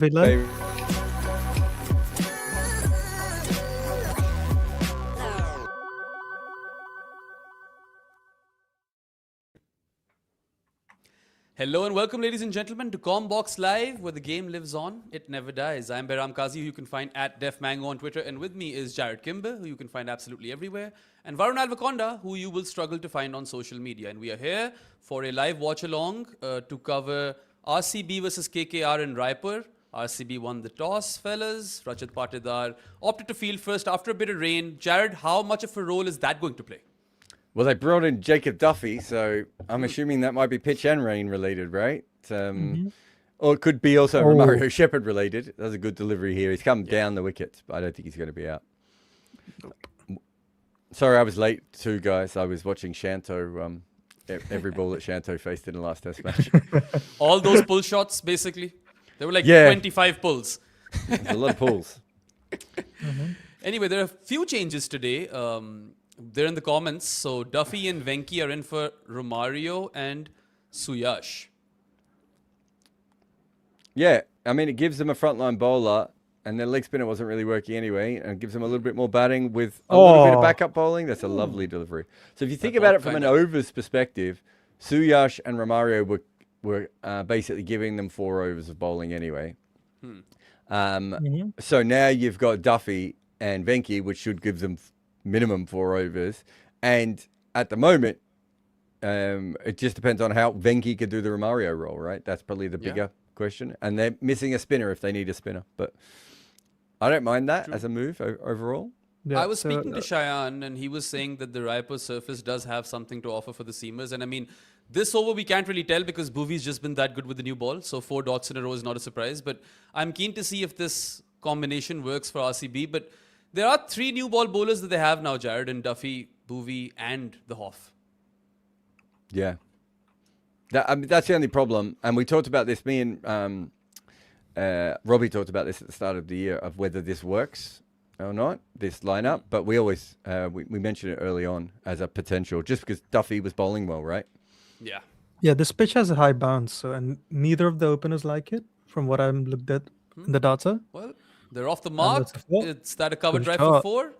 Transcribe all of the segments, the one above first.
Hello and welcome, ladies and gentlemen, to Combox Live, where the game lives on. It never dies. I'm Behram Kazi, who you can find at DefMango on Twitter. And with me is Jared Kimber, who you can find absolutely everywhere. And Varun Alvaconda, who you will struggle to find on social media. And we are here for a live watch-along to cover RCB versus KKR in Raipur. RCB won the toss, fellas. Rajat Patidar opted to field first after a bit of rain. Jared, how much of a role is that going to play? Well, they brought in Jacob Duffy, so I'm assuming that might be pitch and rain related, right? Or it could be also Romario Shepherd related. That was a good delivery here. He's come down the wickets, but I don't think he's going to be out. Sorry, I was late too, guys. I was watching Shanto, every ball that Shanto faced in the last test match. All those pull shots, basically? There were like 25 pulls. A lot of pulls. Anyway, there are a few changes today. They're in the comments. So Duffy and Venki are in for Romario and Suyash. Yeah, I mean, it gives them a frontline bowler, and their leg spinner wasn't really working anyway, and gives them a little bit more batting with a little bit of backup bowling. That's a lovely delivery. So if you think about it from an overs perspective, Suyash and Romario were basically giving them 4 overs of bowling anyway. So now you've got Duffy and Venki, which should give them minimum 4 overs. And at the moment, it just depends on how Venki could do the Romario role, right? That's probably the bigger question. And they're missing a spinner if they need a spinner. But I don't mind that as a move overall. Yeah, I was speaking to Cheyenne, and he was saying that the Raipur surface does have something to offer for the seamers. And I mean, this over we can't really tell because Bhuvi's just been that good with the new ball. So 4 dots in a row is not a surprise. But I'm keen to see if this combination works for RCB. But there are 3 new ball bowlers that they have now, Jared, and Duffy, Bhuvi, and the Hoff. Yeah. I mean, that's the only problem. And we talked about this, me and Robbie talked about this at the start of the year, of whether this works or not, this lineup. But we always, we mentioned it early on as a potential, just because Duffy was bowling well, right? Yeah. Yeah, this pitch has a high bounce, so, and neither of the openers like it, from what I'm looked at in the data. Well, they're off the mark. It's that a cover drive for 4?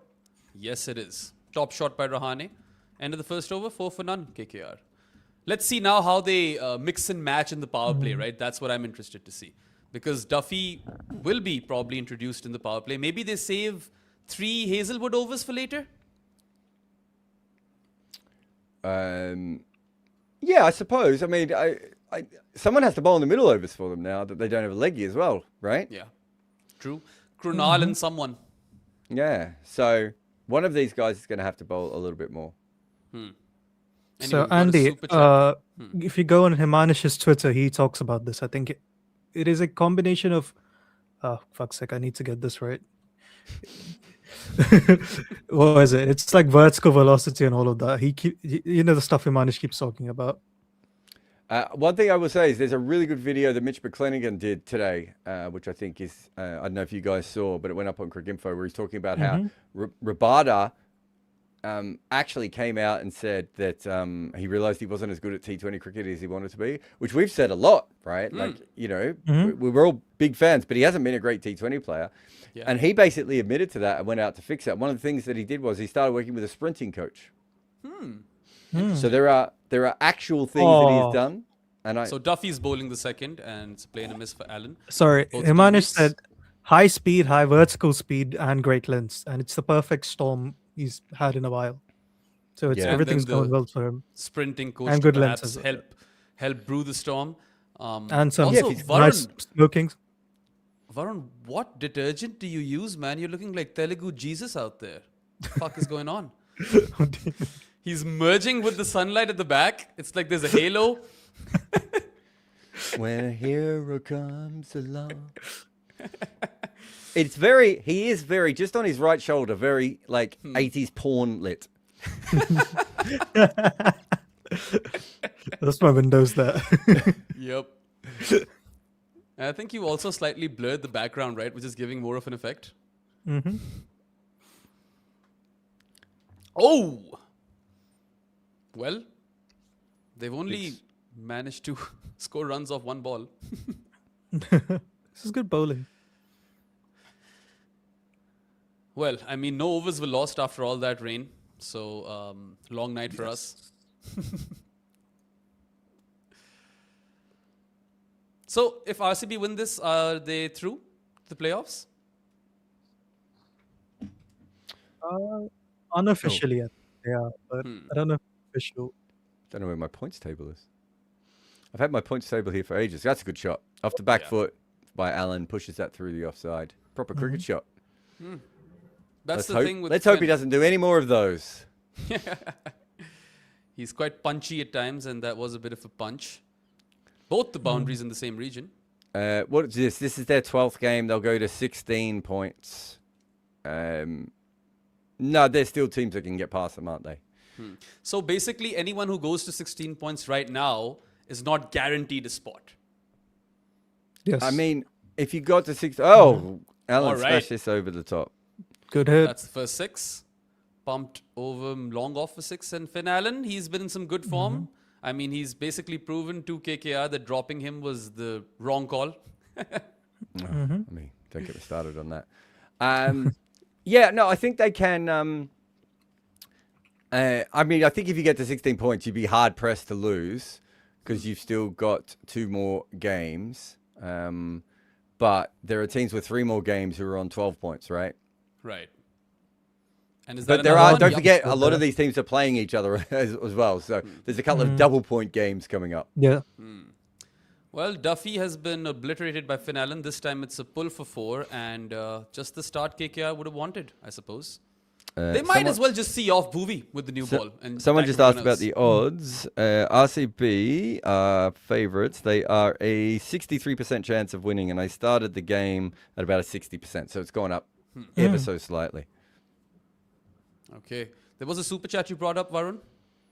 Yes, it is. Top shot by Rahane. End of the first over, 4 for none, KKR. Let's see now how they mix and match in the power play, right? That's what I'm interested to see. Because Duffy will be probably introduced in the power play. Maybe they save 3 Hazelwood overs for later? Yeah, I suppose. I mean, someone has to bowl in the middle overs for them now that they don't have a leggy as well, right? Yeah, true. Krunal and someone. Yeah, so one of these guys is going to have to bowl a little bit more. Anyway, So Andy, if you go on Himanish's Twitter, he talks about this. I think it is a combination of, fuck's sake, I need to get this right. What is it? It's like vertical velocity and all of that. You know the stuff Himanish keeps talking about. One thing I will say is there's a really good video that Mitch McClenaghan did today, which I think is, I don't know if you guys saw, but it went up on Cricinfo, where he's talking about how Rabada actually came out and said that he realized he wasn't as good at T20 cricket as he wanted to be, which we've said a lot, right? Like, you know, we're all big fans, but he hasn't been a great T20 player. Yeah. And he basically admitted to that and went out to fix it. One of the things that he did was he started working with a sprinting coach. So there are actual things that he's done. And so Duffy's bowling the second and it's playing a miss for Allen. Sorry, Himanish said high speed, high vertical speed, and great lengths. And it's the perfect storm he's had in a while. So it's everything's going well for him. Sprinting coach and to good perhaps help brew the storm. And some also, nice smoking. Varun, what detergent do you use, man? You're looking like Telugu Jesus out there. What the fuck is going on? He's merging with the sunlight at the back. It's like there's a halo. When a hero comes along. He is very, just on his right shoulder, very like 80s porn lit. That's my windows there. Yep. And I think you also slightly blurred the background, right? Which is giving more of an effect. Oh! Well, they've only managed to score runs off 1 ball. This is good bowling. Well, I mean, no overs were lost after all that rain. So, long night for us. So, if RCB win this, are they through the playoffs? Unofficially, yeah, but I don't know if it's official. Don't know where my points table is. I've had my points table here for ages. That's a good shot. Off the back foot by Allen, pushes that through the offside. Proper cricket shot. That's the thing with Let's hope he doesn't do any more of those. He's quite punchy at times, and that was a bit of a punch. Both the boundaries in the same region. What is this? This is their 12th game. They'll go to 16 points. No, they're still teams that can get past them, aren't they? So basically, anyone who goes to 16 points right now is not guaranteed a spot. Yes. I mean, if you got to 6... Oh, Allen smashed this over the top. Good hit. That's the first 6. Pumped over long off for 6. And Finn Allen, he's been in some good form. I mean, he's basically proven to KKR that dropping him was the wrong call. I mean, don't get me started on that. Yeah, no, I think they can... I mean, I think if you get to 16 points, you'd be hard-pressed to lose because you've still got 2 more games. But there are teams with 3 more games who are on 12 points, right? Right. And is But there are, don't forget, a lot of these teams are playing each other as well. So there's a couple of double-point games coming up. Yeah. Well, Duffy has been obliterated by Finn Allen. This time it's a pull for 4. And just the start KKR would have wanted, I suppose. They might as well just see off Bhuvi with the new ball. And someone just asked about the odds. RCB are favourites. They are a 63% chance of winning, and I started the game at about a 60%, so it's gone up ever so slightly. Okay. There was a super chat you brought up, Varun.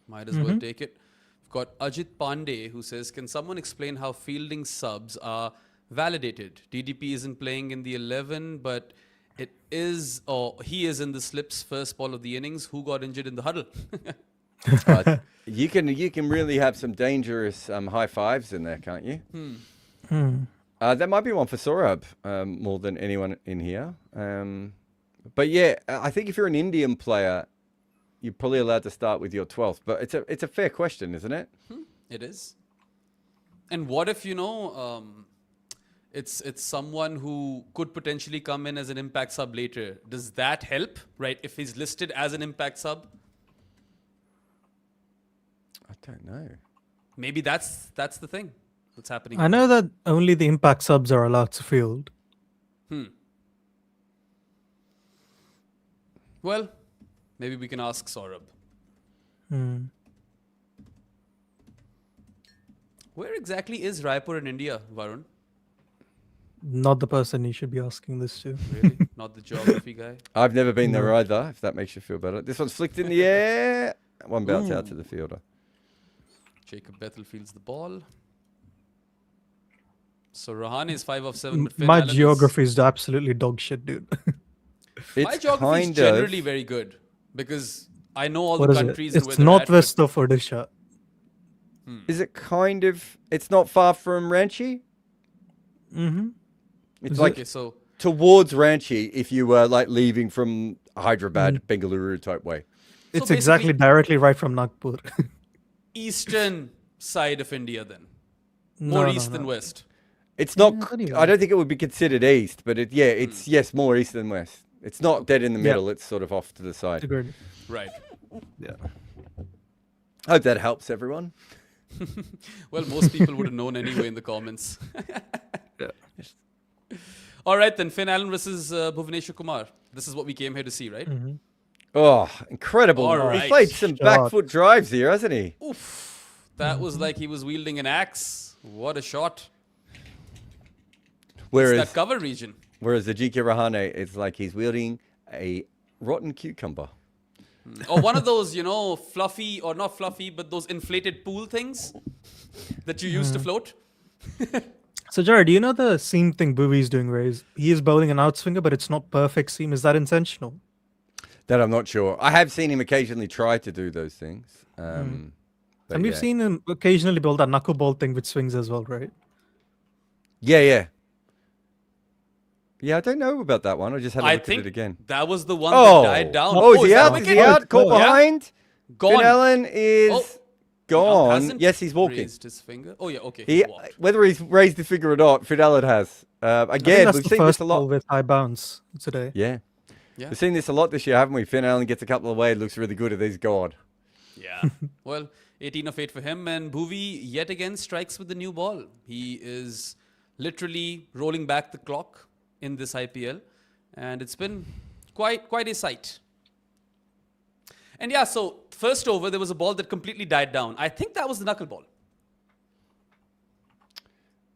Might as well take it. We've got Ajit Pandey who says, can someone explain how fielding subs are validated? DDP isn't playing in the 11, but... it is, or he is in the slips first ball of the innings. Who got injured in the huddle? You can really have some dangerous high fives in there, can't you? That might be one for Saurabh more than anyone in here. But yeah, I think if you're an Indian player, you're probably allowed to start with your 12th. But it's a fair question, isn't it? It is. And what if, it's someone who could potentially come in as an impact sub later? Does that help, right? If he's listed as an impact sub? I don't know. Maybe that's the thing that's happening. I know that only the impact subs are allowed to field. Well, maybe we can ask Saurabh. Where exactly is Raipur in India, Varun? Not the person you should be asking this to. Really? Not the geography guy? I've never been there either, if that makes you feel better. This one's flicked in the air. One bounce out to the fielder. Jacob Bethel fields the ball. So Rahane is 5 of 7. But Finn My Allen geography is absolutely dog shit, dude. my geography is generally very good because I know all What the is countries. it? And where It's they're at, northwest of Odisha. Is it kind of... It's not far from Ranchi? It's like okay, so towards Ranchi if you were like leaving from Hyderabad, Bengaluru type way. It's exactly directly right from Nagpur. eastern side of India then. No, More no, east no. than west. It's not... anyway. I don't think it would be considered east, but it's yes, more east than west. It's not dead in the middle. It's sort of off to the side. Agreed. Right. Yeah. Hope that helps everyone. Well, most people would have known anyway in the comments. Yeah. All right, then. Finn Allen versus Bhuvneshwar Kumar. This is what we came here to see, right? Oh, incredible. All He right. played some back foot drives here, hasn't he? Oof. That was like he was wielding an axe. What a shot. It's Whereas that cover region. the GK Rahane, it's like he's wielding a rotten cucumber. Or one of those, fluffy, or not fluffy, but those inflated pool things that you use to float. So, Jared, do you know the seam thing Bhuvi's doing where he is bowling an outswinger, but it's not perfect seam? Is that intentional? That I'm not sure. I have seen him occasionally try to do those things. And we've seen him occasionally bowl that knuckleball thing with swings as well, right? Yeah. Yeah, I don't know about that one. I just had to I look at think it again. that was the one Oh, that died down. oh, is he that out? the Is wicket? he out? Caught Oh, yeah. behind. Gone. Finn Allen is Oh, gone. hasn't Yes, he's walking. Raised his finger. Oh yeah, okay. He, walked. whether he's raised his finger or not, Finn Allen has. I think Again, that's we've the seen first this a ball lot. with high bounce today. Yeah. Yeah. We've seen this a lot this year, haven't we? Finn Allen gets a couple away, looks really good, and he's gone. Yeah. Well, 18 of 8 for him, and Bhuvi yet again strikes with the new ball. He is literally rolling back the clock in this IPL, and it's been quite a sight. And yeah, so first over, there was a ball that completely died down. I think that was the knuckleball.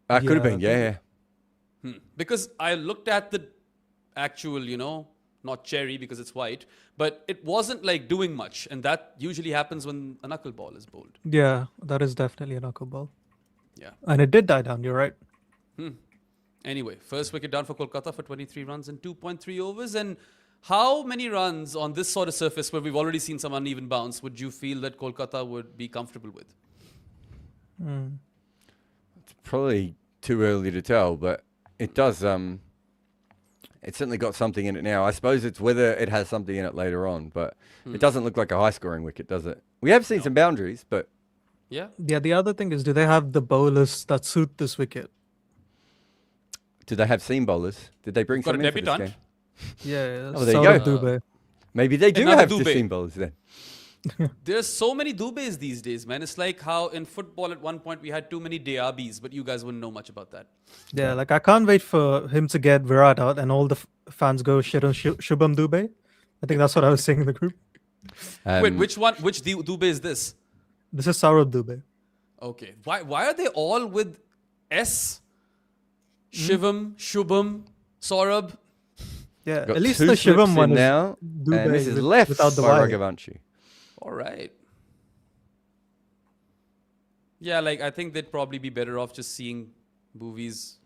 Could have Yeah. been, yeah. Because I looked at the actual, not cherry because it's white, but it wasn't like doing much. And that usually happens when a knuckleball is bowled. Yeah, that is definitely a knuckleball. Yeah. And it did die down, you're right. Anyway, first wicket down for Kolkata for 23 runs in 2.3 overs. And how many runs on this sort of surface where we've already seen some uneven bounce would you feel that Kolkata would be comfortable with? It's probably too early to tell, but it does. It's certainly got something in it now. I suppose it's whether it has something in it later on, but it doesn't look like a high-scoring wicket, does it? We have seen some boundaries, but Yeah. Yeah, the other thing is, do they have the bowlers that suit this wicket? did they have seam bowlers? Did they bring Got a some in for this debutant? game? Yeah, Oh, there you Saurav go. Dubey. Maybe they do Another have the Dubey. seam bowlers then. There's so many Dubes these days, man. It's like how in football at one point we had too many Diabis, but you guys wouldn't know much about that. Yeah, like I can't wait for him to get Virat out and all the fans go shit on Shubham Dubey. I think that's what I was saying in the group. Wait, which one? Which Dube is this? This is Saurav Dubey. Okay. Why are they all with S? Shivam, Shubham, Saurabh. Yeah, Got at least two the slips Shubham in one is now, Dubey and this is with- left without the by Y. Raghavanshi. All right. Yeah, like I think they'd probably be better off just seeing Bhuvi's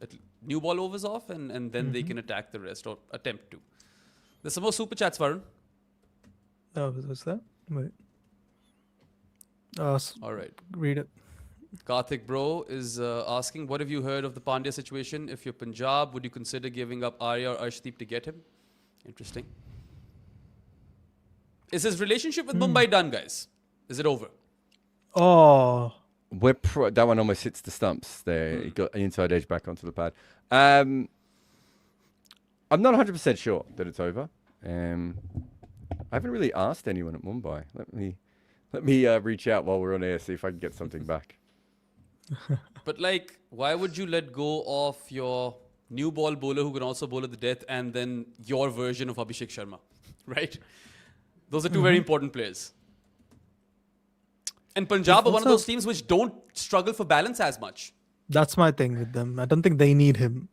new ball overs off, and then they can attack the rest or attempt to. There's some more super chats, Varun. Oh, what's that? Wait. All right. Read it. Karthik Bro is asking, what have you heard of the Pandya situation? If you're Punjab, would you consider giving up Arya or Arshdeep to get him? Interesting. Is his relationship with Mumbai done, guys? Is it over? Oh, That one almost hits the stumps there. He got an inside edge back onto the pad. I'm not 100% sure that it's over. I haven't really asked anyone at Mumbai. Let me reach out while we're on air, see if I can get something back. But like, why would you let go of your new ball bowler who can also bowl at the death and then your version of Abhishek Sharma, right? Those are two very important players. And Punjab are one of also- those teams which don't struggle for balance as much. that's my thing with them. I don't think they need him.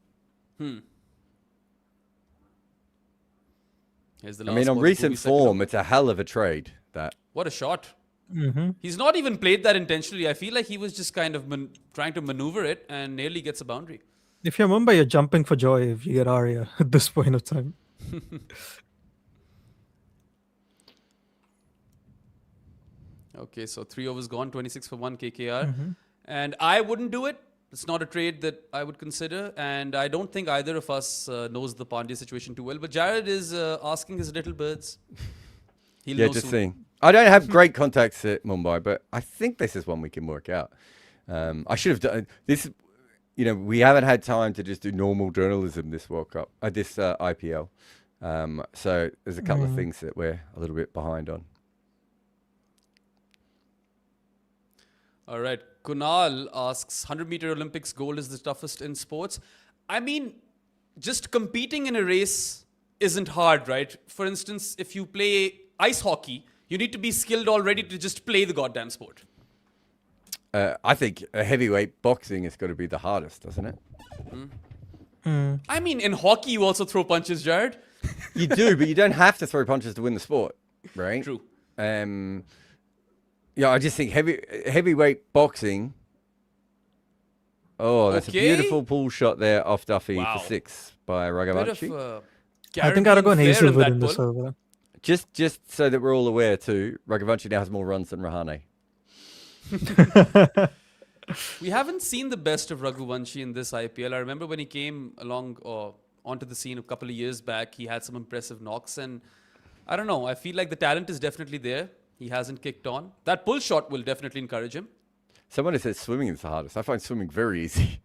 Here's the I last mean, on ball, recent Bhuvi second form, over. it's a hell of a trade. That What a shot. He's not even played that intentionally. I feel like he was just kind of trying to maneuver it and nearly gets a boundary. If you're Mumbai, you're jumping for joy if you get Arya at this point of time. Okay, so 3 overs gone, 26 for 1 KKR. And I wouldn't do it. It's not a trade that I would consider. And I don't think either of us knows the Pandya situation too well. But Jared is asking his little birds. He'll yeah, know just soon. seeing. I don't have great contacts at Mumbai, but I think this is one we can work out. I should have done this. You know, we haven't had time to just do normal journalism this World Cup, this IPL. So there's a couple of things that we're a little bit behind on. All right. Kunal asks, 100-meter Olympics gold is the toughest in sports. I mean, just competing in a race isn't hard, right? For instance, if you play ice hockey, you need to be skilled already to just play the goddamn sport. I think a heavyweight boxing is going to be the hardest, doesn't it? I mean, in hockey, you also throw punches, Jared. You do, but you don't have to throw punches to win the sport, right? True. Yeah, I just think heavyweight boxing. Oh, that's Okay. a beautiful pull shot there off Duffy Wow. for 6 by Bit Raghavanshi. of I think Aragon Caribbean flair in Hazelwood that in this pull. over. Just so that we're all aware too, Raghavanshi now has more runs than Rahane. We haven't seen the best of Raghuvanshi in this IPL. I remember when he came along onto the scene a couple of years back. He had some impressive knocks, and I don't know. I feel like the talent is definitely there. He hasn't kicked on. That pull shot will definitely encourage him. Someone has said swimming is the hardest. I find swimming very easy.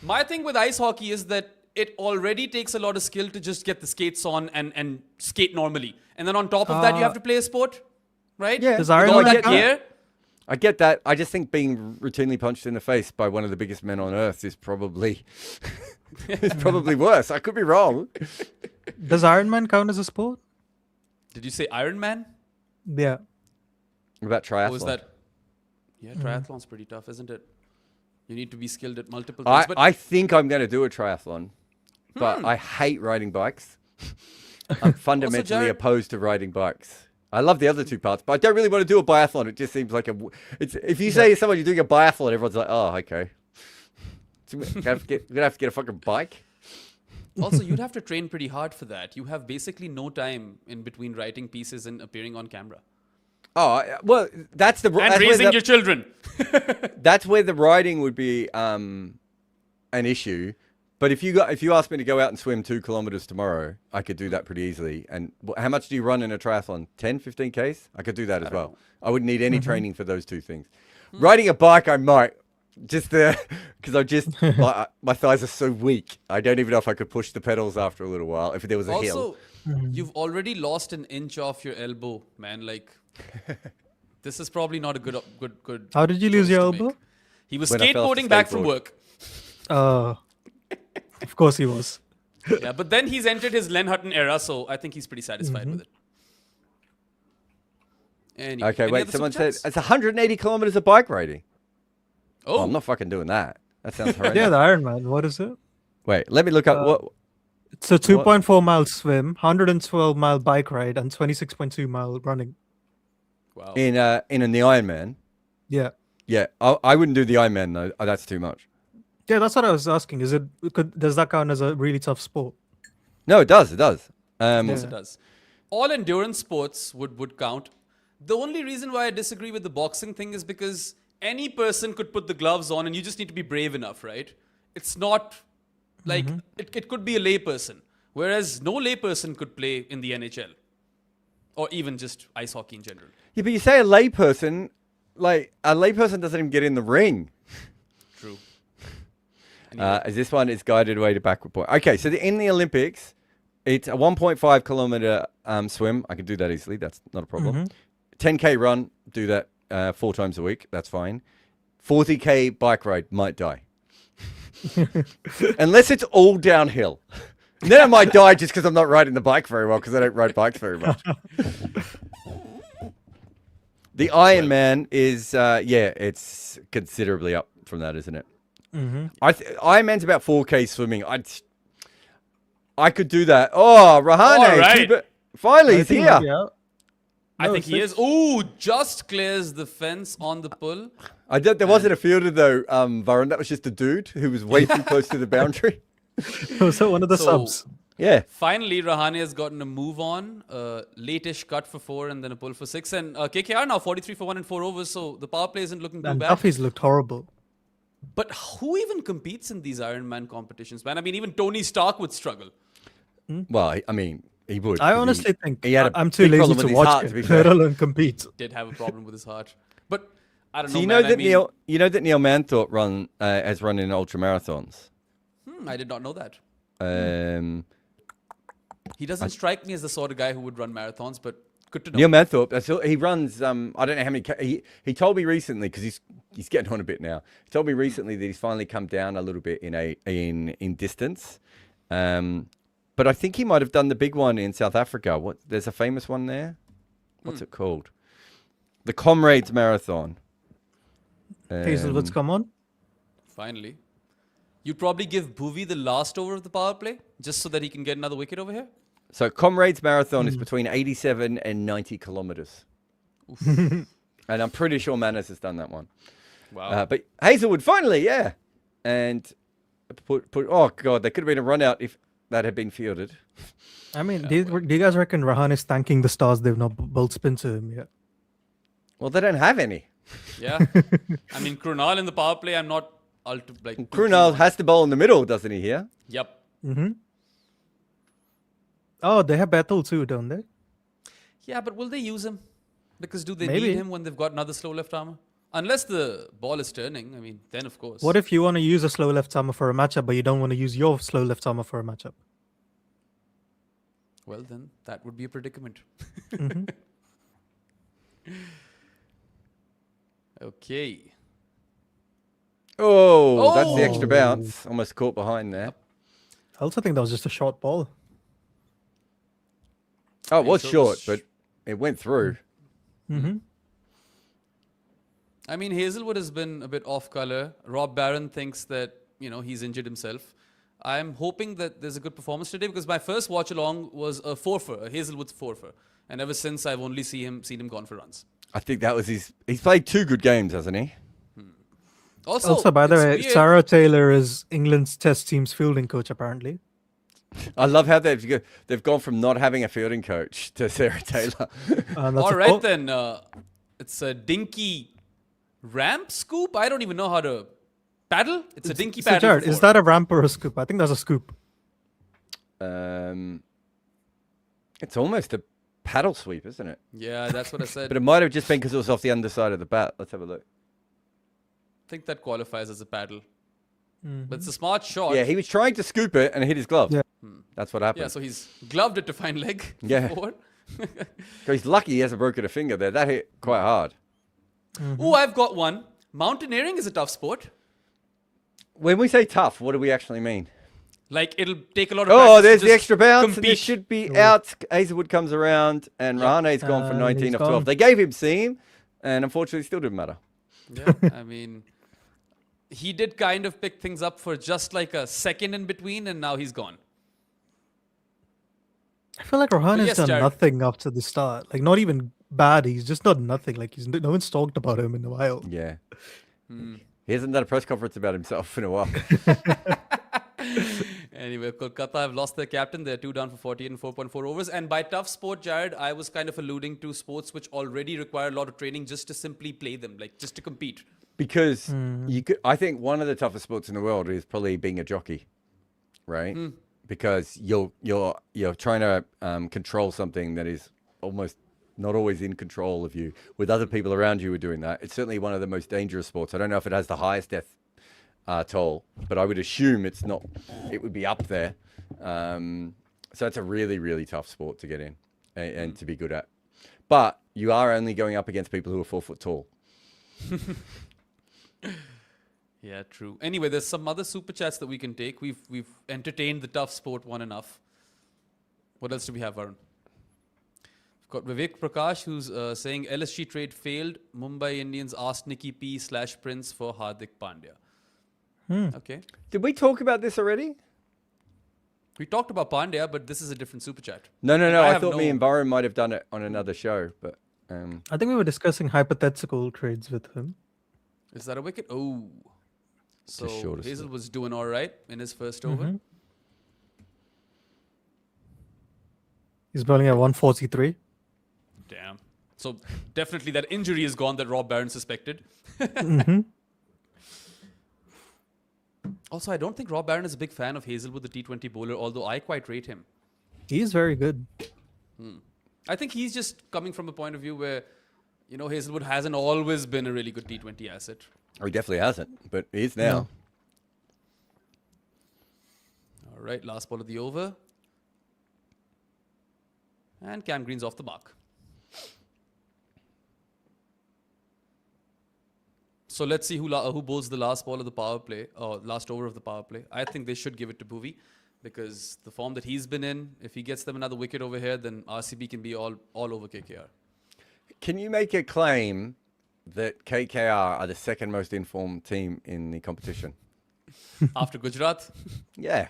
My thing with ice hockey is that it already takes a lot of skill to just get the skates on and skate normally. And then on top of that, you have to play a sport, right? Yeah. Does With all Ironman that count? gear. I get that. I just think being routinely punched in the face by one of the biggest men on earth is probably worse. I could be wrong. Does Ironman count as a sport? Did you say Iron Man? Yeah. What about triathlon? Or was that? Yeah, triathlon's pretty tough, isn't it? You need to be skilled at multiple things. But I think I'm going to do a triathlon, but I hate riding bikes. I'm fundamentally Jared- opposed to riding bikes. I love the other two parts, but I don't really want to do a biathlon. It just seems like if you say to someone you're doing a biathlon, everyone's like, oh, okay. So you're going to have to get a fucking bike. also, you'd have to train pretty hard for that. You have basically no time in between writing pieces and appearing on camera. Oh, well, that's the... And that's where raising your children. That's where the riding would be an issue. But if you asked me to go out and swim 2 kilometers tomorrow, I could do that pretty easily. And how much do you run in a triathlon? 10, 15 Ks? I could do that as well. I wouldn't need any training for those two things. Riding a bike, I might. Just because my thighs are so weak. I don't even know if I could push the pedals after a little while if there was a hill. Also, you've already lost an inch off your elbow, man. Like, this is probably not a good. How did you lose choice your to elbow? make. He was When I fell off the skateboarding back from skateboard. work. Of course he was. Yeah, but then he's entered his Len Hutton era, so I think he's pretty satisfied with it. Anyway, Okay, any wait. other Someone super said chats? it's 180 kilometers of bike riding. Oh, Oh, I'm not fucking doing that. That sounds horrendous. Yeah, the Ironman. What is it? Wait, let me look up what. It's a 2.4 mile swim, 112-mile bike ride, and 26.2-mile running. wow. In the Ironman. Yeah. Yeah, I wouldn't do the Ironman though. Oh, that's too much. Yeah, that's what I was asking. Does that count as a really tough sport? No, it does. It does. Of course it does. All endurance sports would count. The only reason why I disagree with the boxing thing is because any person could put the gloves on and you just need to be brave enough, right? It's not like it could be a lay person, whereas no lay person could play in the NHL or even just ice hockey in general. Yeah, but you say a layperson, like a layperson doesn't even get in the ring. True. As this one is guided away to backward point. Okay, so in the Olympics, it's a 1.5 kilometer swim. I can do that easily. That's not a problem. 10K run, do that 4 times a week. That's fine. 40K bike ride, might die. Unless it's all downhill. And then I might die just because I'm not riding the bike very well because I don't ride bikes very much. The Ironman is, it's considerably up from that, isn't it? Ironman's about 4K swimming. I could do that. Oh, Rahane. All right. Finally, he's here. Yeah. I think he is. Ooh, just clears the fence on the pull. There wasn't a fielder though, Varun. That was just a dude who was way too close to the boundary. So one of the So- subs. Yeah. Finally, Rahane has gotten a move on. Late-ish cut for 4 and then a pull for 6. And KKR now 43 for 1 and 4 overs. So the power play isn't looking too And bad. Duffy's looked horrible. But who even competes in these Ironman competitions, man? I mean, even Tony Stark would struggle. Well, I mean, he would. I 'cause honestly think he had a I'm too big lazy problem to with his watch heart, it, to be fair. let alone compete. Did have a problem with his heart. But I don't So know, you man. know that Neil Manthorpe has run in ultra marathons. I did not know that. He doesn't strike me as the sort of guy who would run marathons, but good to know. Neil Manthorpe, he runs. I don't know how many. He told me recently because he's getting on a bit now. He told me recently that he's finally come down a little bit in distance. But I think he might have done the big one in South Africa. There's a famous one there. What's it called? The Comrades Marathon. Hazelwood's come on. Finally. You'd probably give Bhuvi the last over of the power play just so that he can get another wicket over here? So Comrades Marathon is between 87 and 90 kilometers. And I'm pretty sure Manners has done that one. Wow. But Hazelwood, finally, yeah. And oh, God, there could have been a run out if that had been fielded. I mean, do you guys reckon Rahan is thanking the stars they've not bowled spin to him yet? Well, they don't have any. Yeah. I mean, Krunal in the power play, I'm not Krunal has to bowl in the middle, doesn't he, here? Yep. Oh, they have Bethel too, don't they? Yeah, but will they use him? Because do they Maybe. need him when they've got another slow left armer? Unless the ball is turning, I mean, then of course. What if you want to use a slow left armer for a matchup, but you don't want to use your slow left armer for a matchup? Well, then that would be a predicament. hmm Okay. Oh, that's the extra Oh. bounce. Almost caught behind there. I also think that was just a short ball. Oh, it was so it short, was but it went through. hmm I mean, Hazelwood has been a bit off color. Rob Barron thinks that, he's injured himself. I'm hoping that there's a good performance today because my first watch along was a four-fer, a Hazelwood's four-fer. And ever since, I've only seen him gone for runs. I think that was his. He's played 2 good games, hasn't he? Also, by the it's way, weird. Sarah Taylor is England's Test team's fielding coach, apparently. I love how they've gone from not having a fielding coach to Sarah Taylor. That's All a right, quote. then. It's a dinky ramp scoop. I don't even know how to paddle. It's a dinky So, paddle. Jared, for is four. that a ramp or a scoop? I think that's a scoop. It's almost a paddle sweep, isn't it? Yeah, that's what I said. But it might have just been because it was off the underside of the bat. Let's have a look. I think that qualifies as a paddle. But it's a smart shot. Yeah, he was trying to scoop it and it hit his glove. Yeah. That's what happened. Yeah, so he's gloved it to find leg. Yeah. Four. So he's lucky he hasn't broken a finger there. That hit quite hard. Oh, I've got one. Mountaineering is a tough sport. When we say tough, what do we actually mean? Like, it'll take a lot of Oh, practice to there's the just extra bounce. And compete. this should be out. Hazelwood comes around and Rahane's gone for 19 he's of 12. gone. They gave him seam and unfortunately still didn't matter. Yeah, I mean, he did kind of pick things up for just like a second in between, and now he's gone. I feel like Rohan has yes, done Jared. nothing after the start. Like, not even bad. He's just done nothing. Like, no one's talked about him in a while. Yeah. He hasn't done a press conference about himself in a while. Anyway, Kolkata have lost their captain. They're 2 down for 48 and 4.4 overs. And by tough sport, Jared, I was kind of alluding to sports which already require a lot of training just to simply play them, like just to compete. Because I think one of the toughest sports in the world is probably being a jockey, right? Because you're trying to control something that is almost not always in control of you. With other people around you who are doing that, it's certainly one of the most dangerous sports. I don't know if it has the highest death toll, but I would assume it's not. It would be up there. So it's a really, really tough sport to get in and to be good at. But you are only going up against people who are 4 foot tall. Yeah, true. Anyway, there's some other super chats that we can take. We've entertained the tough sport one enough. What else do we have, Varun? We've got Vivek Prakash who's saying LSG trade failed. Mumbai Indians asked Nikki P/Prince for Hardik Pandya. Okay. Did we talk about this already? We talked about Pandya, but this is a different super chat. No. I I have thought me no- and Varun might have done it on another show, but I think we were discussing hypothetical trades with him. Is that a wicket? Oh. So short of Hazel slip. was doing all right in his first over. He's bowling at 143. Damn. So definitely that injury is gone that Rob Barron suspected. Also, I don't think Rob Barron is a big fan of Hazelwood, the T20 bowler, although I quite rate him. He is very good. I think he's just coming from a point of view where, Hazelwood hasn't always been a really good T20 asset. he definitely hasn't. But he is now. All right, last ball of the over. And Cam Green's off the mark. So let's see who bowls the last ball of the power play, or last over of the power play. I think they should give it to Bhuvi because the form that he's been in, if he gets them another wicket over here, then RCB can be all over KKR. Can you make a claim that KKR are the second most informed team in the competition? After Gujarat, Yeah.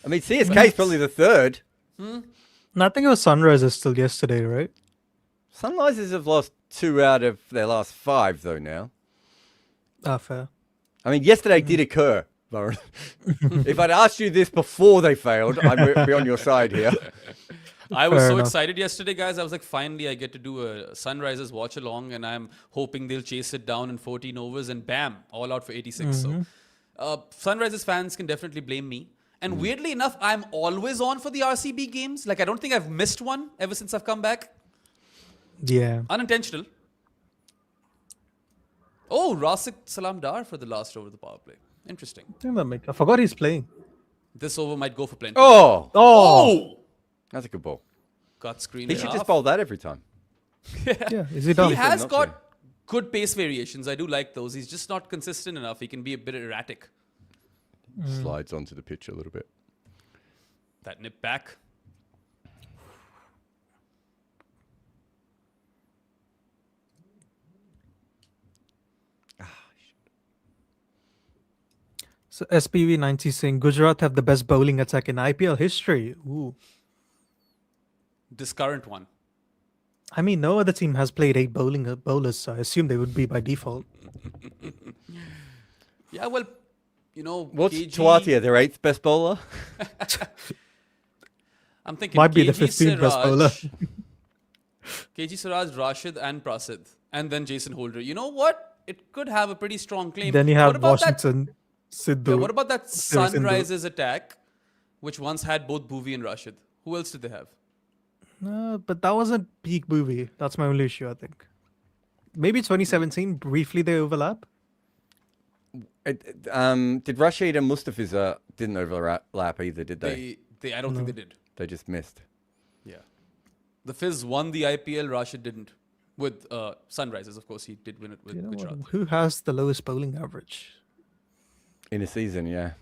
I mean, CSK is probably the third. And I think it was Sunrisers still yesterday, right? Sunrisers have lost 2 out of their last 5, though, now. Ah, fair. I mean, yesterday did occur, Varun. If I'd asked you this before they failed, I'd be on your side here. I was Fair so enough. excited yesterday, guys. I was like, finally, I get to do a Sunrisers watch along, and I'm hoping they'll chase it down in 14 overs, and bam, all out for 86. So, Sunrisers fans can definitely blame me. And weirdly enough, I'm always on for the RCB games. Like, I don't think I've missed one ever since I've come back. Yeah. Unintentional. Oh, Rasik Salam Dar for the last over of the power play. Interesting. I forgot he's playing. This over might go for plenty. Oh, Oh! that's a good ball. Got screen. He should just bowl that every time. Yeah, is he done? He has not got to. good pace variations. I do like those. He's just not consistent enough. He can be a bit erratic. Slides onto the pitch a little bit. That nip back. So SPV90 saying Gujarat have the best bowling attack in IPL history. Ooh. This current one. I mean, no other team has played 8 bowlers, so I assume they would be by default. Yeah, well, you know, What's KG Tawatia, their 8th best bowler? I'm thinking Might be the KG 15th best bowler. KG Siraj, Rashid, and Prasid, and then Jason Holder. You know what? It could have a pretty strong claim. Then you What have about Washington, Sidhu. Yeah, what about that Sindhu. Sunrisers attack, which once had both Bhuvi and Rashid? Who else did they have? But that wasn't peak movie. That's my only issue, I think. Maybe 2017, briefly they overlap. Did Rashid and Mustafiz didn't overlap either, did they? I don't think they did. They just missed. Yeah. The Fizz won the IPL, Rashid didn't. With Sunrisers, of course, he did win it with You know what? Gujarat. Who has the lowest bowling average? In a season, yeah.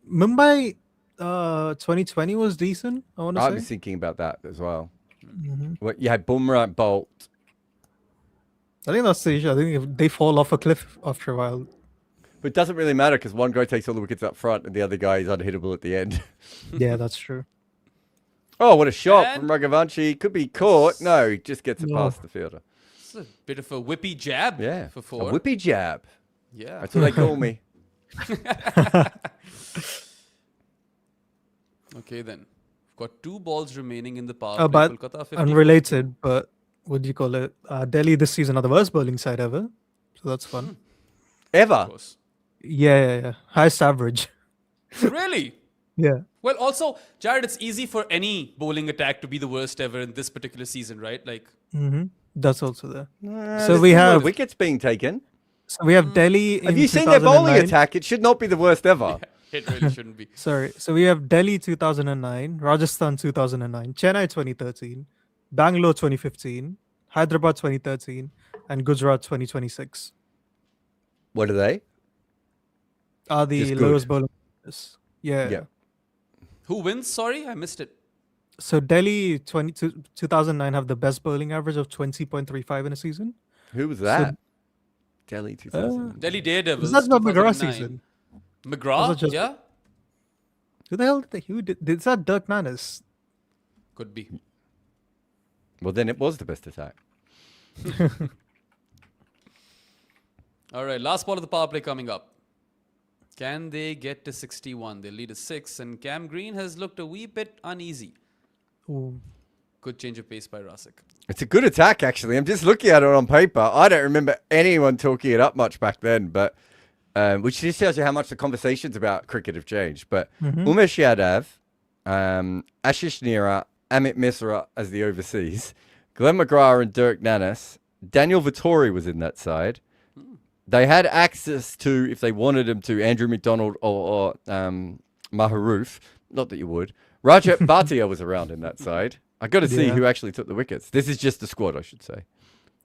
Mumbai 2020 was decent, I want to I say. was thinking about that as well. Well, you had Bumrah, Bolt. I think that's the issue. I think if they fall off a cliff after a while. But it doesn't really matter because one guy takes all the wickets up front and the other guy is unhittable at the end. Yeah, that's true. Oh, what a shot And- from Raghavanshi. Could be caught. No, he just gets it No. past the fielder. It's a bit of a whippy jab Yeah. for A 4. whippy jab. Yeah. That's what they call me. Okay, then. We've got 2 balls remaining in the power play. But Kolkata 50. unrelated, but what do you call it? Delhi this season are the worst bowling side ever. So that's fun. Ever. Of course. Yeah. Highest average. Really? Yeah. Well, also, Jared, it's easy for any bowling attack to be the worst ever in this particular season, right? Like, That's also there. So we have- wickets being taken. So we have Delhi in Have you seen their bowling 2009. attack? It should not be the worst ever. it really shouldn't be. Sorry. So we have Delhi 2009, Rajasthan 2009, Chennai 2013, Bangalore 2015, Hyderabad 2013, and Gujarat 2026 What are they? are the Just good. lowest bowling. Yeah. Yeah. Who wins? Sorry, I missed it. So Delhi 2009 have the best bowling average of 20.35 in a season. Who was that? Delhi 2000. Delhi Daredevils. Was that not McGrath 2009. season? McGrath? Was it just- Yeah? Who the hell did that? Dirk Nannes? Could be. Well, then it was the best attack. All right, last ball of the power play coming up. Can they get to 61? They lead a 6, and Cam Green has looked a wee bit uneasy. Ooh. Good change of pace by Rasik. It's a good attack, actually. I'm just looking at it on paper. I don't remember anyone talking it up much back then, but which just tells you how much the conversations about cricket have changed. But Umesh Yadav, Ashish Nira, Amit Misra as the overseas, Glenn McGrath and Dirk Nannes, Daniel Vittori was in that side. They had access to, if they wanted him to, Andrew McDonald or Maharoof. Not that you would. Rajat Bhatia was around in that side. I got to see Yeah. who actually took the wickets. This is just the squad, I should say.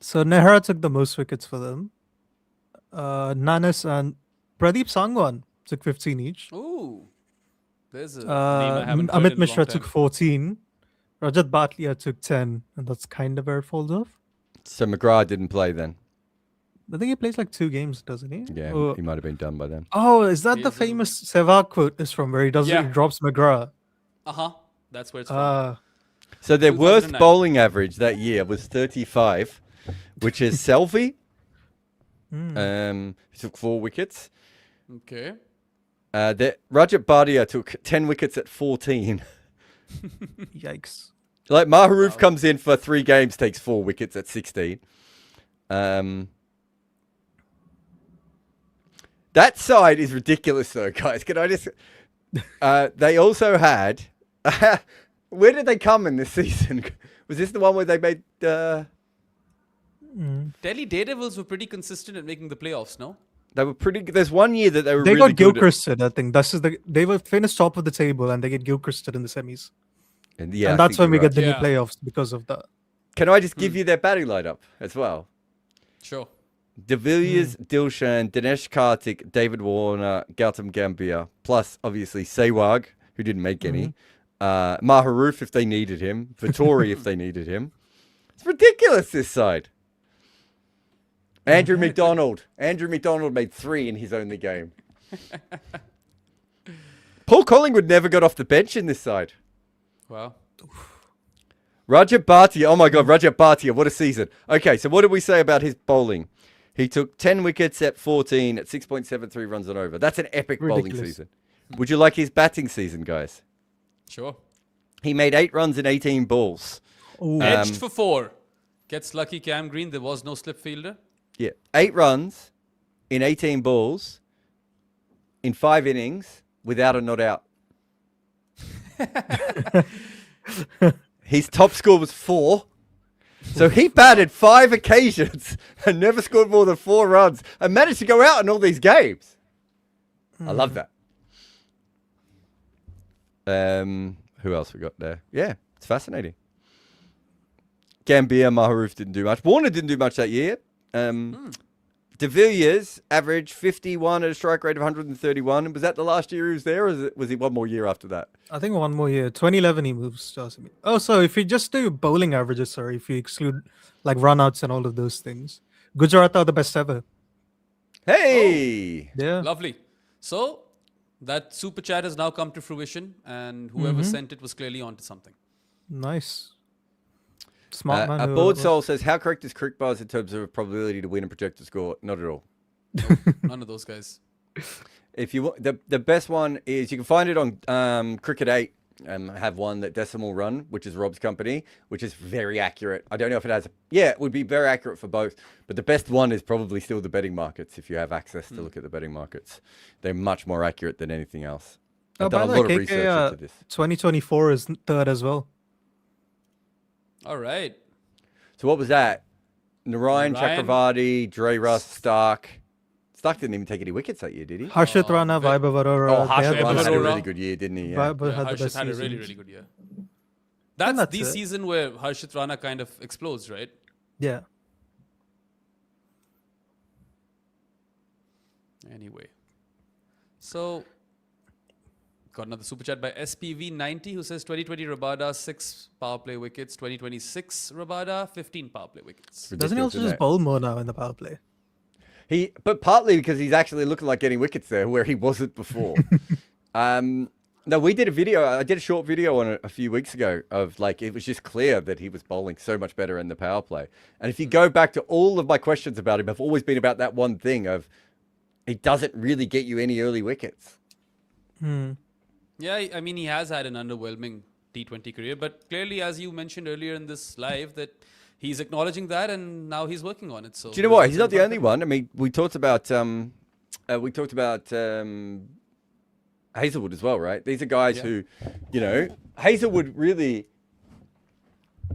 So Nehra took the most wickets for them. Nannes and Pradeep Sangwan took 15 each. Ooh. There's a name I haven't heard Amit in a long Mishra time. took 14. Rajat Bhatia took 10. And that's kind of where it falls off. So McGrath didn't play then. I think he plays like 2 games, doesn't he? Yeah, Or- he might have been done by then. Oh, is that the He's- famous Sehwag quote is from where he does Yeah. he drops McGrath? Uh-huh. That's where it's from. So their worst 2009. bowling average that year was 35, which is Selfie. He took 4 wickets. Okay. Rajat Bhatia took 10 wickets at 14. Yikes. Like Maharoof comes in for 3 games, takes 4 wickets at 16. That side is ridiculous, though, guys. Can I just? They also had. Where did they come in this season? Was this the one where they made? Delhi Daredevils were pretty consistent at making the playoffs, no? They were pretty. There's one year that they were. They really got good Gilchrist, I think. They were finished top of the table and they get Gilchrist in the semis. And And that's when we get the new Yeah. playoffs because of that. Can I just give you their batting lineup as well? Sure. De Villiers, Dilshan, Dinesh Karthik, David Warner, Gautam Gambhir, plus obviously Sehwag, who didn't make any. Maharoof if they needed him. Vittori if they needed him. It's ridiculous, this side. Andrew McDonald. Andrew McDonald made 3 in his only game. Paul Collingwood never got off the bench in this side. Wow. Rajat Bhatia. Oh my God, Rajat Bhatia. What a season. Okay, so what did we say about his bowling? He took 10 wickets at 14 at 6.73 runs on over. That's an epic bowling Ridiculous. season. Would you like his batting season, guys? Sure. He made 8 runs in 18 balls. Ooh. Edged for 4. Gets lucky Cam Green. There was no slip fielder. Yeah, 8 runs in 18 balls in 5 innings without a not out. His top score was 4. So he batted 5 occasions and never scored more than 4 runs and managed to go out in all these games. I love that. Who else we got there? Yeah, it's fascinating. Gambhir, Maharoof didn't do much. Warner didn't do much that year. De Villiers averaged 51 at a strike rate of 131. And was that the last year he was there, or was he one more year after that? I think one more year. 2011 he moves to RCB. Oh, so if you just do bowling averages, sorry, if you exclude like runouts and all of those things, Gujarat are the best ever. Hey! Yeah. Lovely. So that super chat has now come to fruition, and whoever sent it was clearly onto something. Nice. Smart man. A whoever board it was. soul says, how correct is Crickbuzz in terms of probability to win and projected score? Not at all. None of those guys. If you want, the best one is, you can find it on Cricket 8. Have one that Decimal Run, which is Rob's company, which is very accurate. I don't know if it has. Yeah, it would be very accurate for both. But the best one is probably still the betting markets. If you have access to look at the betting markets, they're much more accurate than anything else. I've done a lot of research into this. 2024 is third as well. All right. So what was that? Narayan, Chakravarti, Dre Russ, Stark. Stark didn't even take any wickets that year, did he? Harshit Rana, Vaibhav Arora. Oh, they had Harshit the Rana best had a Arora. really good year, didn't he? Yeah. Vaibhav had the Harshit best had a really, seasons. really good year. That's that's the it. season where Harshit Rana kind of explodes, right? Yeah. Anyway. So, got another super chat by SPV90 who says 2020 Rabada 6 power play wickets, 2026 Rabada 15 power play wickets. Doesn't he Ridiculous, also isn't just it? bowl more now in the power play? But partly because he's actually looking like getting wickets there where he wasn't before. No, we did a video. I did a short video on it a few weeks ago of like, it was just clear that he was bowling so much better in the power play. And if you go back to all of my questions about him, have always been about that one thing of he doesn't really get you any early wickets. Yeah, I mean, he has had an underwhelming T20 career, but clearly, as you mentioned earlier in this live, that he's acknowledging that and now he's working on it. So, Do you know what? He's not the only one. I mean, we talked about Hazelwood as well, right? These are guys who, you know, Hazelwood really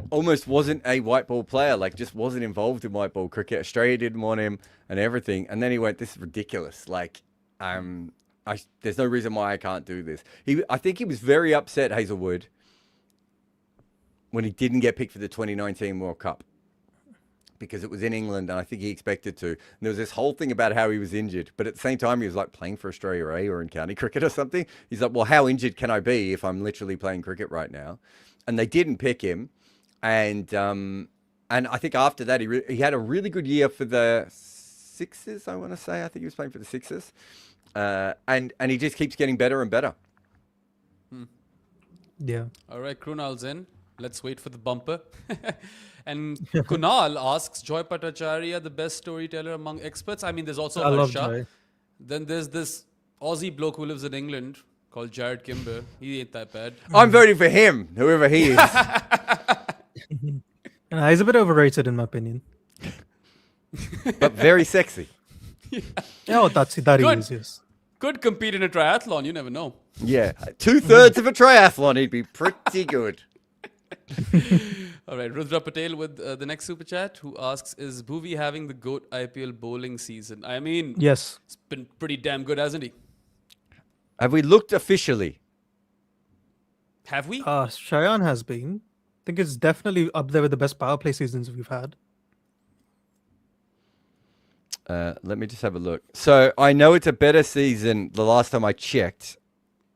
almost wasn't a white ball player, like just wasn't involved in white ball cricket. Australia didn't want him and everything. And then he went, this is ridiculous. Like, there's no reason why I can't do this. I think he was very upset, Hazelwood, when he didn't get picked for the 2019 World Cup. Because it was in England, and I think he expected to. And there was this whole thing about how he was injured. But at the same time, he was like playing for Australia A or in county cricket or something. He's like, well, how injured can I be if I'm literally playing cricket right now? And they didn't pick him. And I think after that, he had a really good year for the Sixers, I want to say. I think he was playing for the Sixers. And he just keeps getting better and better. Yeah. All right, Krunal's in. Let's wait for the bumper. And Kunal asks, Joy Bhattacharya, the best storyteller among experts? I mean, there's also I love Harsha. Joy. Then there's this Aussie bloke who lives in England called Jared Kimber. He ain't that bad. I'm voting for him, whoever he is. He's a bit overrated in my opinion. But very sexy. Oh, that he Good. is, yes. Could compete in a triathlon. You never know. Yeah, 2/3 of a triathlon, he'd be pretty good. All right, Rudra Patel with the next super chat, who asks, "Is Bhuvi having the GOAT IPL bowling season?" I mean, Yes. it's been pretty damn good, hasn't he? Have we looked officially? Have we? Cheyenne has been. I think it's definitely up there with the best power play seasons we've had. Let me just have a look. So I know it's a better season. The last time I checked,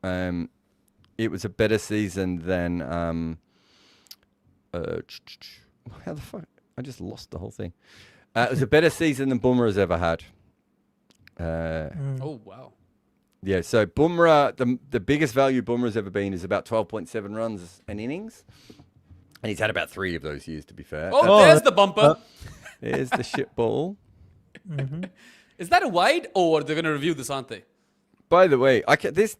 it was a better season than how the fuck? I just lost the whole thing. It was a better season than Bumrah's ever had. Oh, wow. Yeah, so Bumrah, the biggest value Bumrah's ever been is about 12.7 runs an innings. And he's had about 3 of those years, to be fair. Oh, there's the bumper. There's the shit ball. Is that a wide? Or they're going to review this, aren't they? By the way, this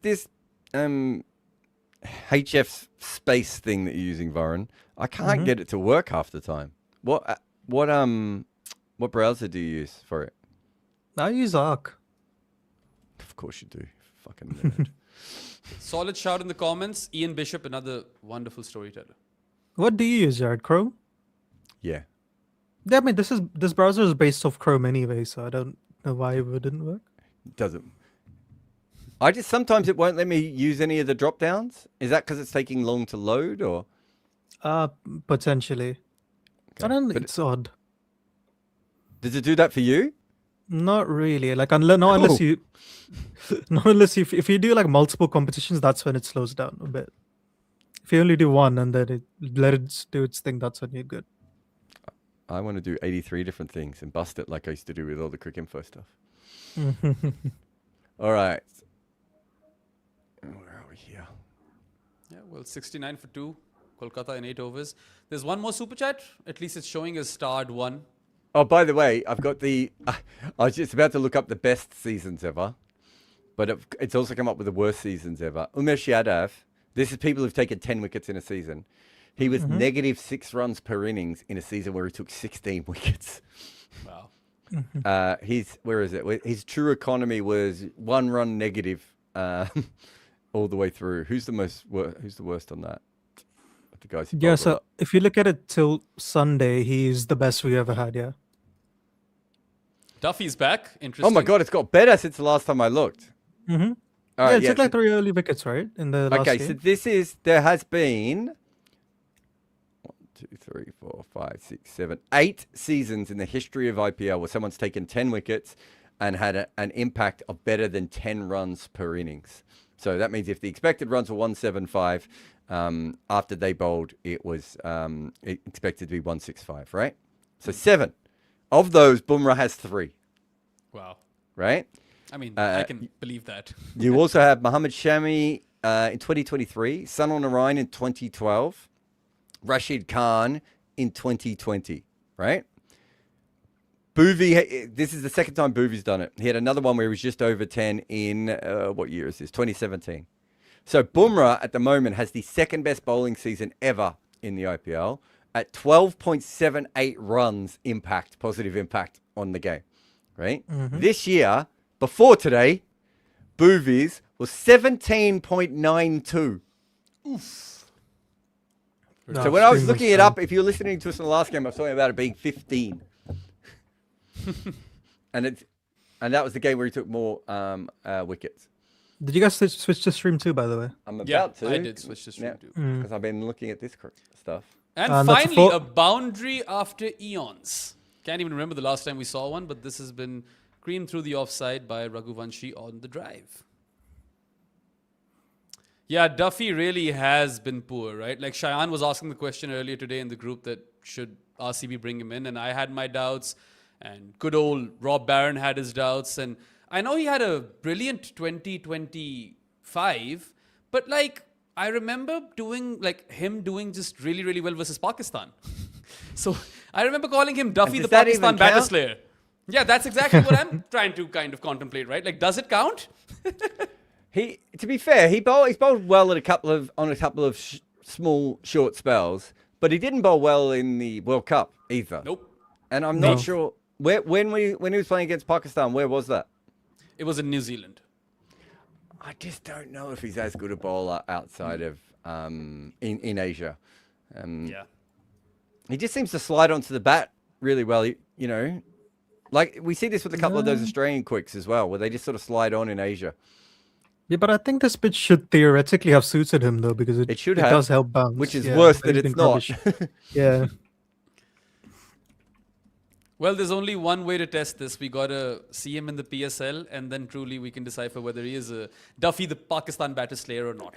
HF space thing that you're using, Varun, I can't get it to work half the time. What browser do you use for it? I use Arc. Of course you do. Fucking nerd. Solid shout in the comments. Ian Bishop, another wonderful storyteller. What do you use, Jared? Chrome? Yeah. Yeah, I mean, this browser is based off Chrome anyway, so I don't know why it wouldn't work. Doesn't. Sometimes it won't let me use any of the drop downs. Is that because it's taking long to load, or? Potentially. Okay. I don't know. But It's odd. Does it do that for you? Not really. Like unless you, not unless if you do like multiple competitions, that's when it slows down a bit. If you only do one and then let it do its thing, that's when you're good. I want to do 83 different things and bust it like I used to do with all the Crick Info stuff. All right. Where are we here? Yeah, well, 69 for 2. Kolkata in 8 overs. There's one more super chat. At least it's showing as starred 1. Oh, by the way, I've got I was just about to look up the best seasons ever, but it's also come up with the worst seasons ever. Umesh Yadav, this is people who've taken 10 wickets in a season. He was -6 runs per innings in a season where he took 16 wickets. Wow. Where is it? His true economy was 1 run negative all the way through. Who's the worst on that? The guys. Yeah, so if you look at it till Sunday, he's the best we ever had. Yeah. Duffy's back. Interesting. Oh my god, it's got better since the last time I looked. Mm-hmm. All right, it took like 3 early wickets, right? In the last okay, game. so there has been 1, 2, 3, 4, 5, 6, 7, 8 seasons in the history of IPL where someone's taken 10 wickets and had an impact of better than 10 runs per innings. So that means if the expected runs were 175, after they bowled, it was expected to be 165, right? So 7 of those, Bumrah has 3. Wow. Right? I mean, I can believe that. You also have Mohammad Shami in 2023, Sunil Narayan in 2012, Rashid Khan in 2020, right? Bhuvi, this is the second time Bhuvi's done it. He had another one where he was just over 10 in, what year is this? 2017. So Bumrah at the moment has the second best bowling season ever in the IPL at 12.78 runs positive impact on the game, right? This year, before today, Bhuvi's was 17.92. Oof. So when I was looking it up, if you're listening to us in the last game, I was talking about it being 15. and that was the game where he took more wickets. Did you guys switch to stream 2, by the way? I'm about to. I did switch to stream 2. Because I've been looking at this stuff. And finally, a boundary after eons. Can't even remember the last time we saw one, but this has been creamed through the offside by Raghuvanshi on the drive. Yeah, Duffy really has been poor, right? Like Cheyenne was asking the question earlier today in the group that should RCB bring him in, and I had my doubts, and good old Rob Barron had his doubts, and I know he had a brilliant 2025, but like I remember him doing just really, really well versus Pakistan. So I remember calling him Duffy the Pakistan batter slayer. Yeah, that's exactly what I'm trying to kind of contemplate, right? Like, does it count? To be fair, he's bowled well on a couple of small short spells, but he didn't bowl well in the World Cup either. Nope. And I'm not sure when he was playing against Pakistan. Where was that? It was in New Zealand. I just don't know if he's as good a bowler outside of in Asia. Yeah. He just seems to slide onto the bat really well. Like we see this with a couple of those Australian quicks as well, where they just sort of slide on in Asia. Yeah, but I think this pitch should theoretically have suited him though, because it does help bounce, which is worse that it's not. Yeah. Well, there's only one way to test this. We got to see him in the PSL, and then truly we can decipher whether he is a Duffy, the Pakistan batter slayer, or not.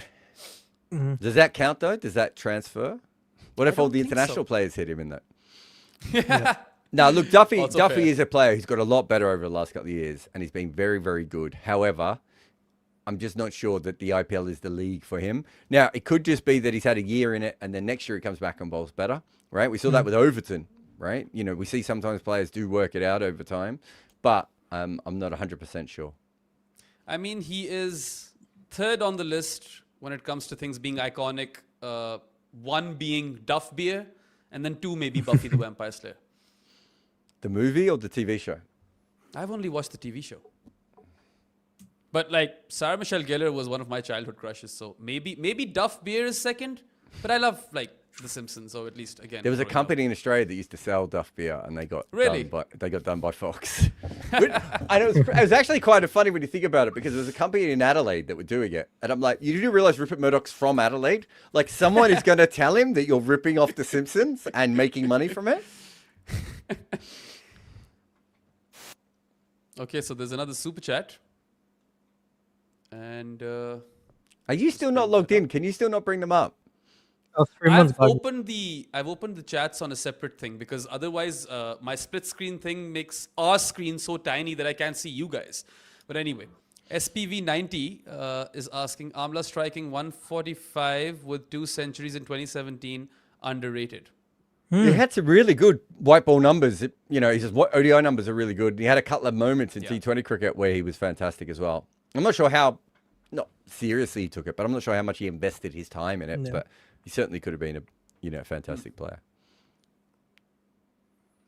Does that count though? Does that transfer? What if all the don't think international so. players hit him in that? No, look, Duffy fair. is a player who's got a lot better over the last couple of years, and he's been very, very good. However, I'm just not sure that the IPL is the league for him. Now, it could just be that he's had a year in it, and then next year he comes back and bowls better, right? We saw that with Overton, right? We see sometimes players do work it out over time, but I'm not 100% sure. I mean, he is third on the list when it comes to things being iconic. One being Duff Beer, and then two maybe Buffy the Vampire Slayer. The movie or the TV show? I've only watched the TV show. But like Sarah Michelle Gellar was one of my childhood crushes, so maybe Duff Beer is second. But I love like The Simpsons, so at least again. There was a growing up. company in Australia that used to sell Duff beer, and they got Really? done by Fox. And it was actually quite funny when you think about it, because there was a company in Adelaide that were doing it, and I'm like, you do realize Rupert Murdoch's from Adelaide? Like, someone is going to tell him that you're ripping off The Simpsons and making money from it? Okay, so there's another super chat. And Are you still not logged in? Can you still not bring them up? Oh, 3 months I've back. opened the chats on a separate thing, because otherwise my split screen thing makes our screen so tiny that I can't see you guys. But anyway, SPV90 is asking, Amla striking 145 with 2 centuries in 2017, underrated. He had some really good white ball numbers. His ODI numbers are really good. He had a couple of moments in T20 cricket where he was fantastic as well. I'm not sure how, not seriously he took it, but I'm not sure how much he invested his time in it. Yeah. But he certainly could have been a fantastic player.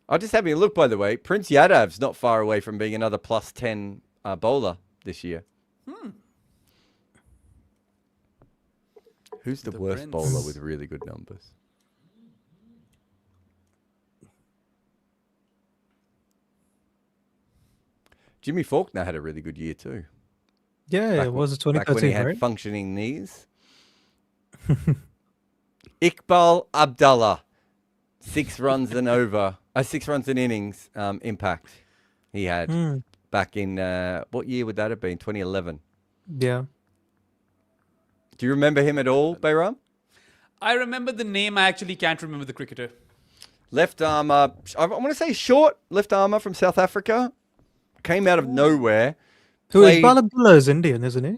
I'm just having a look, by the way. Prince Yadav's not far away from being another plus 10 bowler this year. Who's the worst Prince. bowler with really good numbers? Jimmy Faulkner had a really good year too. Yeah, it was Back when he 2013, had right? functioning knees. Iqbal Abdullah, 6 runs and over, 6 runs and innings impact he had back in, what year would that have been? 2011. Yeah. Do you remember him at all, Bayram? I remember the name, I actually can't remember the cricketer. Left armour, I want to say short left armour from South Africa. Came out of nowhere. So Iqbal Abdullah is Indian, isn't he?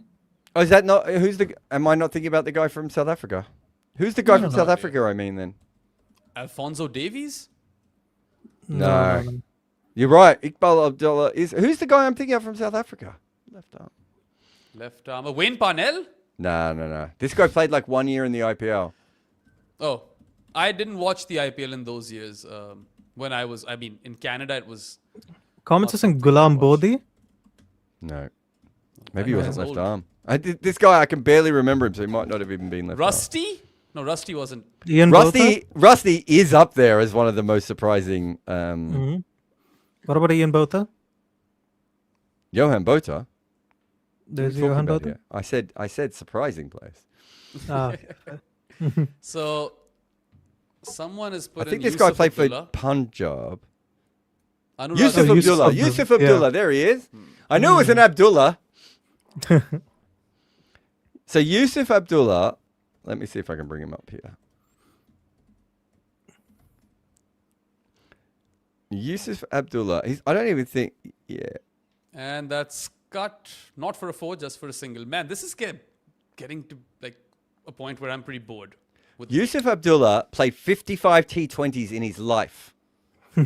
Oh, is that not, am I not thinking about the guy from South Africa? Who's the guy from South Africa, I mean, then? Alfonso Davies? No. You're right. Iqbal Abdullah who's the guy I'm thinking of from South Africa? Left arm. Left arm. Wayne Parnell? No. This guy played like 1 year in the IPL. Oh, I didn't watch the IPL in those years. When in Canada it was... Comments saying Ghulam Bodhi. No. Maybe he wasn't guy's left old. arm. This guy, I can barely remember him, so he might not have even been left arm. Rusty? No, Rusty wasn't. Ian Botha? Rusty is up there as one of the most surprising. What about Ian Botha? Johan Botha. There's What are we Johan talking about Botha. here? I said surprising players. Ah, So, someone has put I think in this guy Yusuf played Abdullah. for Punjab. Anurag Yusuf Yusuf Abdullah. Abdullah. Yusuf Yeah. Abdullah. There he is. I knew it was an Abdullah. So Yusuf Abdullah. Let me see if I can bring him up here. Yusuf Abdullah. I don't even think. Yeah. And that's cut not for a 4, just for a single. Man, this is getting to like a point where I'm pretty bored. With Yusuf Abdullah played 55 T20s in his life,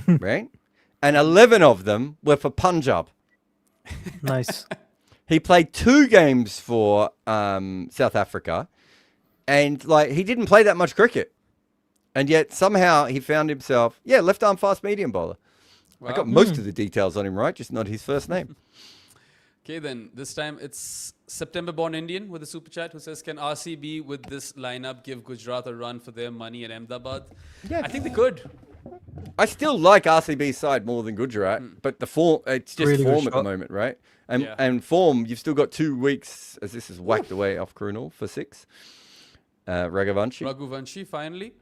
right? And 11 of them were for Punjab. nice. He played 2 games for South Africa, and like he didn't play that much cricket, and yet somehow he found himself, left arm fast medium bowler. I got most of the details on him right, just not his first name. Okay, then this time it's September-born Indian with a super chat who says, "Can RCB with this lineup give Gujarat a run for their money at Ahmedabad?" Yeah. I think they could. I still like RCB's side more than Gujarat, but the form, it's just Really good form at the shot. moment, right? And Yeah. and form, you've still got 2 weeks as this is whacked away off Krunal for 6. Raghavanshi. Raghuvanshi finally.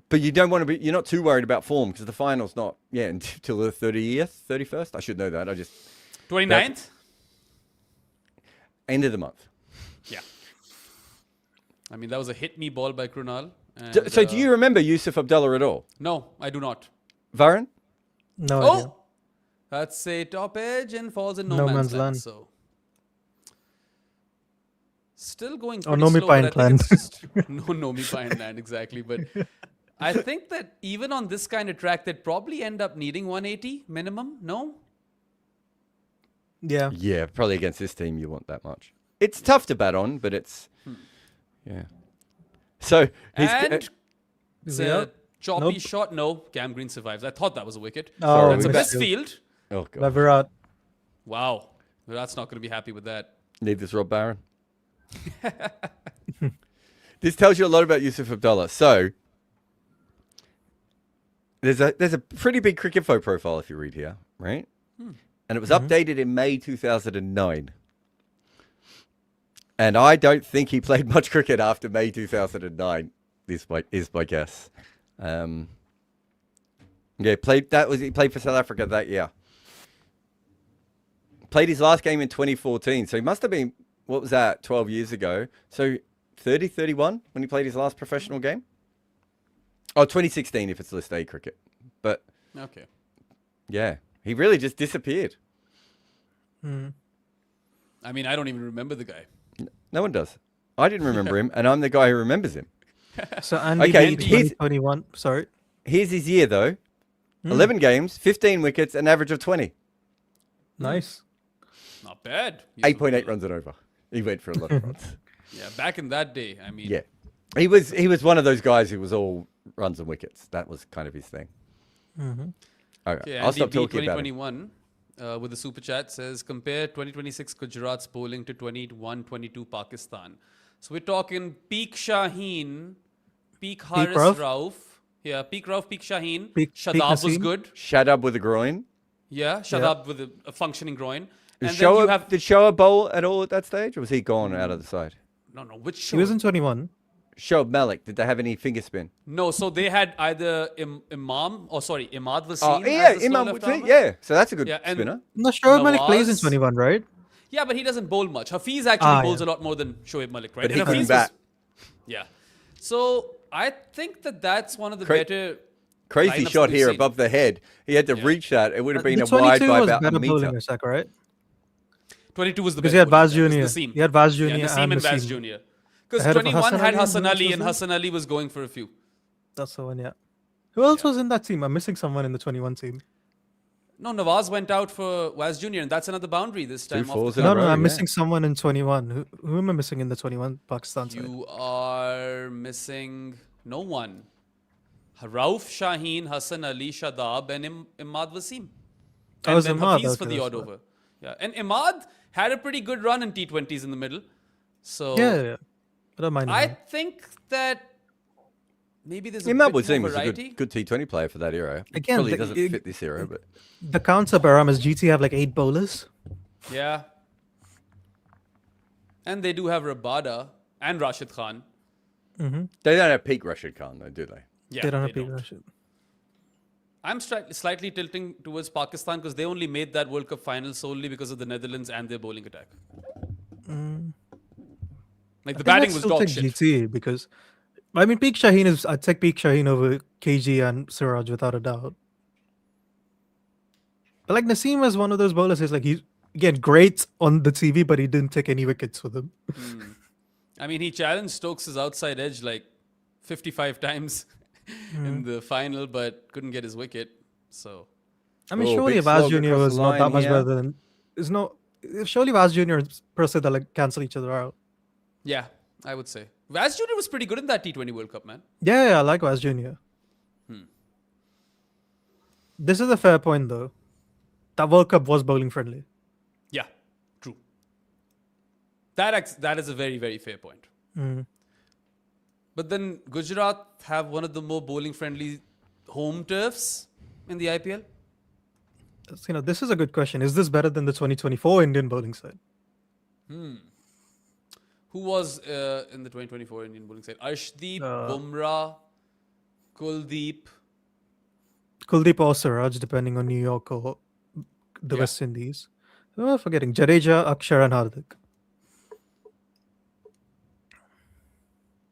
But you don't want to be, you're not too worried about form because the final's not, until the 30th, 31st. I should know that. 29th? End of the month. Yeah. I mean, that was a hit me ball by Krunal. So do you remember Yusuf Abdullah at all? No, I do not. Varun? No idea. Oh! That's a top edge and falls in no, No man's man's land. land. So. Still going Oh, pretty no me slow, but I pine think it's land. just, no me pine land, exactly. But I think that even on this kind of track, they'd probably end up needing 180 minimum, no? Yeah. Yeah, probably against this team you want that much. It's tough to bat on, but it's, yeah. So, he's... And Is it's he a out? choppy Nope. shot. No, Cam Green survives. I thought that was a wicket. Oh, That's a we missed best it. field. oh, By God. Virat. Wow. Virat's not going to be happy with that. Need this, Rob Barron. This tells you a lot about Yusuf Abdullah. So, there's a pretty big Cricinfo profile if you read here, right? And it was updated in May 2009. And I don't think he played much cricket after May 2009. Is my guess. Yeah, he played for South Africa that year. Played his last game in 2014. So he must have been, what was that, 12 years ago? So 30, 31 when he played his last professional game? Oh, 2016 if it's List A cricket. But Okay. yeah, he really just disappeared. I mean, I don't even remember the guy. No one does. I didn't remember him, and I'm the guy who remembers him. So Andy Okay, B, he's- 2021. Sorry. Here's his year, though. 11 games, 15 wickets, an average of 20. Nice. Not bad. 8.8 runs and over. He went for a lot of runs. Yeah, back in that day, I mean. Yeah. He was one of those guys who was all runs and wickets. That was kind of his thing. Okay, Okay, I'll stop Andy B, talking about it. 2021 with the super chat says, compare 2026 Gujarat's bowling to 21-22 Pakistan. So we're talking peak Shaheen, peak Haris Rauf? Rauf. Yeah, peak Rauf, peak Shaheen. Peak Shadab was Naseem? good. Shadab with a groin. Yeah, Shadab with a functioning groin. Did And then you have... Shoaib bowl at all at that stage, or was he gone out of the side? No, which He show? was in 21. Shoaib Malik, did they have any finger spin? No, so they had either Imad Wasim. Oh, as yeah, the slow Imam, left armer. yeah. So that's a good Yeah, and- spinner. No, Shoaib Malik plays in Nawaz? 21, right? Yeah, but he doesn't bowl much. Hafiz actually bowls yeah. a lot more than Shoaib Malik, right? But he And couldn't Hafiz bat. yeah. So I think that's one of the Cra- better Crazy lineups shot we've here seen. above the head. He had to reach that. It would have been The a wide 22 by was about a better bowling, meter. Isaac, right? 22 was the Because best. he had bowler. Vaz That was Jr. Naseem. He had Vaz Jr. Yeah, Naseem and Vaz Naseem. Jr. Because Ahead of 21 Hassan had Ali Hassan and Ali, who and else was Hassan Ali was going for a few. That's the one, yeah. Who else was in that team? I'm missing someone in the 21 team. No, Nawaz went out for Vaz Jr. and that's another boundary this time. off fours the in a No, top. no, row, I'm yeah. missing someone in 21. Who am I missing in the 21 Pakistan side? You are missing no one. Rauf, Shaheen, Hassan Ali, Shadab, and Imad Wasim. Oh, And it's then Imad, Hafiz for okay, the that's odd right. over. Yeah, and Imad had a pretty good run in T20s in the middle. So Yeah. I don't mind I him. think that maybe there's a Imad bit Wasim more was a variety. good T20 player for that era. Again, Probably the- doesn't fit this era, but The counts of Baram is GT have like 8 bowlers. Yeah. And they do have Rabada and Rashid Khan. they don't have peak Rashid Khan, though, do they? Yeah, They don't have they big Rashid. I'm slightly tilting towards Pakistan because they only made that World Cup final solely because of the Netherlands and their bowling attack. Like the batting was dog shit. GT because, I mean, peak Shaheen is. I'd take peak Shaheen over KG and Siraj without a doubt. But like Naseem is one of those bowlers. He's like he's again great on the TV, but he didn't take any wickets with him. I mean, he challenged Stokes' outside edge like 55 times in the final, but couldn't get his wicket. So I mean, Oh, surely big Vaz slog Jr. across was the not line that much here. better than. Is no. Surely Vaz Jr. and Prasad are like cancel each other out. yeah, I would say. Vaz Jr. was pretty good in that T20 World Cup, man. Yeah, I like Vaz Jr. This is a fair point though. That World Cup was bowling friendly. That is a very, very fair point. But then Gujarat have one of the more bowling-friendly home turfs in the IPL. This is a good question. Is this better than the 2024 Indian bowling side? Who was in the 2024 Indian bowling side? Arshdeep, Uh, Bumrah, Kuldeep. Kuldeep or Siraj, depending on New York or the Yeah. West Indies. Oh, forgetting Jadeja, Akshar, and Hardik.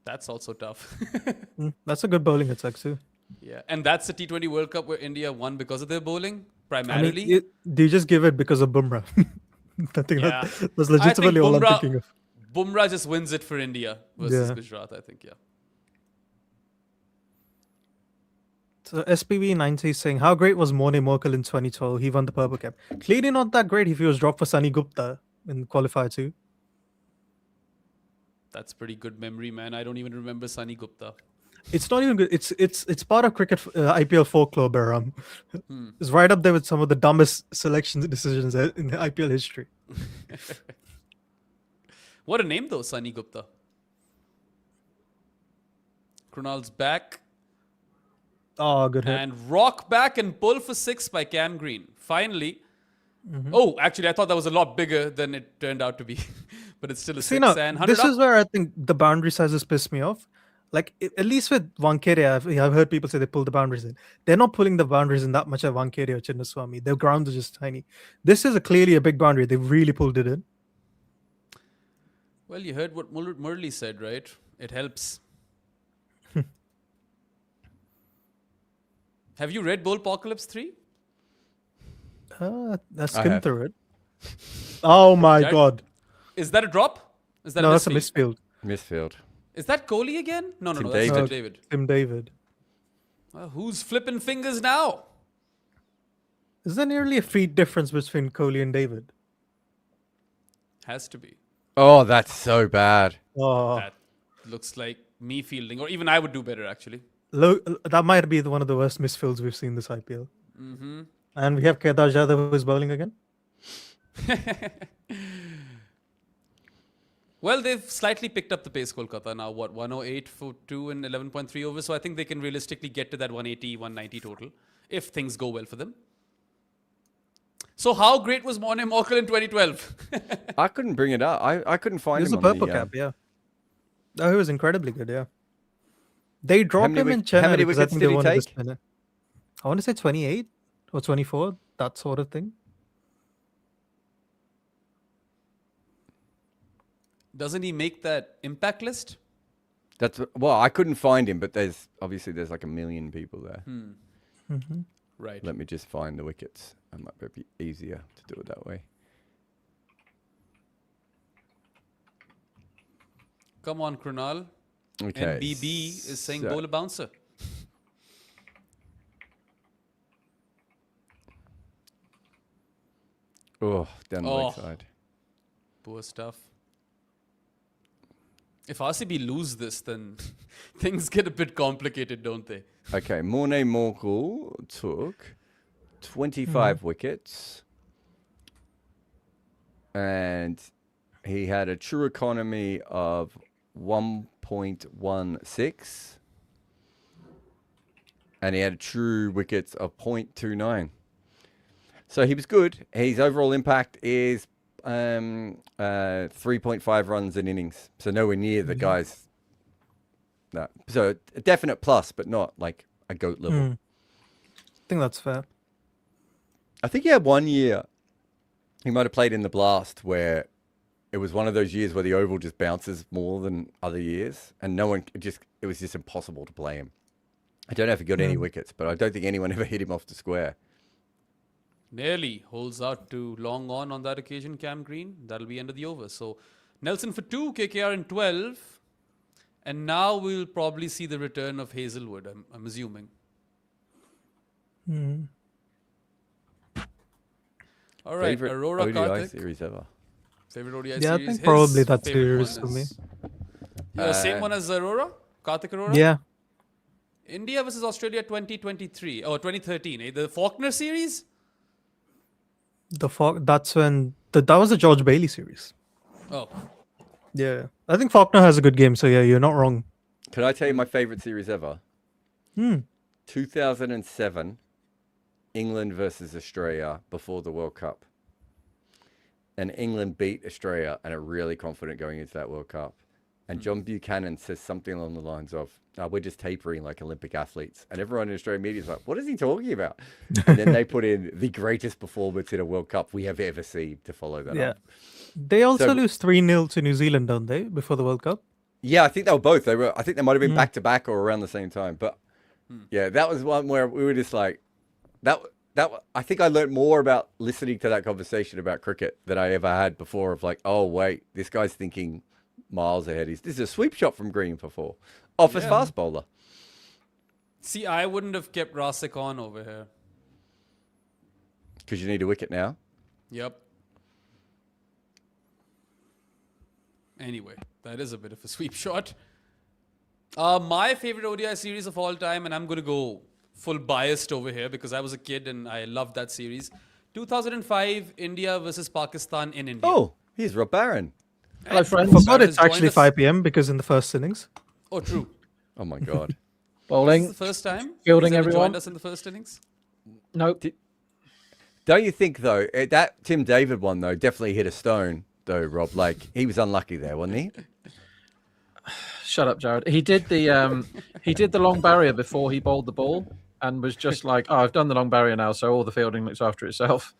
That's also tough. That's a good bowling attack too. Yeah, and that's the T20 World Cup where India won because of their bowling, primarily. I mean, do you just give it because of Bumrah? I think Yeah. that's I think legitimately all I'm thinking of. Bumrah just wins it for India versus Yeah. Gujarat, I think, yeah. So SPV 90 is saying, how great was Morne Morkel in 2012? He won the purple cap. Clearly not that great if he was dropped for Sunny Gupta in qualifier 2. That's pretty good memory, man. I don't even remember Sunny Gupta. It's not even good. It's part of cricket IPL folklore, Baram. It's right up there with some of the dumbest selection decisions in the IPL history. What a name, though, Sunny Gupta. Krunal's back. Oh, good hit. And rock back and pull for 6 by Cam Green. Finally. Oh, actually, I thought that was a lot bigger than it turned out to be. But it's still a 6 and 100 this up. is where I think the boundary sizes piss me off. Like, at least with Wankhede, I've heard people say they pull the boundaries in. They're not pulling the boundaries in that much at Wankhede or Chinnaswamy. Their grounds are just tiny. This is clearly a big boundary. They really pulled it in. Well, you heard what Murli said, right? It helps. Have you read Bowlpocalypse 3? I have. skimmed through it. Oh my Jared? God. Is that a drop? Is that No, a that's a misfield? misfield. Misfield. Is that Kohli again? No, Tim that's David. Tim David. Tim David. Who's flipping fingers now? Is there nearly a feet difference between Kohli and David? Has to be. Oh, that's so bad. Oh, That looks like me fielding, or even I would do better, actually. that might be one of the worst misfields we've seen this IPL. And we have Kedar Jadhav who is bowling again. Well, they've slightly picked up the pace, Kolkata. Now, 108 for 2 and 11.3 overs. So I think they can realistically get to that 180, 190 total if things go well for them. So how great was Morne Morkel in 2012? I couldn't bring it up. I couldn't find He was him a on purple the, cap, yeah. Oh, he was incredibly good, yeah. They dropped many him in wick- how Chennai many because I wickets think did they he wanted to take? spin it. I want to say 28 or 24, that sort of thing. Doesn't he make that impact list? Well, I couldn't find him, but there's like a million people there. Right. Let me just find the wickets. It might be easier to do it that way. Come on, Krunal. Okay. And BB is saying so- bowl a bouncer. Oh, down the Oh. leg side. Poor stuff. If RCB lose this, then things get a bit complicated, don't they? Okay, Morne Morkel took 25 wickets. And he had a true economy of 1.16. And he had true wickets of 0.29. So he was good. His overall impact is 3.5 runs in innings. So nowhere near the guys. No. So a definite plus, but not like a GOAT level. I think that's fair. I think he had 1 year. He might have played in the Blast where it was one of those years where the oval just bounces more than other years. And it was just impossible to play him. I don't know if he got any wickets, but I don't think anyone ever hit him off the square. Nearly holds out to long on that occasion, Cam Green. That'll be end of the over. So Nelson for 2, KKR in 12. And now we'll probably see the return of Hazelwood, I'm assuming. All right, Favorite Aurora ODI Karthik. series ever. Favorite ODI Yeah, I series. think His probably that favorite series one for me. is- Yeah, same one as Aurora? Karthik Aurora? Yeah. India versus Australia 2023. Oh, 2013. The Faulkner series? That's when that was the George Bailey series. Oh, Yeah, I think Faulkner has a good game. So yeah, you're not wrong. Can I tell you my favorite series ever? 2007, England versus Australia before the World Cup. And England beat Australia and are really confident going into that World Cup. And John Buchanan says something along the lines of, we're just tapering like Olympic athletes. And everyone in Australian media is like, what is he talking about? And then they put in the greatest performance in a World Cup we have ever seen to follow that up. They also So- lose 3-0 to New Zealand, don't they, before the World Cup? Yeah, I think they were both. I think they might have been back to back or around the same time. But yeah, that was one where we were just like, I think I learned more about listening to that conversation about cricket than I ever had before. Of like, oh wait, this guy's thinking miles ahead. This is a sweep shot from Green for 4, off his fast bowler. See, I wouldn't have kept Rasik on over here. Because you need a wicket now. Yep. Anyway, that is a bit of a sweep shot. My favorite ODI series of all time, and I'm going to go full biased over here because I was a kid and I loved that series. 2005, India versus Pakistan in India. Oh, here's Rob Barron. Hello, friends. Forgot Barron it's has joined actually us. 5 p.m. because in the first innings. Oh, true. Oh my God. This is Bowling. the first time Fielding, he's ever everyone. joined us in the first innings. Nope. Don't you think though that Tim David one though definitely hit a stone though, Rob? Like he was unlucky there, wasn't he? Shut up, Jared. He did the long barrier before he bowled the ball and was just like, oh, I've done the long barrier now, so all the fielding looks after itself.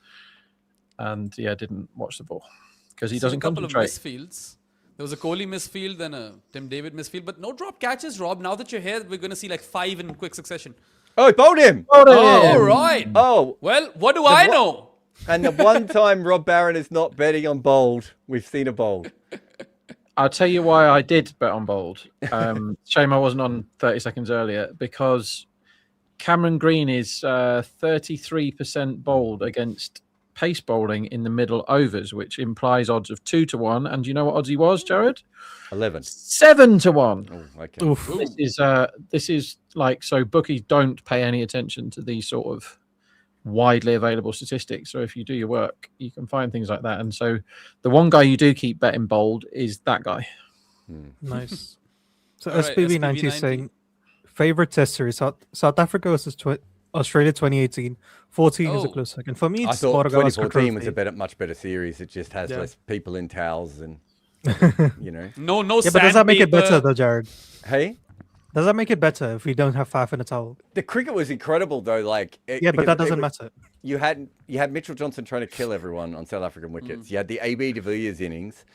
And yeah, didn't watch the ball because he doesn't a couple concentrate. of misfields. There was a Kohli misfield, then a Tim David misfield, but no drop catches, Rob. Now that you're here, we're going to see like 5 in quick succession. Oh, he bowled him. All right. Oh, Well, what do I know? and the one time Rob Barron is not betting on bowled, we've seen a bowled. I'll tell you why I did bet on bowled. Shame I wasn't on 30 seconds earlier because Cameron Green is 33% bowled against pace bowling in the middle overs, which implies odds of 2-1. And do you know what odds he was, Jared? 11. 7-1. Oh, okay. Oof. This is like, so bookies don't pay any attention to these sort of widely available statistics. So if you do your work, you can find things like that. And so the one guy you do keep betting bold is that guy. Nice. So All right, SPV90 is SPV90. saying favorite test series South Africa versus Australia 2018. 14 is a Oh. close second. For me, I it's thought Border Gavaskar 2014 was Trophy. a much better series. It just has Yeah. less people in towels and, you know. No Yeah, but does that make it better sandpaper. though, Jared? Hey, Does that make it better if we don't have Faf in a towel? the cricket was incredible though. Like, Yeah, but that doesn't matter. You had Mitchell Johnson trying to kill everyone on South African wickets. You had the AB de Villiers innings.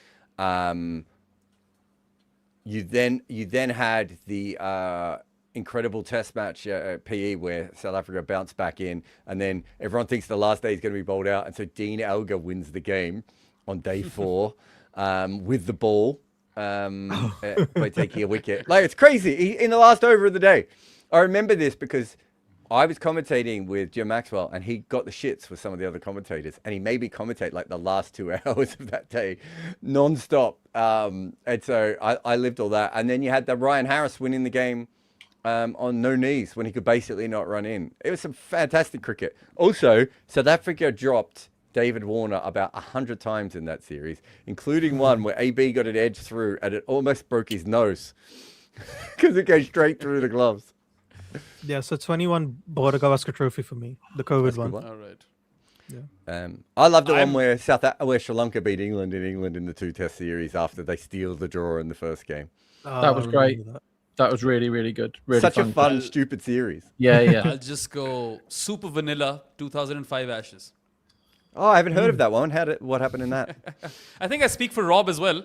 You then had the incredible Test match at PE where South Africa bounced back in, and then everyone thinks the last day is going to be bowled out, and so Dean Elgar wins the game on day 4 with the ball by taking a wicket. Like it's crazy in the last over of the day. I remember this because I was commentating with Jim Maxwell and he got the shits with some of the other commentators and he made me commentate like the last 2 hours of that day non-stop. And so I lived all that. And then you had the Ryan Harris winning the game on no knees when he could basically not run in. It was some fantastic cricket. Also, South Africa dropped David Warner about 100 times in that series, including one where AB got an edge through and it almost broke his nose because it goes straight through the gloves. Yeah, so 21 Border Gavaskar Trophy for me, the COVID That's a one. good one. All right. I love the one where where Sri Lanka beat England in the 2 Test series after they steal the draw in the first game. That was I great. remember that. That was really, really good. Really Such a fun, game. stupid series. Yeah, yeah. I'll just go super vanilla 2005 Ashes. Oh, I haven't heard of that one. What happened in that? I think I speak for Rob as well.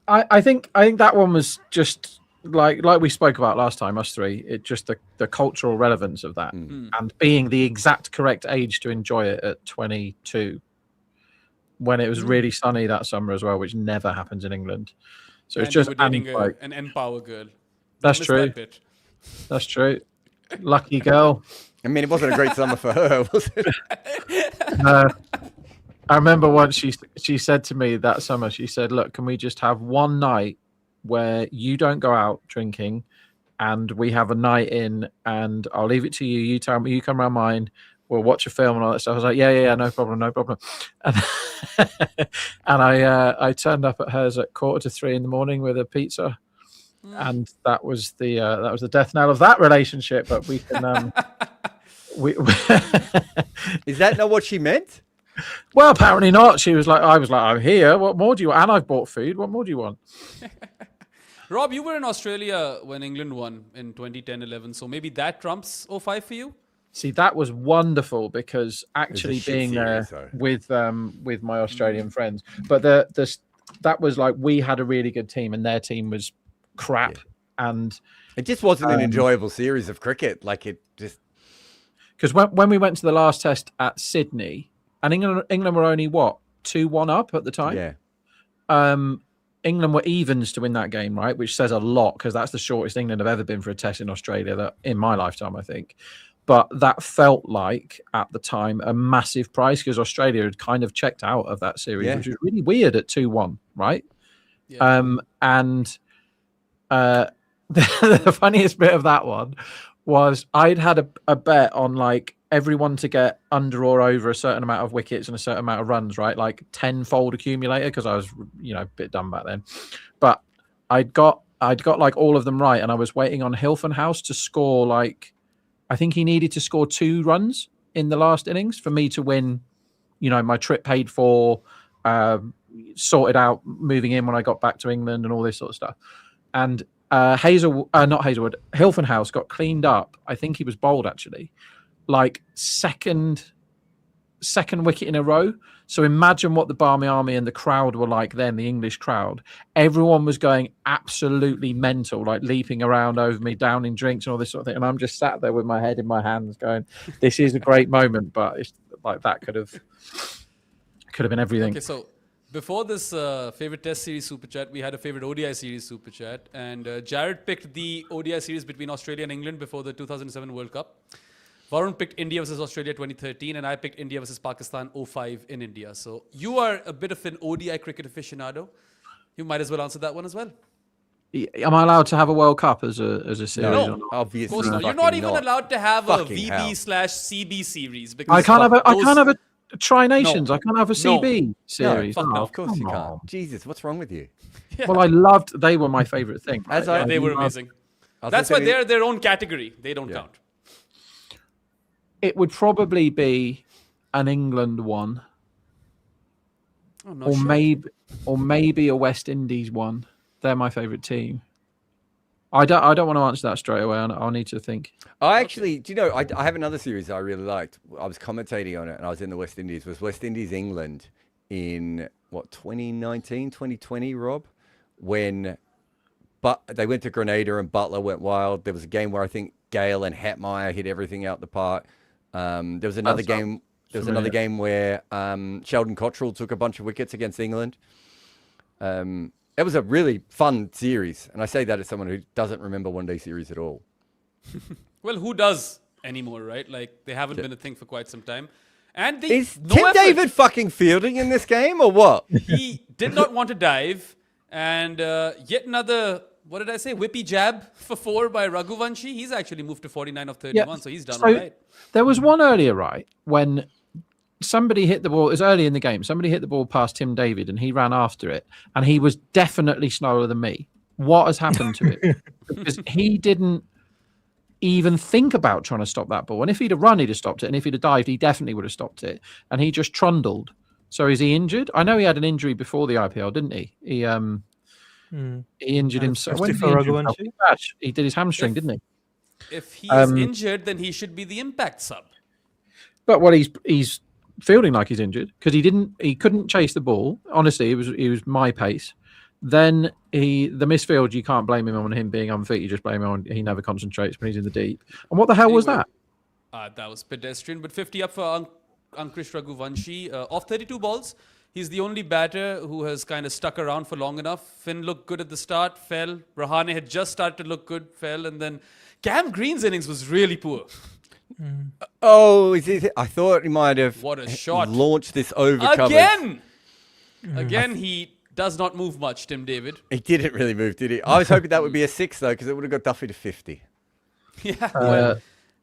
I think that one was just like we spoke about last time, us three. It just the cultural relevance of that and being the exact correct age to enjoy it at 22, when it was really sunny that summer as well, which never happens in England. So it's And just you were dating like, an Empower girl. That's Missed true. that bit. that's true. Lucky girl. I mean, it wasn't a great summer for her, was it? I remember once she said to me that summer, she said, "Look, can we just have one night where you don't go out drinking, and we have a night in, and I'll leave it to you. You tell me, you come around mine. we'll watch a film and all that stuff. I was like, yeah, no problem. And, and I turned up at hers at 2:45 in the morning with a pizza, and that was the death knell of that relationship. But we can Is that not what she meant? Well, apparently not. I was like, I'm here. What more do you want? And I've bought food. What more do you want? Rob, you were in Australia when England won in 2010-11, so maybe that trumps 05 for you? See, that was wonderful because actually being there with my Australian friends, but that was like we had a really good team and their team was crap, and it just wasn't an enjoyable series of cricket. Like it just because when we went to the last test at Sydney, and England were only 2-1 up at the time. Yeah. England were evens to win that game, right? Which says a lot because that's the shortest England have ever been for a test in Australia in my lifetime, I think. But that felt like, at the time, a massive price because Australia had kind of checked out of that series, which was really weird at 2-1, right? Yeah. The funniest bit of that one was I'd had a bet on like everyone to get under or over a certain amount of wickets and a certain amount of runs, right? Like 10-fold accumulator because I was, a bit dumb back then. But I'd got like all of them right, and I was waiting on Hilfenhaus to score like. I think he needed to score 2 runs in the last innings for me to win, my trip paid for, sorted out, moving in when I got back to England and all this sort of stuff. And Hilfenhaus got cleaned up. I think he was bowled actually, like second wicket in a row. So imagine what the Barmy Army and the crowd were like then, the English crowd. Everyone was going absolutely mental, like leaping around over me, downing drinks and all this sort of thing. And I'm just sat there with my head in my hands going, this is a great moment, but it's like that could have been everything. Okay, so before this favorite test series super chat, we had a favorite ODI series super chat. And Jared picked the ODI series between Australia and England before the 2007 World Cup. Varun picked India versus Australia 2013, and I picked India versus Pakistan 05 in India. So you are a bit of an ODI cricket aficionado. You might as well answer that one as well. Am I allowed to have a World Cup as a series? No, obviously. Of course not. You're not even allowed to have a VB/CB series. Because I can't have a Tri-Nations. No. I can't have a CB series. No, of course you can't. Jesus, what's wrong with you? Yeah. Well, they were my favorite thing. Right? They were amazing. That's why they're their own category. They don't count. It would probably be an England one, or maybe a West Indies one. They're my favourite team. I don't want to answer that straight away. I'll need to think. I actually, do you know? I have another series I really liked. I was commentating on it, and I was in the West Indies. It was West Indies England in 2019, 2020, Rob, when they went to Grenada and Butler went wild. There was a game where I think Gale and Hetmeyer hit everything out the park. There was another game. There was another game where Sheldon Cottrell took a bunch of wickets against England. It was a really fun series, and I say that as someone who doesn't remember one-day series at all. Well, who does anymore, right? Like they haven't been a thing for quite some time. And is Tim David fucking fielding in this game or what? He did not want to dive, and yet another. What did I say? Whippy jab for 4 by Raghuvanshi. He's actually moved to 49 of 31, so he's done all right. There was one earlier, right, when somebody hit the ball. It was early in the game. Somebody hit the ball past Tim David, and he ran after it, and he was definitely slower than me. What has happened to it? Because he didn't even think about trying to stop that ball. And if he'd have run, he'd have stopped it. And if he'd have dived, he definitely would have stopped it. And he just trundled. So is he injured? I know he had an injury before the IPL, didn't he? He injured himself. He did his hamstring, didn't he? If he is injured, then he should be the impact sub. But he's feeling like he's injured because he couldn't chase the ball. Honestly, he was my pace. Then the misfield, you can't blame him on him being unfit. You just blame him on he never concentrates when he's in the deep. And what the hell was that? That was pedestrian. But 50 up for Ankush Raghuvanshi off 32 balls. He's the only batter who has kind of stuck around for long enough. Finn looked good at the start, fell. Rahane had just started to look good, fell. And then Cam Green's innings was really poor. Oh, I thought he might have what a shot. Launched this over Again, he does not move much, Tim David. He didn't really move, did he? I was hoping that would be a 6, though, because it would have got Duffy to 50. Yeah.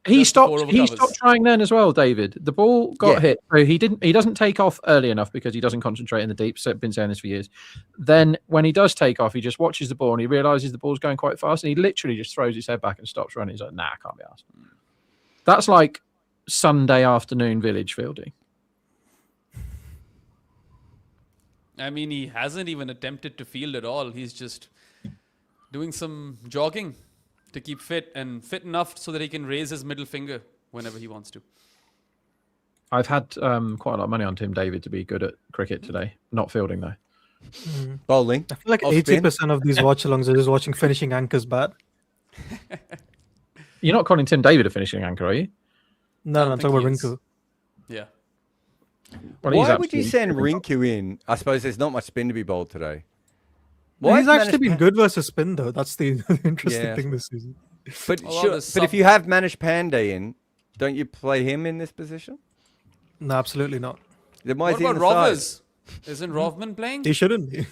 He Just before stopped. over He covers. stopped trying then as well, David. The ball got Yeah. hit, so he didn't. He doesn't take off early enough because he doesn't concentrate in the deep. So I've been saying this for years. Then when he does take off, he just watches the ball and he realizes the ball's going quite fast, and he literally just throws his head back and stops running. He's like, "Nah, I can't be asked." That's like Sunday afternoon village fielding. I mean, he hasn't even attempted to field at all. He's just doing some jogging to keep fit and fit enough so that he can raise his middle finger whenever he wants to. I've had quite a lot of money on Tim David to be good at cricket today. Not fielding though. Bowling. I feel like Off spin. 80% of these watchalongs are just watching finishing anchors bat. You're not calling Tim David a finishing anchor, are you? No, don't I'm think talking about he is. Rinku. Yeah. Well, he's Why would you absolutely send brilliant. Rinku in? I suppose there's not much spin to be bowled today. Well, he's has actually Manish been Pan- good versus spin, though. That's the interesting Yeah, I thing this season. But, Well, sure, the but if sub- you have Manish Pandey in, don't you play him in this position? No, absolutely not. Then why What is he in about the side? Rovers? Isn't Rovman playing? He shouldn't be.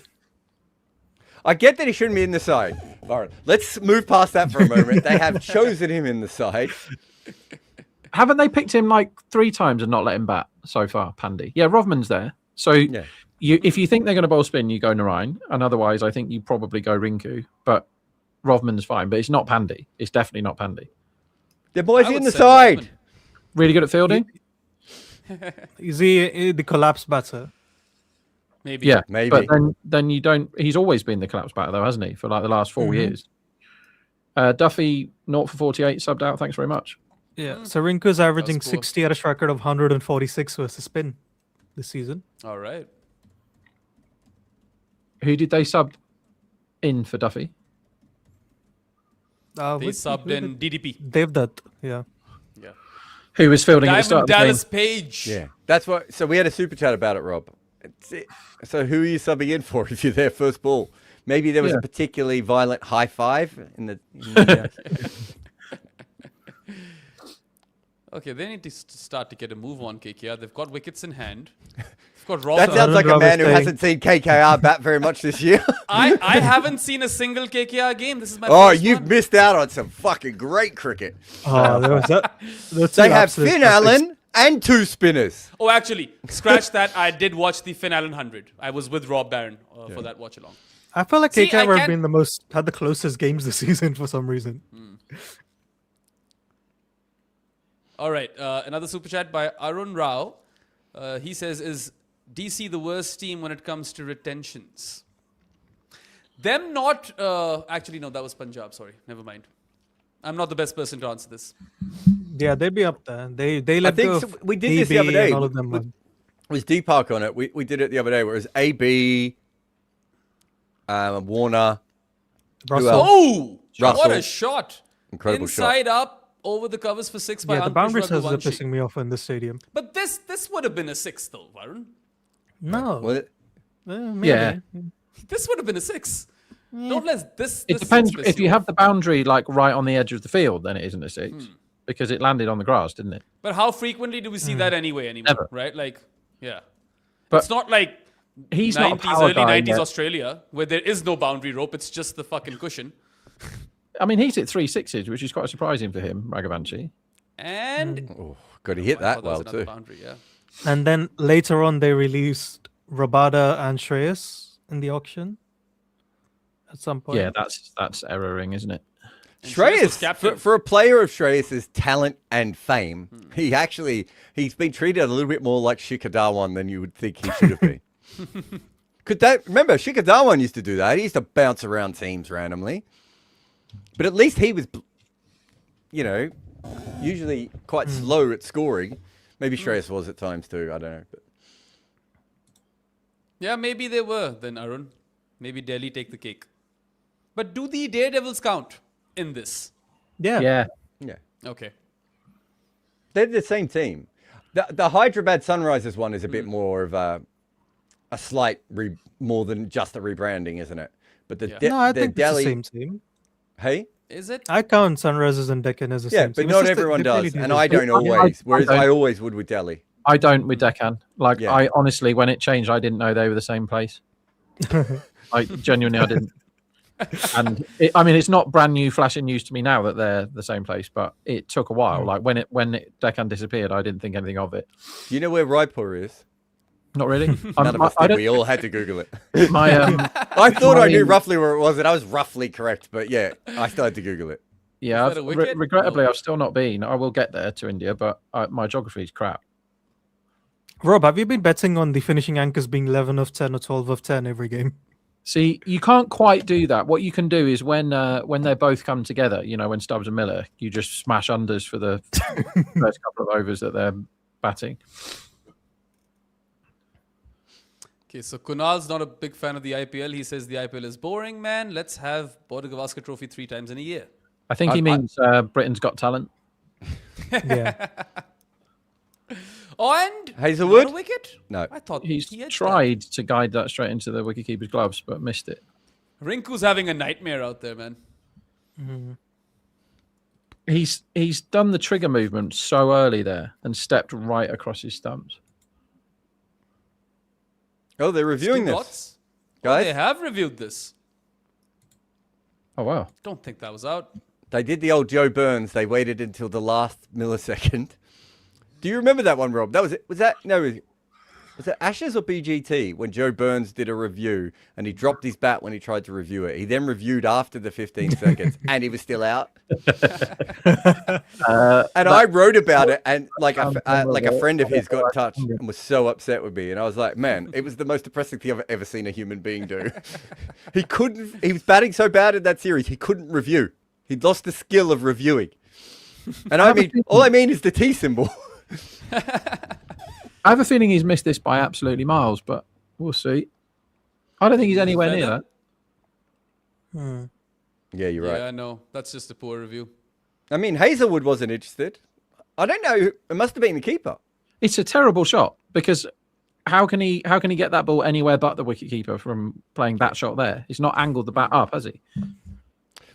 I get that he shouldn't be in the side. All right, let's move past that for a moment. They have chosen him in the side. Haven't they picked him like 3 times and not let him bat so far, Pandy? Yeah, Rovman's there. So Yeah. if you think they're going to bowl spin, you go Narayan. And otherwise, I think you probably go Rinku. But Rovman's fine. But it's not Pandy. It's definitely not Pandy. The boys I in would the send side. Rovman. Really good at fielding? Is he the collapse batter? Maybe. Yeah. Maybe. But then you don't. He's always been the collapse batter, though, hasn't he? For like the last 4 years. Duffy, 0 for 48, subbed out. Thanks very much. Yeah. So Rinku's averaging poor. 60 at a strike rate of 146 versus spin this season. All right. Who did they sub in for Duffy? They subbed in DDP. Devdutt. Yeah. Yeah. Who was fielding at the start Diamond of the game? Dallas Page. Yeah, that's what. So we had a super chat about it, Rob. It's it. So who are you subbing in for if you're there first ball? Maybe there was Yeah. a particularly violent high five in the. Okay, they need to start to get a move on, KKR. They've got wickets in hand. They've got Rob. That sounds like a Rob man is who saying- hasn't seen KKR bat very much this year. I haven't seen a single KKR game. This is my Oh, first you've one. missed out on some fucking great cricket. Oh, there was that. They have Finn Allen and 2 spinners. Oh, actually, scratch that. I did watch the Finn Allen 100. I was with Rob Barron for that watch along. I felt like See, I KKR have can't- been had the closest games this season for some reason. All right, another super chat by Arun Rao. He says, "Is DC the worst team when it comes to retentions?" Them not. Actually, no, that was Punjab. Sorry, never mind. I'm not the best person to answer this. Yeah, they'd be up there. They let think go so. of We did this the AB other day and all of them. with- Was Deepak on it? We did it the other day. Where it was AB, Warner, Russell. else? Oh, what Russell. a shot! Incredible shot. Inside up over the covers for 6 by Yeah, the Ankush boundary says are Raghuvanshi. pissing me off in this stadium. But this would have been a 6 though, Varun. No. Was it? Maybe. Yeah. This would have been a 6. Don't let this. It this depends. piss If you off. have the boundary like right on the edge of the field, then it isn't a 6 because it landed on the grass, didn't it? But how frequently do we see that anyway anymore? Never. Right? Like, yeah. But it's not like He's not a 90s, power early guy. 90s yet. Australia where there is no boundary rope. It's just the fucking cushion. I mean, he's hit 3 sixes, which is quite surprising for him, Raghuvanshi. And Oh, got to hit I that thought there was well another too. boundary, yeah. And then later on, they released Rabada and Shreyas in the auction at some point. Yeah, that's erroring, isn't it? And Shreyas was Shreyas, captain. for a player of Shreyas's talent and fame, he's been treated a little bit more like Shikhar Dhawan than you would think he should have been. Remember, Shikhar Dhawan used to do that. He used to bounce around teams randomly. But at least he was, usually quite slow at scoring. Maybe Shreyas was at times too. I don't know. But Yeah, maybe they were then, Arun. Maybe Delhi take the cake. But do the Daredevils count in this? Yeah. Yeah. yeah, Okay. they're the same team. The Hyderabad Sunrisers one is a bit more of a slight more than just a rebranding, isn't it? But the Yeah. No, I the think Delhi, it's the same team. hey. Is it? I count Sunrisers and Deccan as the Yeah, same but team. It's not just that everyone they really does, do and this. I don't always. Whereas don't. I always would with Delhi. I don't with Deccan. Like, Yeah. I honestly, when it changed, I didn't know they were the same place. Like, genuinely, I didn't. And it's not brand new flashing news to me now that they're the same place, but it took a while. Like when Deccan disappeared, I didn't think anything of it. Do you know where Raipur is? Not really. None of us did. We all had to Google it. I thought I knew roughly where it was, and I was roughly correct. But yeah, I still had to Google it. Yeah, Is that a wicket? regrettably, No. I've still not been. I will get there to India, but my geography is crap. Rob, have you been betting on the finishing anchors being 11 of 10 or 12 of 10 every game? See, you can't quite do that. What you can do is when they both come together, when Stubbs and Miller, you just smash unders for the first couple of overs that they're batting. Okay, so Kunal's not a big fan of the IPL. He says the IPL is boring, man. Let's have Border Gavaskar Trophy 3 times in a year. I think he means Britain's Got Talent. Yeah. Oh, and Hazelwood? not a wicket? No. I thought He's he had tried to guide that straight into the wicketkeeper's gloves, but missed it. that. Rinku's having a nightmare out there, man. He's done the trigger movement so early there and stepped right across his stumps. Oh, they're reviewing Stu this, Dots? guys. They have reviewed this. Oh wow! Don't think that was out. They did the old Joe Burns. They waited until the last millisecond. Do you remember that one, Rob? That was it. Was that Ashes or BGT when Joe Burns did a review and he dropped his bat when he tried to review it? He then reviewed after the 15 seconds and he was still out. And I wrote about it, and like a friend of his got in touch and was so upset with me, and I was like, man, it was the most depressing thing I've ever seen a human being do. He was batting so bad in that series, he couldn't review. He'd lost the skill of reviewing. And all I mean is the T symbol. I have a feeling he's missed this by absolutely miles, but we'll see. I don't think he's anywhere near that. Yeah, you're right. Yeah, no, that's just a poor review. I mean, Hazelwood wasn't interested. I don't know. It must have been the keeper. It's a terrible shot because how can he get that ball anywhere but the wicketkeeper from playing that shot there? He's not angled the bat up, has he?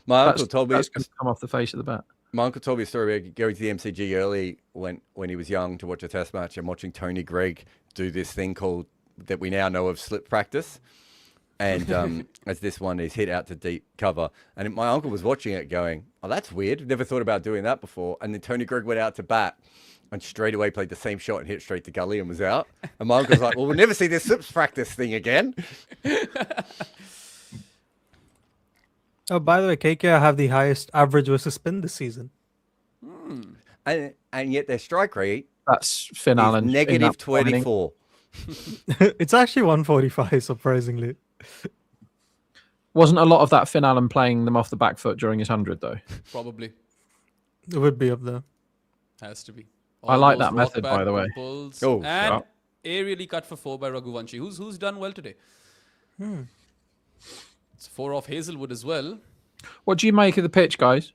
My uncle told me that's going to come off the face of the bat. My uncle told me a story about going to the MCG early when he was young to watch a test match and watching Tony Greig do this thing called, that we now know of, slip practice. And as this one is hit out to deep cover. And my uncle was watching it going, oh, that's weird. Never thought about doing that before. And then Tony Greig went out to bat and straight away played the same shot and hit straight to gully and was out. And my uncle's like, well, we'll never see this slips practice thing again. Oh, by the way, KKR have the highest average versus spin this season. And yet their strike rate That's Finn is Allen. negative 24. It's actually 145, surprisingly. Wasn't a lot of that Finn Allen playing them off the back foot during his 100, though. Probably. It would be up there. Has to be. I like those that method, walk by the back way. pulls. Oh, and sure. aerially cut for 4 by Raghuvanshi. Who's done well today? It's 4 off Hazelwood as well. What do you make of the pitch, guys?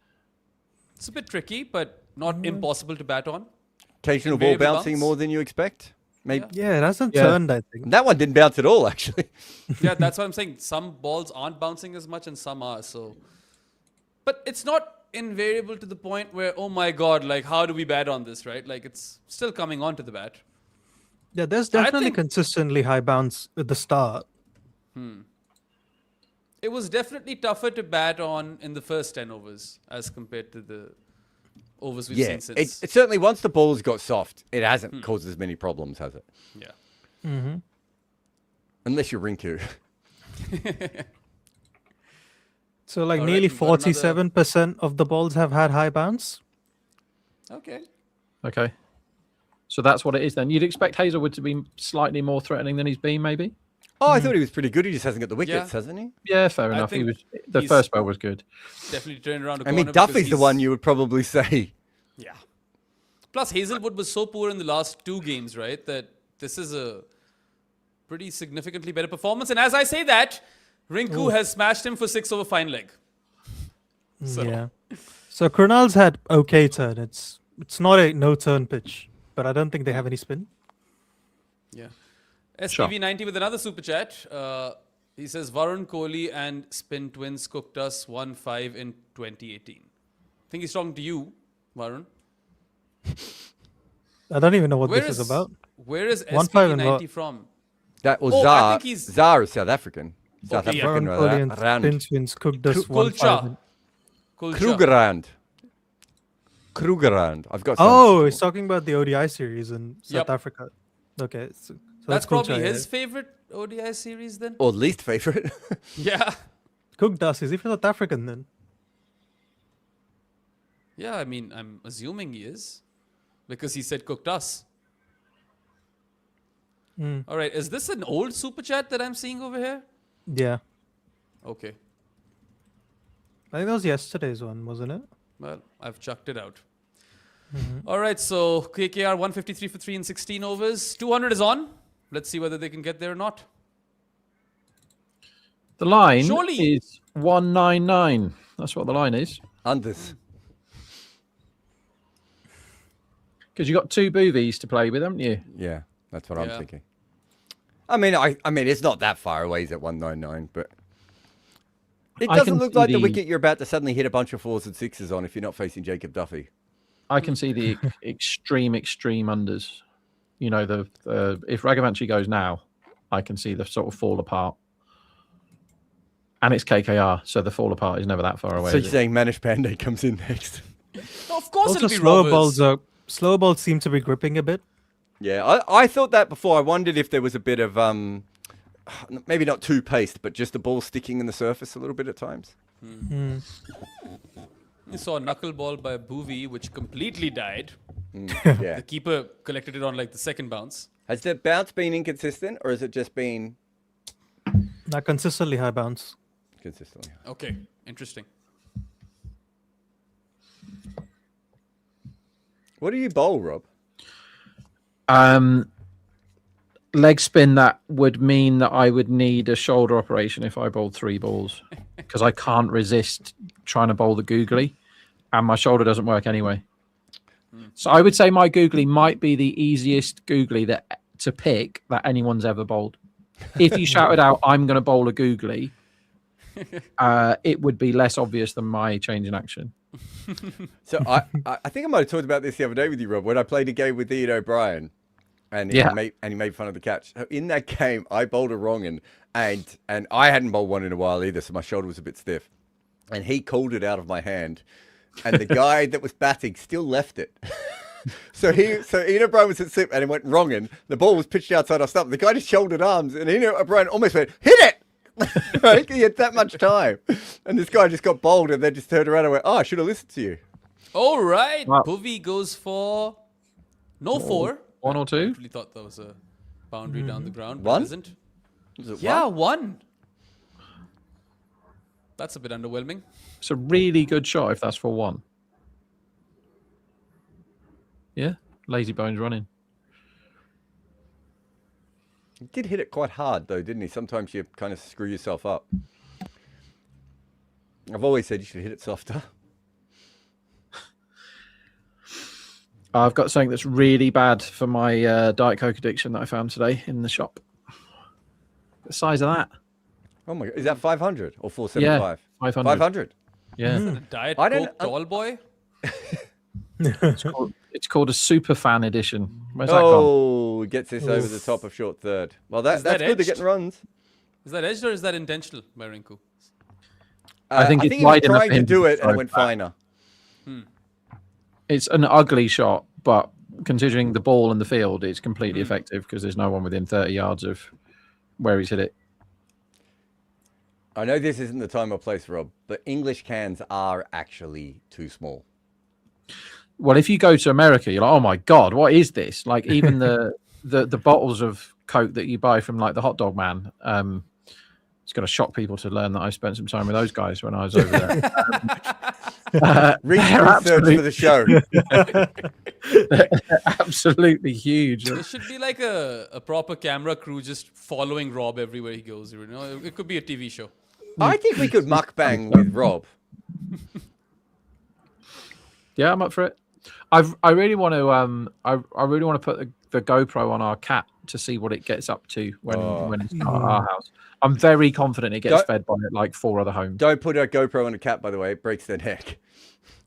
It's a bit tricky, but not impossible to bat on. Occasional ball Invariably bouncing bounce. more than you expect. Maybe Yeah, it hasn't Yeah. turned, I think. that one didn't bounce at all, actually. Yeah, that's what I'm saying. Some balls aren't bouncing as much and some are. So, but it's not invariable to the point where, oh my God, like how do we bat on this, right? Like it's still coming onto the bat. Yeah, there's I definitely think- consistently high bounce at the start. It was definitely tougher to bat on in the first 10 overs as compared to the overs we've Yeah, seen since. it certainly once the ball's got soft, it hasn't caused as many problems, has it? Yeah. Unless you're Rinku. So like All right, nearly we've got another- 47% of the balls have had high bounce. Okay. Okay. So that's what it is then. You'd expect Hazelwood to be slightly more threatening than he's been, maybe? Oh, I thought he was pretty good. He just hasn't got the wickets, Yeah. hasn't he? Yeah, fair I enough. He think was the he's- first spell was good. Definitely turned around a I mean, corner because Duffy's the he's- one you would probably say. Yeah. Plus, Hazelwood was so poor in the last 2 games, right? That this is a pretty significantly better performance. And as I say that, Rinku has smashed him for 6 over fine leg. So, Yeah. So Krunal's had okay turn. It's not a no turn pitch, but I don't think they have any spin. yeah. SPV90 with another super chat. He says Varun Kohli and Spin Twins cooked us 1-5 in 2018. I think he's talking to you, Varun. I don't even know what Where this is about. Where is 1-5 and SPV90 what? from? That was Oh, I Zar. think he's- Zar is South African. South Okay, yeah. African Virat Kohli and round. Finch wins cooked us Kulcha. 1-5. Krugerrand. I've got. Oh, he's talking about the ODI series in South Yep. Africa. Okay, so That's Kulcha, probably yeah. his favorite ODI series then. Or least favorite. Yeah. Cooked us. Is he from South African then? Yeah, I mean, I'm assuming he is. Because he said cooked us. All right, is this an old super chat that I'm seeing over here? Yeah. Okay. I think that was yesterday's one, wasn't it? Well, I've chucked it out. All right, so KKR 153 for 3 in 16 overs. 200 is on. Let's see whether they can get there or not. The line Surely- is 199. That's what the line is. Unders. Because you got 2 boovies to play with, haven't you? Yeah, that's what I'm Yeah. thinking. I mean, it's not that far away. He's at 199, but it I doesn't can look see like the the- wicket you're about to suddenly hit a bunch of 4s and 6s on if you're not facing Jacob Duffy. I can see the extreme unders. You know, the if Raghavanshi goes now, I can see the sort of fall apart. And it's KKR, so the fall apart is never that far away. So is you're it? saying Manish Pandey comes in next? No, of course Also, it'll be slower balls seem to be gripping a bit. Yeah, I thought that before. I wondered if there was a bit of maybe not too paced, but just the ball sticking in the surface a little bit at times. You saw a knuckleball by Bhuvi, which completely died. Yeah. The keeper collected it on like the second bounce. Has the bounce been inconsistent, or has it just been Not consistently high bounce. consistently? Okay, interesting. What do you bowl, Rob? Leg spin, that would mean that I would need a shoulder operation if I bowled 3 balls. Because I can't resist trying to bowl the googly. And my shoulder doesn't work anyway. So I would say my googly might be the easiest googly to pick that anyone's ever bowled. If you shouted out, I'm going to bowl a googly, it would be less obvious than my change in action. So I think I might have talked about this the other day with you, Rob, when I played a game with Ian O'Brien, and he made fun of the catch. So in that game, I bowled a wrong and I hadn't bowled one in a while either, so my shoulder was a bit stiff, and he called it out of my hand, and the guy that was batting still left it. So Ian O'Brien was at slip and it went wrong, and the ball was pitched outside our stump. The guy just shouldered arms, and Ian O'Brien almost went, hit it! Right? He had that much time. And this guy just got bowled and then just turned around and went, oh, I should have listened to you. All right. Wow. Bhuvi goes for no 4. 1 or 2? I really thought that was a boundary down the ground. But One? it isn't. Was it Yeah, one? 1. That's a bit underwhelming. It's a really good shot if that's for 1. Yeah, lazy bones running. He did hit it quite hard, though, didn't he? Sometimes you kind of screw yourself up. I've always said you should hit it softer. I've got something that's really bad for my Diet Coke addiction that I found today in the shop. The size of that. Oh my God. Is that 500 or 475? 500. 500. Yeah. Is that a Diet I don't- Coke tall boy? It's called a super fan edition. Where's that gone? Oh, gets this over the top of short third. Well, Is that that's good. They're edged? getting runs. Is that edged or is that intentional by Rinku? I think it's he was wide enough trying for to him do to it and it throw went back. finer. It's an ugly shot, but considering the ball in the field, it's completely effective because there's no one within 30 yards of where he's hit it. I know this isn't the time or place, Rob, but English cans are actually too small. Well, if you go to America, you're like, oh my God, what is this? Like even the bottles of Coke that you buy from like the hot dog man, it's going to shock people to learn that I spent some time with those guys when I was over there. Research for the show. They're absolutely huge. There should be like a proper camera crew just following Rob everywhere he goes. You know, it could be a TV show. I think we could mukbang with Rob. Yeah, I'm up for it. I really want to I really want to put the GoPro on our cat to see what it gets up to when it's not at our house. I'm very confident it gets fed by like 4 other homes. Don't put a GoPro on a cat, by the way. It breaks their neck.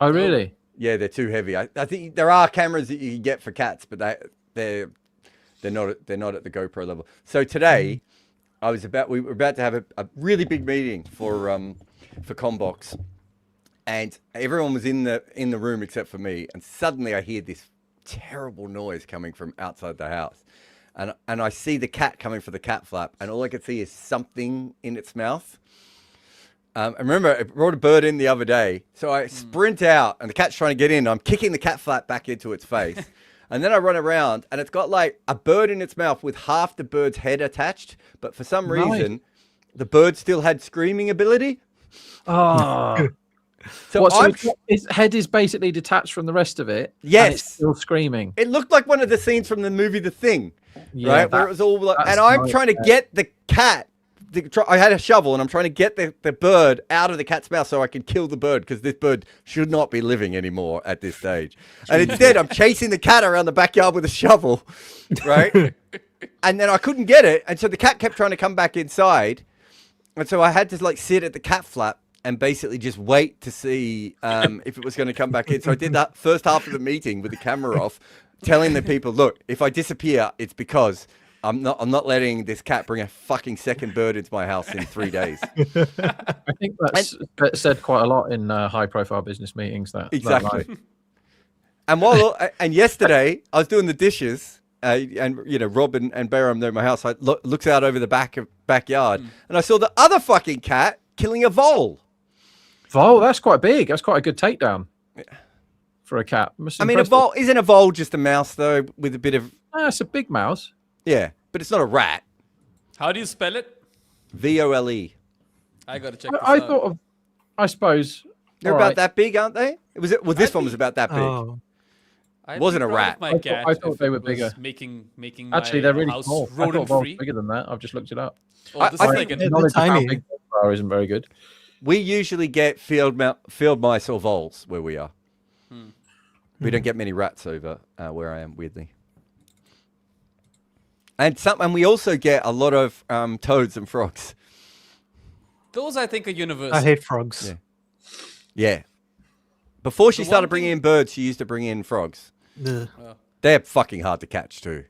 Oh, really? Yeah, they're too heavy. I think there are cameras that you can get for cats, but they're not at the GoPro level. So today, we were about to have a really big meeting for Combox, and everyone was in the room except for me. And suddenly I hear this terrible noise coming from outside the house, and I see the cat coming for the cat flap, and all I could see is something in its mouth. I remember it brought a bird in the other day, so I sprint out, and the cat's trying to get in. I'm kicking the cat flap back into its face. And then I run around, and it's got like a bird in its mouth with half the bird's head attached. But for some reason, the bird still had screaming ability. Oh. So its head is basically detached from the rest of it. Yes. And it's still screaming. It looked like one of the scenes from the movie The Thing, right? Where it was all like, and I'm trying to get the cat. I had a shovel, and I'm trying to get the bird out of the cat's mouth so I can kill the bird, because this bird should not be living anymore at this stage. And instead, I'm chasing the cat around the backyard with a shovel, right? And then I couldn't get it, and so the cat kept trying to come back inside, and so I had to like sit at the cat flap and basically just wait to see if it was going to come back in. So I did that first half of the meeting with the camera off, telling the people, look, if I disappear, it's because I'm not letting this cat bring a fucking second bird into my house in 3 days. I think that's said quite a lot in high-profile business meetings. That exactly. And yesterday I was doing the dishes, and Rob and Behram, they're in my house. I looks out over the backyard, and I saw the other fucking cat killing a vole. Vole, that's quite big. That's quite a good takedown for a cat. I mean, isn't a vole just a mouse though, with a bit of? It's a big mouse. Yeah, but it's not a rat. How do you spell it? VOLE. I gotta check this out. I suppose they're about that big, aren't they? Well, this one was about that big. Oh. It wasn't a rat. My cat, I thought they were bigger. Making Actually, they're really small. I thought voles free. bigger than that. I've just looked it up. Oh, this is like they're Knowledge of how tiny. big voles are isn't very good. We usually get field mice or voles where we are. We don't get many rats over where I am, weirdly. And we also get a lot of toads and frogs. Those, I think, are universal. I hate frogs. Yeah. Before she started bringing in birds, she used to bring in frogs. Ugh. They're fucking hard to catch too.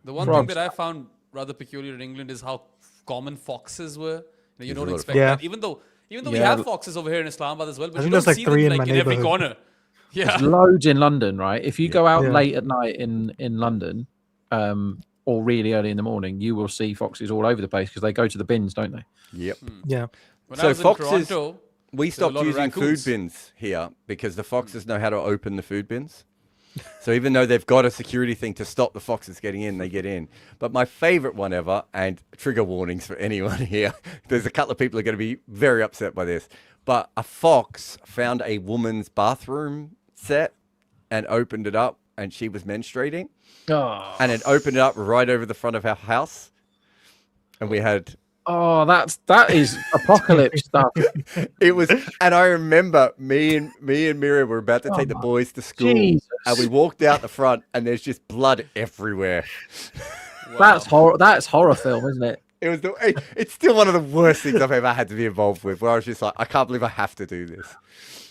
The one thing that I found rather peculiar in England is how common foxes were. You don't expect that, even though we have foxes over here in Islamabad as well, but I you think don't there's see like 3 them in like my in every neighborhood. corner. Yeah, There's loads in London, right? If you go out Yeah. late at night in London, or really early in the morning, you will see foxes all over the place because they go to the bins, don't they? Yep. Yeah. when So I was in foxes- Toronto, We a stopped lot of using food raccoons. bins here because the foxes know how to open the food bins. So even though they've got a security thing to stop the foxes getting in, they get in. But my favorite one ever, and trigger warnings for anyone here, there's a couple of people who are going to be very upset by this, but a fox found a woman's bathroom set and opened it up, and she was menstruating. Oh, And it opened it up right over the front of our house. And we had... that is apocalypse stuff. It was, and I remember me and Miriam were about to take the boys to school, Jesus. and we walked out the front, and there's just blood everywhere. That's horror film, isn't it? It's still one of the worst things I've ever had to be involved with, where I was just like, I can't believe I have to do this.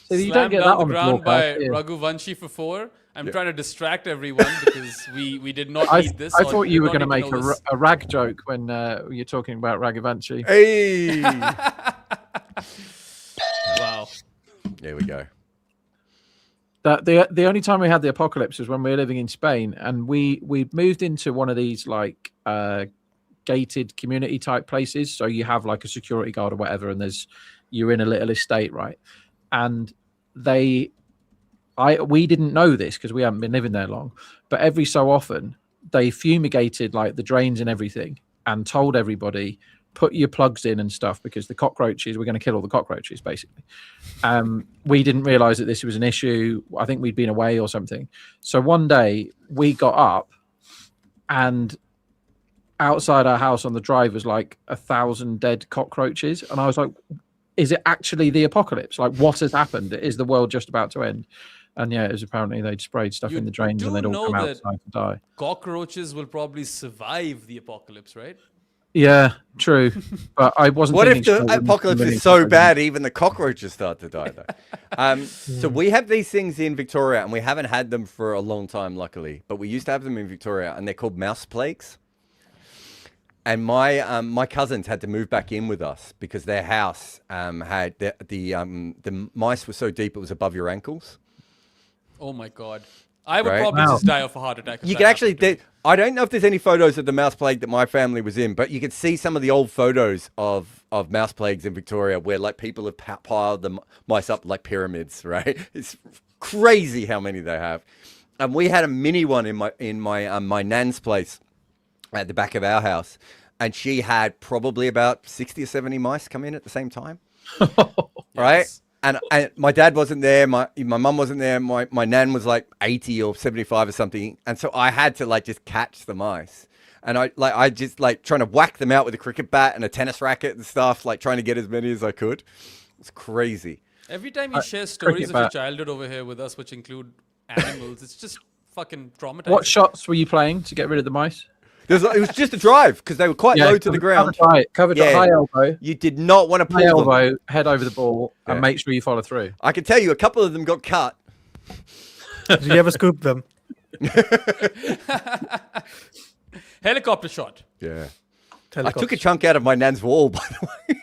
So you Slammed don't get that down the on the ground by broadcast, do you? Raghuvanshi for 4. I'm trying to distract everyone because we did not I need this. I or thought did you were not going to need make know this. a rag joke when you're talking about Raghuvanshi. Hey, Wow. there we go. The only time we had the apocalypse was when we were living in Spain, and we moved into one of these like gated community type places. So you have like a security guard or whatever, and you're in a little estate, right? And we didn't know this because we haven't been living there long, but every so often they fumigated like the drains and everything and told everybody, put your plugs in and stuff because the cockroaches, we're going to kill all the cockroaches basically. We didn't realize that this was an issue. I think we'd been away or something. So one day we got up and outside our house on the drive was like 1,000 dead cockroaches. And I was like, is it actually the apocalypse? Like, what has happened? Is the world just about to end? And yeah, it was apparently they'd sprayed stuff You in the drains and do they'd all know come that- outside to die. Cockroaches will probably survive the apocalypse, right? Yeah, true. But I wasn't. What if thinking the straight apocalypse into is so million bad, even the cockroaches start to die, though? So we have these things in Victoria, and we haven't had them for a long time, luckily. But we used to have them in Victoria, and they're called mouse plagues. and my cousins had to move back in with us because their house had the mice were so deep it was above your ankles. Oh my god. I would Right? probably Wow. just die of a heart attack. if You that can actually, happened to me. I don't know if there's any photos of the mouse plague that my family was in, but you can see some of the old photos of mouse plagues in Victoria where like people have piled the mice up like pyramids, right? It's crazy how many they have. And we had a mini one in my nan's place at the back of our house, and she had probably about 60 or 70 mice come in at the same time. Right? Yes. And my dad wasn't there. My mum wasn't there. My nan was like 80 or 75 or something. And so I had to like just catch the mice. And I just like trying to whack them out with a cricket bat and a tennis racket and stuff, like trying to get as many as I could. It's crazy. Every time you share stories of bat. your childhood over here with us, which include animals, it's just fucking traumatizing. What shots were you playing to get rid of the mice? It was just a drive because they were quite low to the ground. Covered Yeah. high elbow. You did not want to High pull them. elbow, head over the ball, Yeah. and make sure you follow through. I can tell you a couple of them got cut. Did you ever scoop them? Helicopter shot. Yeah. I Helicopter. took a chunk out of my nan's wall, by the way.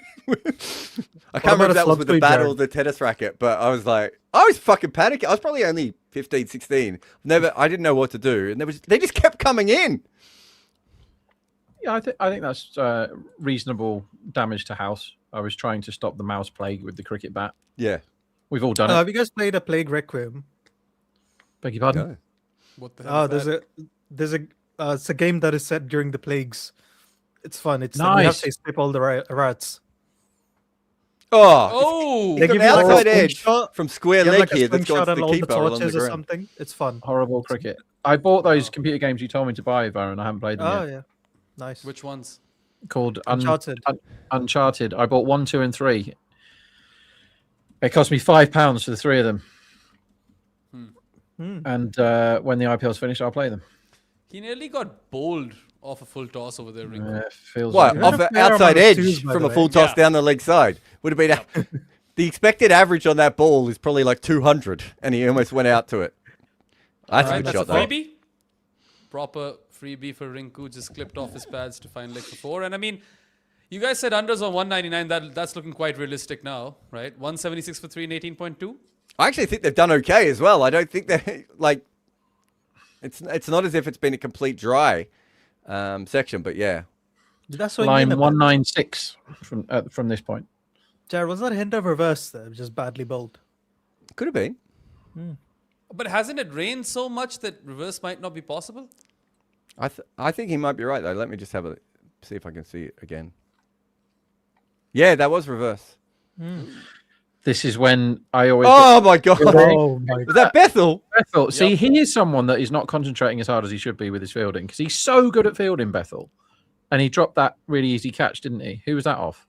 I can't remember about if a that was with the slug bat sweep, or the tennis racket, but I was like, I was fucking panicking. I was probably only 15, 16. I didn't know what to do. And they just kept coming in. Yeah, I think that's reasonable damage to house. I was trying to stop the mouse plague with the cricket bat. Yeah. We've all done it. Have you guys played a Plague Requiem? Beg your pardon? No. What the hell? Oh, is there's that? it's a game that is set during the plagues. It's fun. It's like you have Nice. to escape all the rats. Oh, Oh, They it's give an you like a outside edge slingshot. from square You have leg like a here that's slingshot got and the all the keeper along the torches or ground. something. It's fun. Horrible cricket. I bought those computer games you told me to buy, Baron. I haven't played them Oh yet. yeah, nice. which ones? Called Uncharted. Uncharted. I bought 1, 2, and 3. It cost me £5 for the 3 of them. And when the IPL's finished, I'll play them. He nearly got bowled off a full toss over there, Ringo. Feels What? You're Off in a the fair outside amount of edge twos, by from the a full way. toss Yeah. down the leg side. Would have been the expected average on that ball is probably like 200, and he almost went out to it. That's All a right, good that's a shot, though. freebie. Proper freebie for Rinku. Just clipped off his pads to find leg for 4. And I mean, you guys said unders on 199. That's looking quite realistic now, right? 176 for 3 and 18.2. I actually think they've done okay as well. I don't think they're like. It's not as if it's been a complete dry section, but yeah. That's what line you mean. 196 from this point. Jared, was that a hint of reverse there? Just badly bowled. Could have been. But hasn't it rained so much that reverse might not be possible? I think he might be right though. Let me just see if I can see it again. Yeah, that was reverse. This is when I always. Oh my god! Oh my Was that Bethel? Bethel. See, he is someone that is not concentrating as hard as he should be with his fielding because he's so good at fielding, Bethel. And he dropped that really easy catch, didn't he? Who was that off?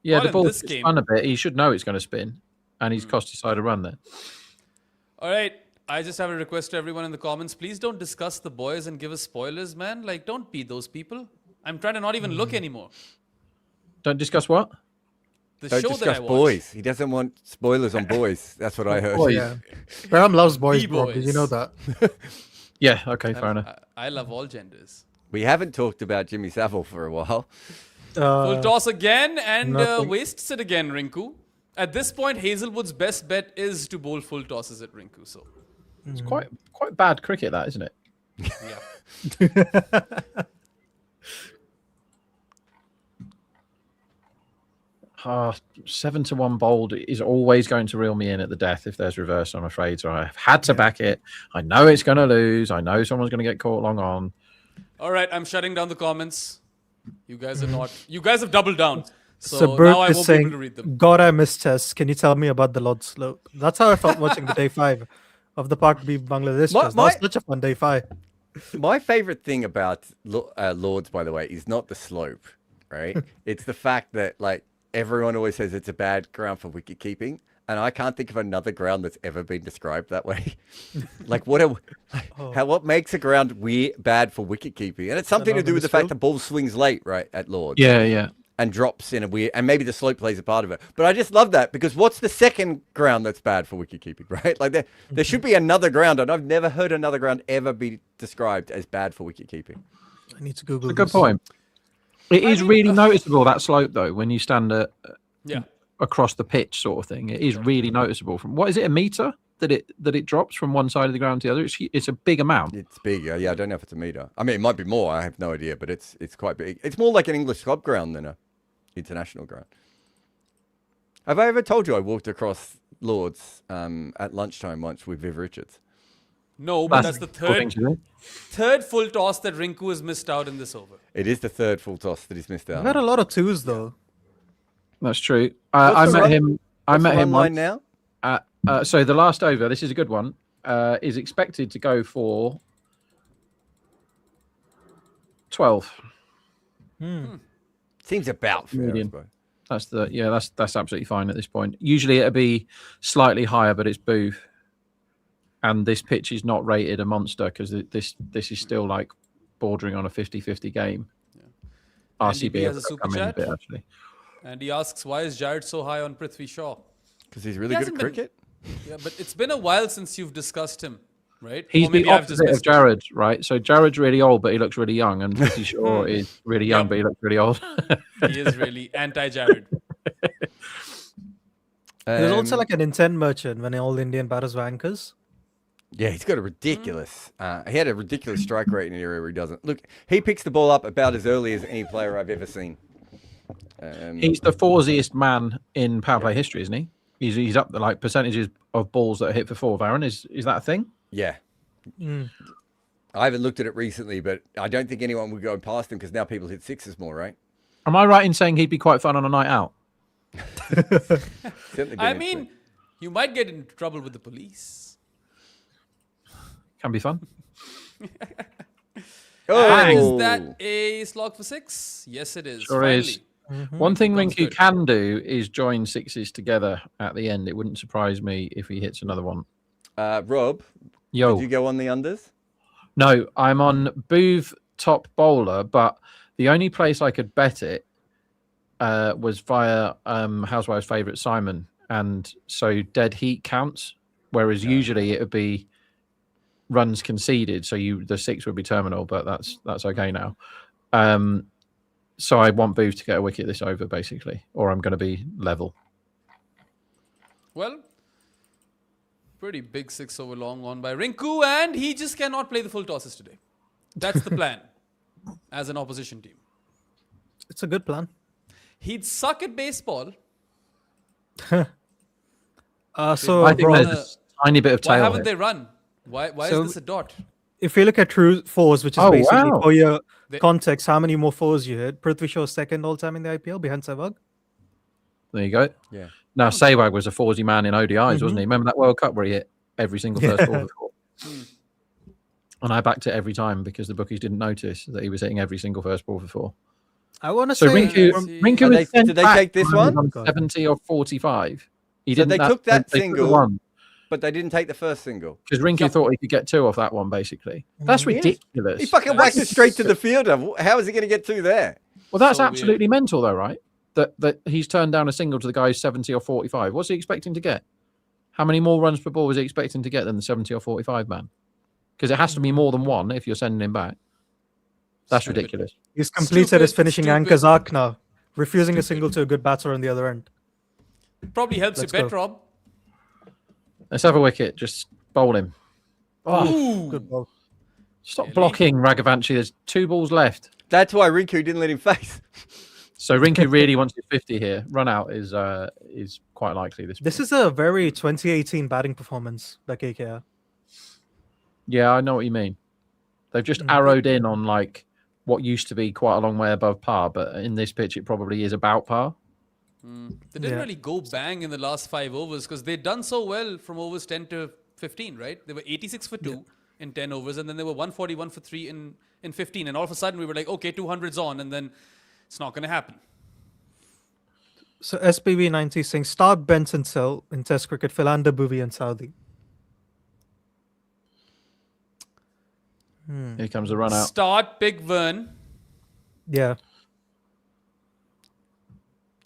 Yeah, Not the in ball this spun a bit. He should know it's going to spin, and he's cost his side a run there. All right. I just have a request to everyone in the comments. Please don't discuss the boys and give us spoilers, man. Like, don't be those people. I'm trying to not even look anymore. Don't discuss what? The Don't show that I discuss watch. boys. He doesn't want spoilers on boys. That's what I heard. Boys. Yeah. Bram loves boys, bro. B-boys. Did you know that? Yeah. Okay. Fair enough. I love all genders. We haven't talked about Jimmy Savile for a while. Full toss again and nothing. wastes it again, Rinku. At this point, Hazelwood's best bet is to bowl full tosses at Rinku. So, It's quite bad cricket, that isn't it? yeah. 7-1 bowled is always going to reel me in at the death if there's reverse, I'm afraid. So I've had to back it. I know it's going to lose. I know someone's going to get caught long on. All right, I'm shutting down the comments. You guys are not. You guys have doubled down. So, So Bert now I is won't be able to saying, read them. God, I missed test. Can you tell me about the Lord slope? That's how I felt watching the day 5 of the Park B Bangladesh. That was such a fun day 5. My favorite thing about Lords, by the way, is not the slope, right? It's the fact that like everyone always says it's a bad ground for wicket keeping, and I can't think of another ground that's ever been described that way. Like what makes a ground bad for wicket keeping? And it's something to do with the fact the ball swings late, right, at Lords. Yeah. And drops in a weird, and maybe the slope plays a part of it. But I just love that because what's the second ground that's bad for wicket keeping, right? Like there should be another ground, and I've never heard another ground ever be described as bad for wicket keeping. I need to Google It's a good this. point. It I is mean, really noticeable, that slope, though, when you stand Yeah. across the pitch sort of thing. It is really noticeable. From what is it, a meter that it drops from one side of the ground to the other? It's a big amount. It's big. Yeah, I don't know if it's a meter. I mean, it might be more. I have no idea, but it's quite big. It's more like an English club ground than a international ground. Have I ever told you I walked across Lord's at lunchtime once with Viv Richards? No, but that's the cool thing to do. third full toss that Rinku has missed out in this over. It is the third full toss that he's missed out. I've had a lot of twos though. That's true. I the met run- him. I What's met the him run line once. now. So the last over, this is a good one, is expected to go for 12. Seems about fair, I Medium. suppose. That's absolutely fine at this point. Usually it'd be slightly higher, but it's Booth. And this pitch is not rated a monster because this is still like bordering on a 50-50 game. Andy B RCB has a have super come in a chat. bit, actually. And he asks, why is Jared so high on Prithvi Shaw? Because he's really good at hasn't been- cricket. Yeah, but it's been a while since you've discussed him, right? He's Or maybe the I've just opposite of missed it. Jared, right? So Jared's really old, but he looks really young, and Pretty Shaw is really young, Yep. but he looks really old. He is really anti-Jared. There's also Um, like an intent merchant when all Indian batters were anchors. Yeah, he's got a ridiculous. He had a ridiculous strike rate in an area where he doesn't. Look, he picks the ball up about as early as any player I've ever seen. He's the forsiest man in power play history, isn't he? He's up the like percentages of balls that are hit for four. Aaron, is that a thing? Yeah. I haven't looked at it recently, but I don't think anyone would go past him because now people hit sixes more, right? Am I right in saying he'd be quite fun on a night out? Certainly been I interesting. mean, you might get into trouble with the police. Can be fun. And is oh, that a slog for six? Yes, it is. Sure Finally. is. One thing Sounds Rinku good. can do is join sixes together at the end. It wouldn't surprise me if he hits another one. Rob, Yo, did you go on the unders? no, I'm on Booth top bowler, but the only place I could bet it was via Housewives' favourite Simon, and so dead heat counts. Whereas usually it would be runs conceded, so the six would be terminal, but that's okay now. So I want Booth to get a wicket this over, basically, or I'm going to be level. Well, pretty big 6 over long on by Rinku, and he just cannot play the full tosses today. That's the plan as an opposition team. It's a good plan. He'd suck at baseball. So I think Rob- there's a tiny bit of Why tail haven't here. they run? Why So- is this a dot? if you look at true fours, which is Oh, basically wow. for your They- context, how many more fours you hit? Prithvi Shaw second all time in the IPL behind Sehwag. There you go. Yeah. Now, Sehwag was a 4-y man in ODIs, wasn't he? Remember that World Cup where he hit every single first ball before? And I backed it every time because the bookies didn't notice that he was hitting every single first ball before. I want to So say Rinku Are they- was sent did they back take this when he one? was on 70 or 45. He So didn't. they took that they took the single. one But they didn't take the first single. because Rinku thought he could get two off that one. Basically, that's ridiculous. He fucking whacked it straight to the fielder. How is he going to get two there? Well, that's So weird. absolutely mental, though, right? That he's turned down a single to the guy who's 70 or 45. What's he expecting to get? How many more runs per ball was he expecting to get than the 70 or 45 man? Because it has to be more than one if you're sending him back. That's Stupid. ridiculous. he's completed his Stupid, finishing stupid. anchor's arc now, refusing a single to a good batter on the other end. Probably helps Let's you bet, go. Rob. Let's have a wicket. Just bowl him. Oh, Ooh. Good ball. stop Really? blocking, Raghavanshi. There's 2 balls left. That's why Rinku didn't let him face. So Rinku really wants his 50 here. Run out is quite likely this. This is a very 2018 batting performance by KKR. Yeah, I know what you mean. They've just arrowed in on like what used to be quite a long way above par, but in this pitch it probably is about par. They didn't Yeah. really go bang in the last 5 overs because they'd done so well from overs 10 to 15, right? They were 86 for 2 in 10 overs, and then they were 141 for 3 in 15. And all of a sudden we were like, okay, 200's on, and then it's not going to happen. So SPB 90 saying start Benson Sell in Test cricket, Philander, Bhuvi, and Saudi. Here comes the run out. Start Big Vern. Yeah,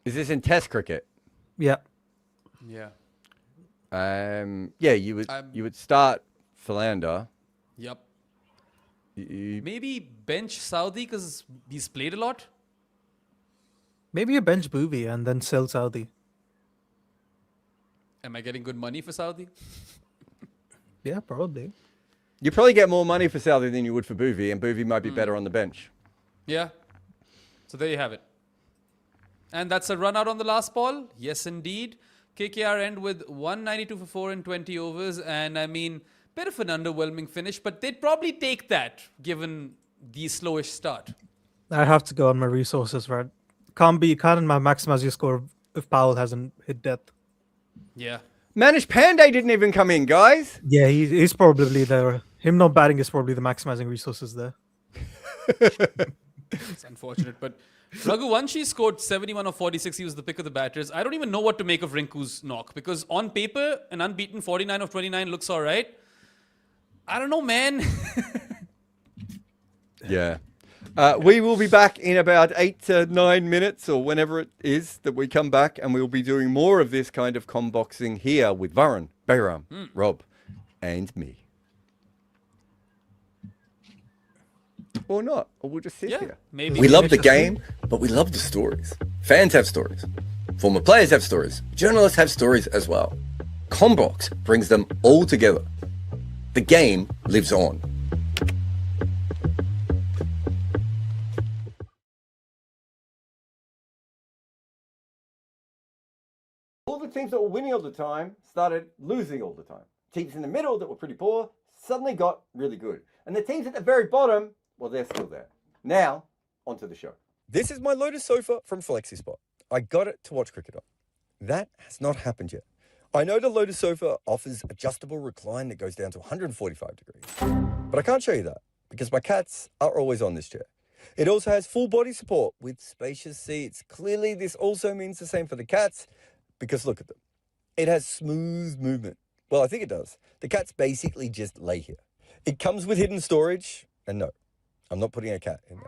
Is this in Test cricket? yeah. Yeah. Yeah, you would start Philander. Yep. Maybe bench Saudi because he's played a lot. Maybe a bench Bhuvi and then sell Saudi. Am I getting good money for Saudi? Yeah, probably. You probably get more money for Southey than you would for Bhuvi, and Bhuvi might be better on the bench. Yeah. So there you have it. And that's a run out on the last ball. Yes, indeed. KKR end with 192 for 4 in 20 overs. And I mean, bit of an underwhelming finish, but they'd probably take that given the slowish start. I have to go on my resources, right? Can't maximize your score if Powell hasn't hit death. Yeah. Manish Pandey didn't even come in, guys. Yeah, he's probably there. Him not batting is probably the maximizing resources there. It's unfortunate, but Raghuvanshi scored 71 of 46. He was the pick of the batters. I don't even know what to make of Rinku's knock because on paper, an unbeaten 49 of 29 looks all right. I don't know, man. Yeah. We will be back in about 8 to 9 minutes or whenever it is that we come back, and we'll be doing more of this kind of comboxing here with Varun, Bayram, Rob, and me. Or not. Or we'll just sit here. Maybe. We love the game, but we love the stories. Fans have stories. Former players have stories. Journalists have stories as well. Combox brings them all together. The game lives on. All the teams that were winning all the time started losing all the time. Teams in the middle that were pretty poor suddenly got really good. And the teams at the very bottom, well, they're still there. Now, onto the show. This is my Lotus sofa from FlexiSpot. I got it to watch cricket on. That has not happened yet. I know the Lotus sofa offers adjustable recline that goes down to 145 degrees. But I can't show you that because my cats are always on this chair. It also has full body support with spacious seats. Clearly, this also means the same for the cats because look at them. It has smooth movement. Well, I think it does. The cats basically just lay here. It comes with hidden storage, and no, I'm not putting a cat in there.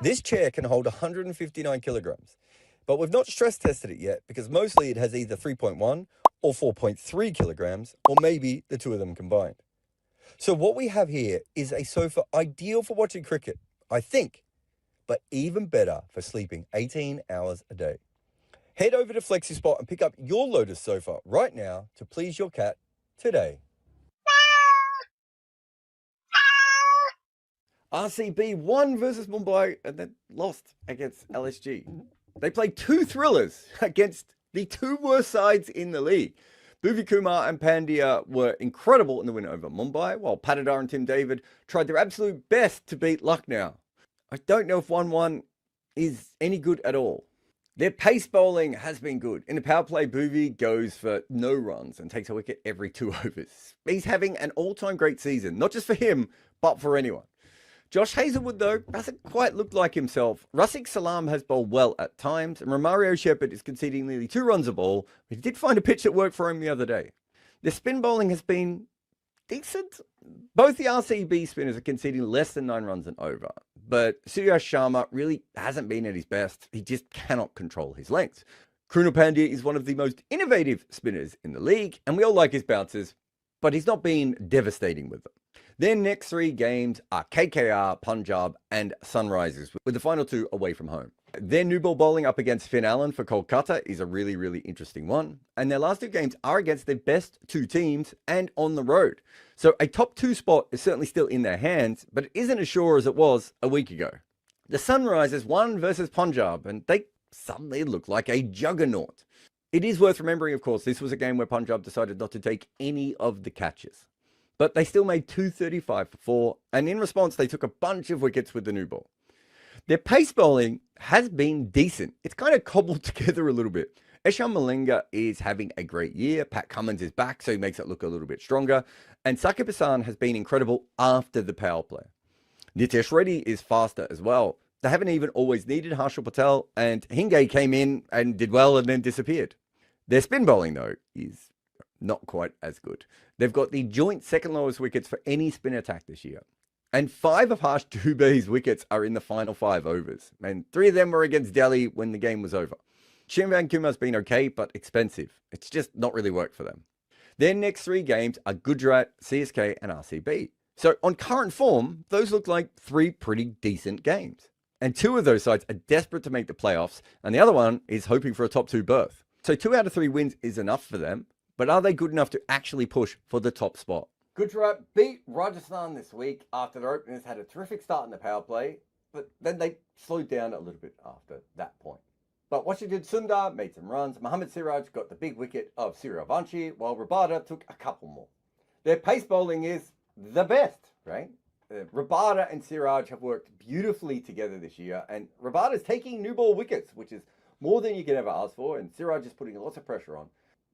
This chair can hold 159 kilograms, but we've not stress tested it yet because mostly it has either 3.1 or 4.3 kilograms, or maybe the two of them combined. So what we have here is a sofa ideal for watching cricket, I think, but even better for sleeping 18 hours a day. Head over to FlexiSpot and pick up your Lotus sofa right now to please your cat today. RCB won versus Mumbai and then lost against LSG. They played two thrillers against the two worst sides in the league. Bhuvi Kumar and Pandya were incredible in the win over Mumbai, while Patidar and Tim David tried their absolute best to beat Lucknow. I don't know if 1-1 is any good at all. Their pace bowling has been good. In the power play, Bhuvi goes for no runs and takes a wicket every 2 overs. He's having an all-time great season, not just for him, but for anyone. Josh Hazlewood, though, hasn't quite looked like himself. Rafiq Salam has bowled well at times, and Romario Shepherd is conceding nearly 2 runs a ball, but he did find a pitch that worked for him the other day. The spin bowling has been decent. Both the RCB spinners are conceding less than 9 runs and over, but Suryash Sharma really hasn't been at his best. He just cannot control his length. Krunal Pandya is one of the most innovative spinners in the league, and we all like his bounces, but he's not been devastating with them. Their next 3 games are KKR, Punjab, and Sunrisers, with the final 2 away from home. Their new ball bowling up against Finn Allen for Kolkata is a really, really interesting one. And their last 2 games are against their best 2 teams and on the road. So a top 2 spot is certainly still in their hands, but it isn't as sure as it was a week ago. The Sunrisers won versus Punjab, and they suddenly look like a juggernaut. It is worth remembering, of course, this was a game where Punjab decided not to take any of the catches. But they still made 235 for 4, and in response, they took a bunch of wickets with the new ball. Their pace bowling has been decent. It's kind of cobbled together a little bit. Eshan Malinga is having a great year. Pat Cummins is back, so he makes it look a little bit stronger. And Sakib Hassan has been incredible after the power play. Nitesh Reddy is faster as well. They haven't even always needed Harshal Patel, and Hinge came in and did well and then disappeared. Their spin bowling, though, is not quite as good. They've got the joint second lowest wickets for any spin attack this year. And 5 of Harsh Dubey's wickets are in the final 5 overs. And 3 of them were against Delhi when the game was over. Shimvan Kumar's been okay, but expensive. It's just not really worked for them. Their next 3 games are Gujarat, CSK, and RCB. So on current form, those look like 3 pretty decent games. And 2 of those sides are desperate to make the playoffs, and the other one is hoping for a top 2 berth. So 2 out of 3 wins is enough for them, but are they good enough to actually push for the top spot? Gujarat beat Rajasthan this week after their openers had a terrific start in the power play, but then they slowed down a little bit after that point. But Washington Sundar made some runs. Mohammad Siraj got the big wicket of Suryavanshi, while Rabada took a couple more. Their pace bowling is the best, right? Rabada and Siraj have worked beautifully together this year, and Rabada's taking new ball wickets, which is more than you could ever ask for, and Siraj is putting lots of pressure on.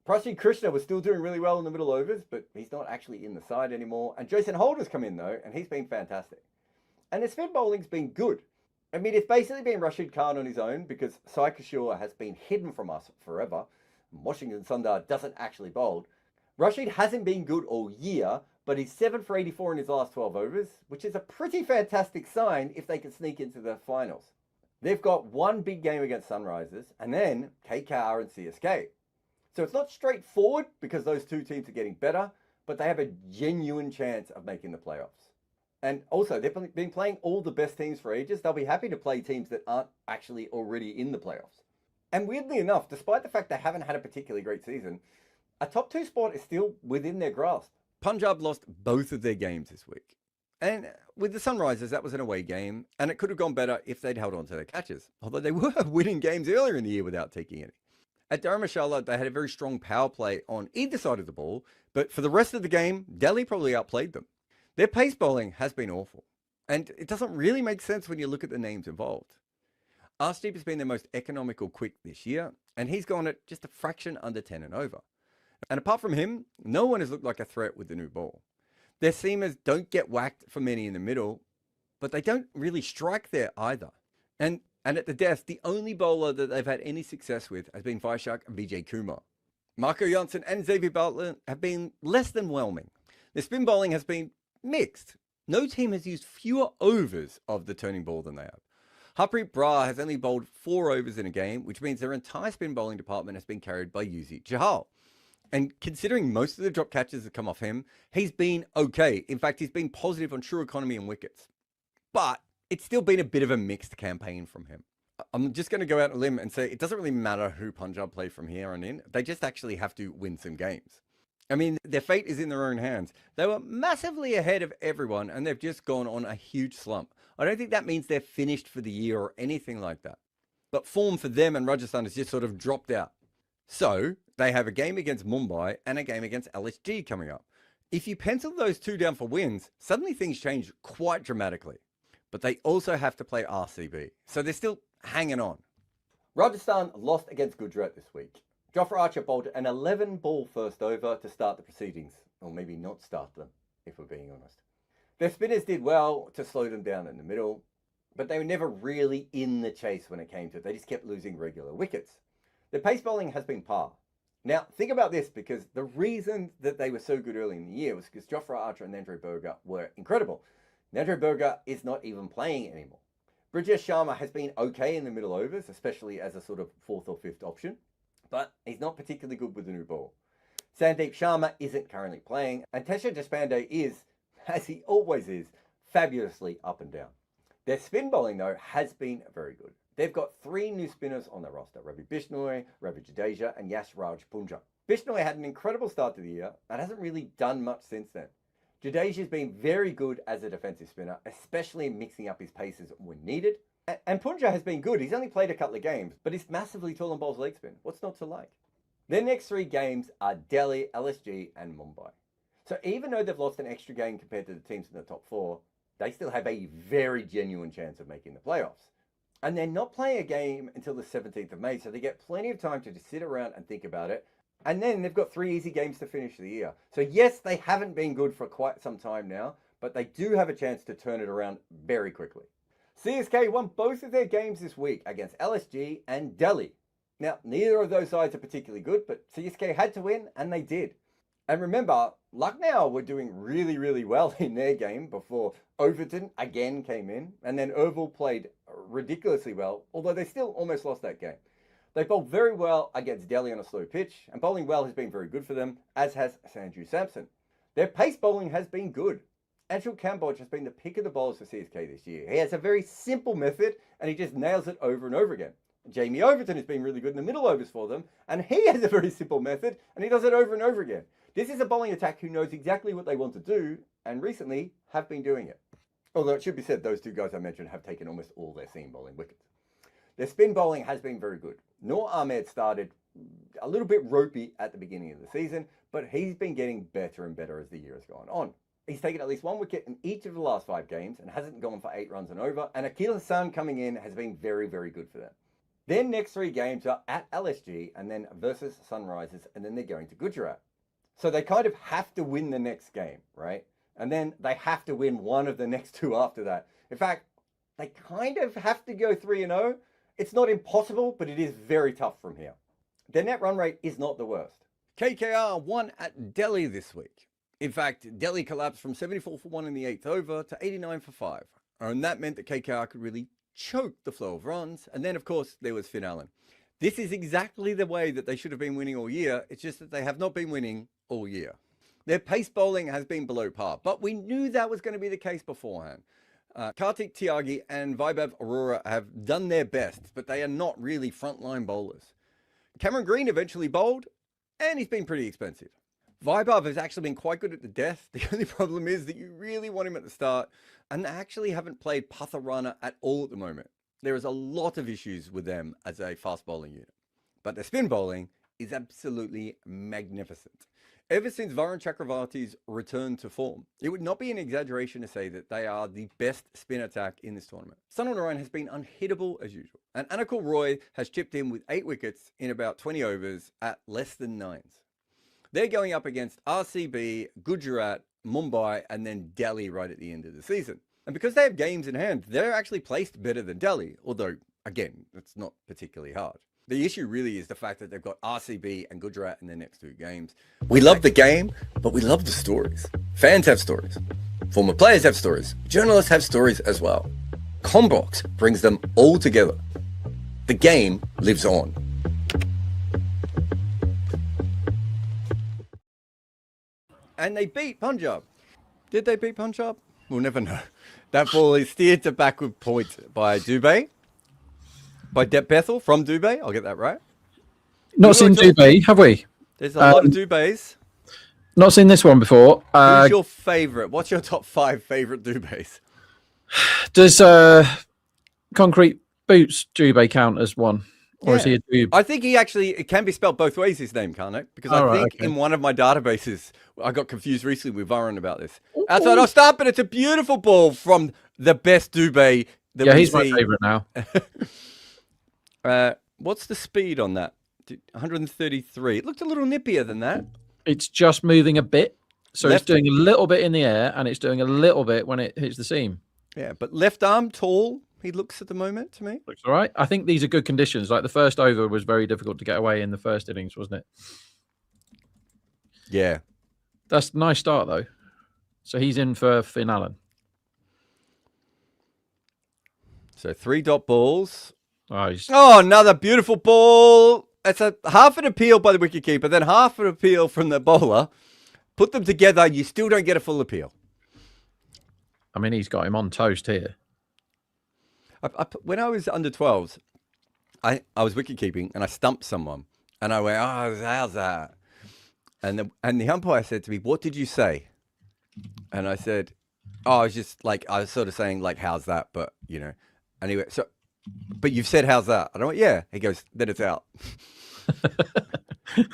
Prachi Krishna was still doing really well in the middle overs, but he's not actually in the side anymore. And Jason Holder's come in, though, and he's been fantastic. And the spin bowling's been good. I mean, it's basically been Rashid Khan on his own, because Sai Kishore has been hidden from us forever. Washington Sundar doesn't actually bowl. Rashid hasn't been good all year, but he's 7 for 84 in his last 12 overs, which is a pretty fantastic sign if they can sneak into the finals. They've got one big game against Sunrisers, and then KKR and CSK. So it's not straightforward because those 2 teams are getting better, but they have a genuine chance of making the playoffs. And also, they've been playing all the best teams for ages. They'll be happy to play teams that aren't actually already in the playoffs. And weirdly enough, despite the fact they haven't had a particularly great season, a top 2 spot is still within their grasp. Punjab lost both of their games this week. And with the Sunrisers, that was an away game, and it could have gone better if they'd held on to their catches, although they were winning games earlier in the year without taking any. At Dharamshala, they had a very strong power play on either side of the ball, but for the rest of the game, Delhi probably outplayed them. Their pace bowling has been awful, and it doesn't really make sense when you look at the names involved. Arshdeep has been their most economical quick this year, and he's gone at just a fraction under 10 and over. And apart from him, no one has looked like a threat with the new ball. Their seamers don't get whacked for many in the middle, but they don't really strike there either. And at the death, the only bowler that they've had any success with has been Vaishak and Vijay Kumar. Marco Janssen and Xavier Butler have been less than whelming. Their spin bowling has been mixed. No team has used fewer overs of the turning ball than they have. Harpreet Brar has only bowled 4 overs in a game, which means their entire spin bowling department has been carried by Yuzi Chahal. And considering most of the drop catches have come off him, he's been okay. In fact, he's been positive on true economy and wickets. But it's still been a bit of a mixed campaign from him. I'm just going to go out on a limb and say it doesn't really matter who Punjab play from here on in. They just actually have to win some games. I mean, their fate is in their own hands. They were massively ahead of everyone, and they've just gone on a huge slump. I don't think that means they're finished for the year or anything like that. But form for them and Rajasthan has just sort of dropped out. So they have a game against Mumbai and a game against LSG coming up. If you pencil those 2 down for wins, suddenly things change quite dramatically. But they also have to play RCB, so they're still hanging on. Rajasthan lost against Gujarat this week. Jofra Archer bowled an 11-ball first over to start the proceedings, or maybe not start them, if we're being honest. Their spinners did well to slow them down in the middle, but they were never really in the chase when it came to it. They just kept losing regular wickets. Their pace bowling has been par. Now, think about this, because the reason that they were so good early in the year was because Jofra Archer and Nandre Berger were incredible. Nandre Berger is not even playing anymore. Brijesh Sharma has been okay in the middle overs, especially as a sort of 4th or 5th option, but he's not particularly good with the new ball. Sandeep Sharma isn't currently playing, and Tesha Deshpande is, as he always is, fabulously up and down. Their spin bowling, though, has been very good. They've got 3 new spinners on their roster: Ravi Bishnoi, Ravi Jadeja, and Yash Raj Punja. Bishnoi had an incredible start to the year and hasn't really done much since then. Jadeja's been very good as a defensive spinner, especially mixing up his paces when needed. And Punja has been good. He's only played a couple of games, but he's massively tall and bowls leg spin. What's not to like? Their next 3 games are Delhi, LSG, and Mumbai. So even though they've lost an extra game compared to the teams in the top 4, they still have a very genuine chance of making the playoffs. And they're not playing a game until the 17th of May, so they get plenty of time to just sit around and think about it. And then they've got 3 easy games to finish the year. So yes, they haven't been good for quite some time now, but they do have a chance to turn it around very quickly. CSK won both of their games this week against LSG and Delhi. Now, neither of those sides are particularly good, but CSK had to win, and they did. And remember, Lucknow were doing really, really well in their game before Overton again came in, and then Erbil played ridiculously well, although they still almost lost that game. They bowled very well against Delhi on a slow pitch, and bowling well has been very good for them, as has Sanju Samson. Their pace bowling has been good. Anshul Kamboj has been the pick of the bowlers for CSK this year. He has a very simple method and he just nails it over and over again. Jamie Overton has been really good in the middle overs for them, and he has a very simple method and he does it over and over again. This is a bowling attack who knows exactly what they want to do and recently have been doing it. Although it should be said, those two guys I mentioned have taken almost all their seam bowling wickets. Their spin bowling has been very good. Noor Ahmed started a little bit ropey at the beginning of the season, but he's been getting better and better as the year has gone on. He's taken at least one wicket in each of the last 5 games and hasn't gone for 8 runs and over, and Akil Hassan coming in has been very, very good for them. Their next 3 games are at LSG and then versus Sunrisers, and then they're going to Gujarat. So they kind of have to win the next game, right? And then they have to win one of the next 2 after that. In fact, they kind of have to go 3-0. It's not impossible, but it is very tough from here. Their net run rate is not the worst. KKR won at Delhi this week. In fact, Delhi collapsed from 74 for 1 in the 8th over to 89 for 5. And that meant that KKR could really choke the flow of runs. And then, of course, there was Finn Allen. This is exactly the way that they should have been winning all year. It's just that they have not been winning all year. Their pace bowling has been below par, but we knew that was going to be the case beforehand. Kartik Tyagi and Vaibhav Arora have done their best, but they are not really frontline bowlers. Cameron Green eventually bowled, and he's been pretty expensive. Vaibhav has actually been quite good at the death. The only problem is that you really want him at the start, and they actually haven't played Patharana at all at the moment. There is a lot of issues with them as a fast bowling unit, but their spin bowling is absolutely magnificent. Ever since Varun Chakravarti's return to form, it would not be an exaggeration to say that they are the best spin attack in this tournament. Sunil Narayan has been unhittable as usual, and Anakul Roy has chipped in with 8 wickets in about 20 overs at less than 9s. They're going up against RCB, Gujarat, Mumbai, and then Delhi right at the end of the season. And because they have games in hand, they're actually placed better than Delhi, although, again, it's not particularly hard. The issue really is the fact that they've got RCB and Gujarat in their next 2 games. We love the game, but we love the stories. Fans have stories. Former players have stories. Journalists have stories as well. Combox brings them all together. The game lives on. And they beat Punjab. Did they beat Punjab? We'll never know. That ball is steered to backward point by Dubey. By Dep Bethel from Dubey. I'll get that right. Not seen Dubey, have we? There's a lot of Dubeys. Not seen this one before. Who's your favourite? What's your top 5 favourite Dubeys? Does Concrete Boots Dubey count as one? Or is he a Dube? I think it can be spelled both ways, his name, can't it? Because I think in one of my databases, I got confused recently with Varun about this. Outside off start, but it's a beautiful ball from the best Dubey that we he's see. my favourite now. What's the speed on that? 133. It looked a little nippier than that. It's just moving a bit. So it's doing a little bit in the air and it's doing a little bit when it hits the seam. Yeah, but left arm, tall, he looks at the moment to me. Looks all right. I think these are good conditions. Like the first over was very difficult to get away in the first innings, wasn't it? Yeah. That's a nice start, though. So he's in for Finn Allen. So 3 dot balls. Oh, another beautiful ball. It's a half an appeal by the wicketkeeper, then half an appeal from the bowler. Put them together, you still don't get a full appeal. I mean, he's got him on toast here. When I was under 12s, I was wicket-keeping and I stumped someone. And I went, how's that? And the umpire said to me, what did you say? And I said, I was just like, I was sort of saying like, how's that? But, you know, and he went, but you've said, how's that? And I went, yeah. He goes, then it's out.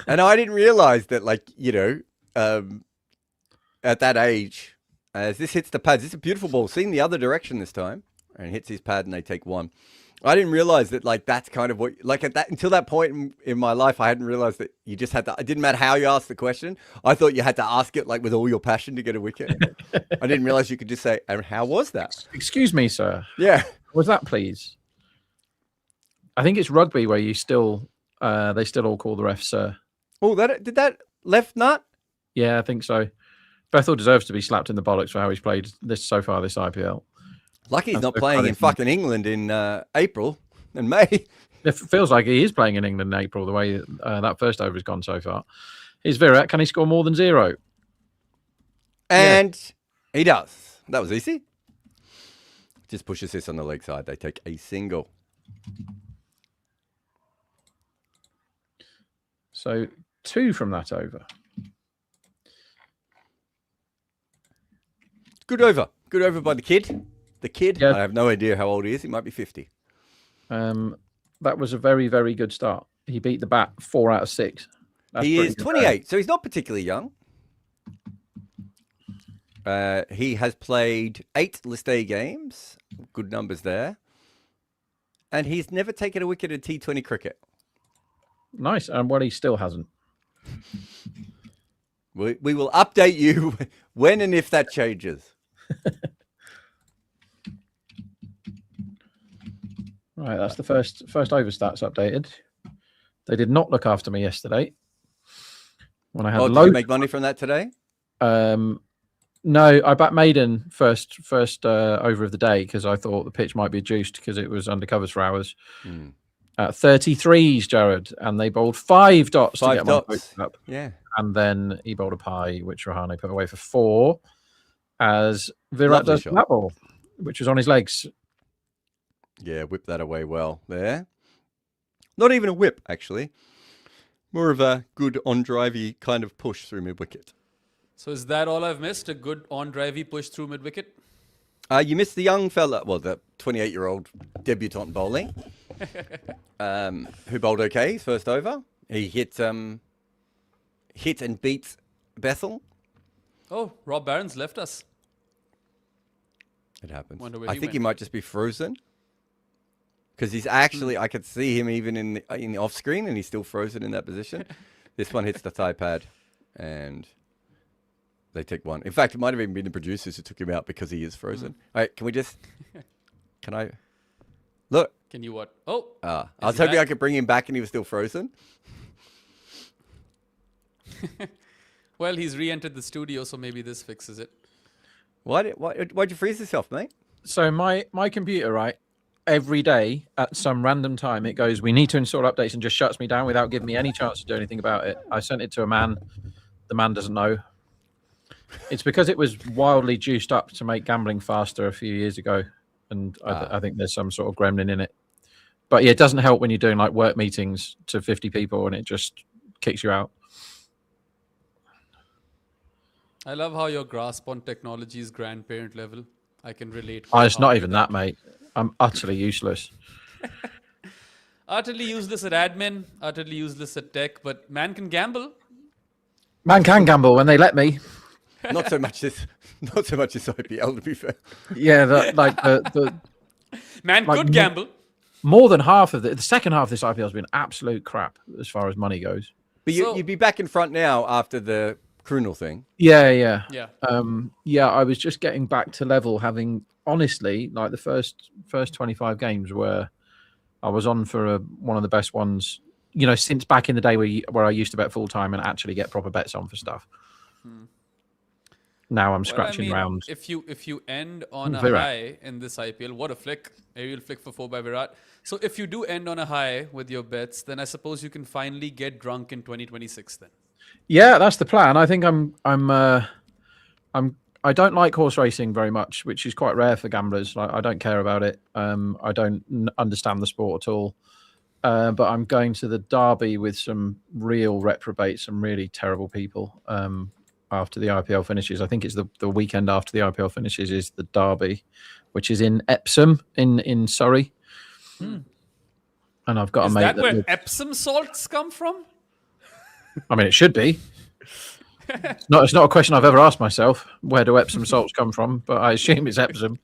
And I didn't realize that, like, you know, at that age, as this hits the pads, it's a beautiful ball. Seeing the other direction this time, and it hits his pad and they take 1. I didn't realize that, like, that's kind of what, like, until that point in my life, I hadn't realized that you just had to, it didn't matter how you asked the question. I thought you had to ask it, like, with all your passion to get a wicket. I didn't realize you could just say, and how was that? Excuse me, sir. Yeah. Was that, please? I think it's rugby where you still, they still all call the ref sir. Oh, did that left nut? Yeah, I think so. Bethel deserves to be slapped in the bollocks for how he's played this IPL. Lucky he's not playing in fucking England in April and May. It feels like he is playing in England in April, the way that first over has gone so far. Here's Virat. Can he score more than 0? And He does. That was easy. Just pushes this on the leg side. They take a single. So 2 from that over. Good over. Good over by the kid. The kid, Yeah. I have no idea how old he is. He might be 50. That was a very, very good start. He beat the bat 4 out of 6. That's He pretty is good 28, so he's not particularly young. He has played 8 List A games. Good numbers there. And he's never taken a wicket in T20 cricket. Nice. And well, he still hasn't. We will update you when and if that changes. Right, that's the first over stats updated. They did not look after me yesterday when I had Did you loads. make money from that today? No, I backed Maiden first over of the day because I thought the pitch might be juiced because it was undercovers for hours. 33s, Jared, and they bowled 5 dots to 5 get my dots. votes up. Yeah. And then he bowled a pie, which Rahane put away for 4, as Virat Lovely does shot. that ball, which was on his legs. Yeah, whip that away well there. Not even a whip, actually. More of a good on-drivey kind of push through mid-wicket. So is that all I've missed? A good on-drivey push through mid-wicket? You missed the young fella, well, the 28-year-old debutant bowling, who bowled okay his first over. He hit and beat Bethel. Oh, Rob Barron's left us. It happens. Wonder where I he think he went. might just be frozen. Because he's actually, I could see him even in the off screen, and he's still frozen in that position. This one hits the thigh pad, and they take 1. In fact, it might have even been the producers who took him out because he is frozen. All right, can we just? Can I? Look. Can you what? Oh, I is was he hoping I back? could bring him back, and he was still frozen. Well, he's re-entered the studio, so maybe this fixes it. Why'd you freeze yourself, mate? So my computer, right, every day at some random time, it goes, we need to install updates, and just shuts me down without giving me any chance to do anything about it. I sent it to a man. The man doesn't know. It's because it was wildly juiced up to make gambling faster a few years ago. And I think there's some sort of gremlin in it. But yeah, it doesn't help when you're doing like work meetings to 50 people and it just kicks you out. I love how your grasp on technology is grandparent level. I can relate. Oh, it's quite not hard even to that, mate. I'm utterly useless. Utterly useless at admin, utterly useless at tech, but man can gamble. Man can gamble when they let me. Not so much this IPL, to be fair. Yeah, the Man Like, could gamble. more than half of the second half of this IPL has been absolute crap as far as money goes. But you'd be back in front now after the Krunel thing. Yeah. Yeah. I was just getting back to level, having honestly, like the first 25 games where I was on for one of the best ones, since back in the day where I used to bet full time and actually get proper bets on for stuff. Now I'm scratching around. If you end on a Virat. high in this IPL, what a flick. Aerial flick for 4 by Virat. So if you do end on a high with your bets, then I suppose you can finally get drunk in 2026 then. Yeah, that's the plan. I think I don't like horse racing very much, which is quite rare for gamblers. I don't care about it. I don't understand the sport at all. But I'm going to the Derby with some real reprobates, some really terrible people. After the IPL finishes, I think it's the weekend after the IPL finishes is the Derby, which is in Epsom in Surrey. And I've got Is a mate that where lives- Epsom salts come from? I mean, it should be. It's not a question I've ever asked myself. Where do Epsom salts come from? But I assume it's Epsom.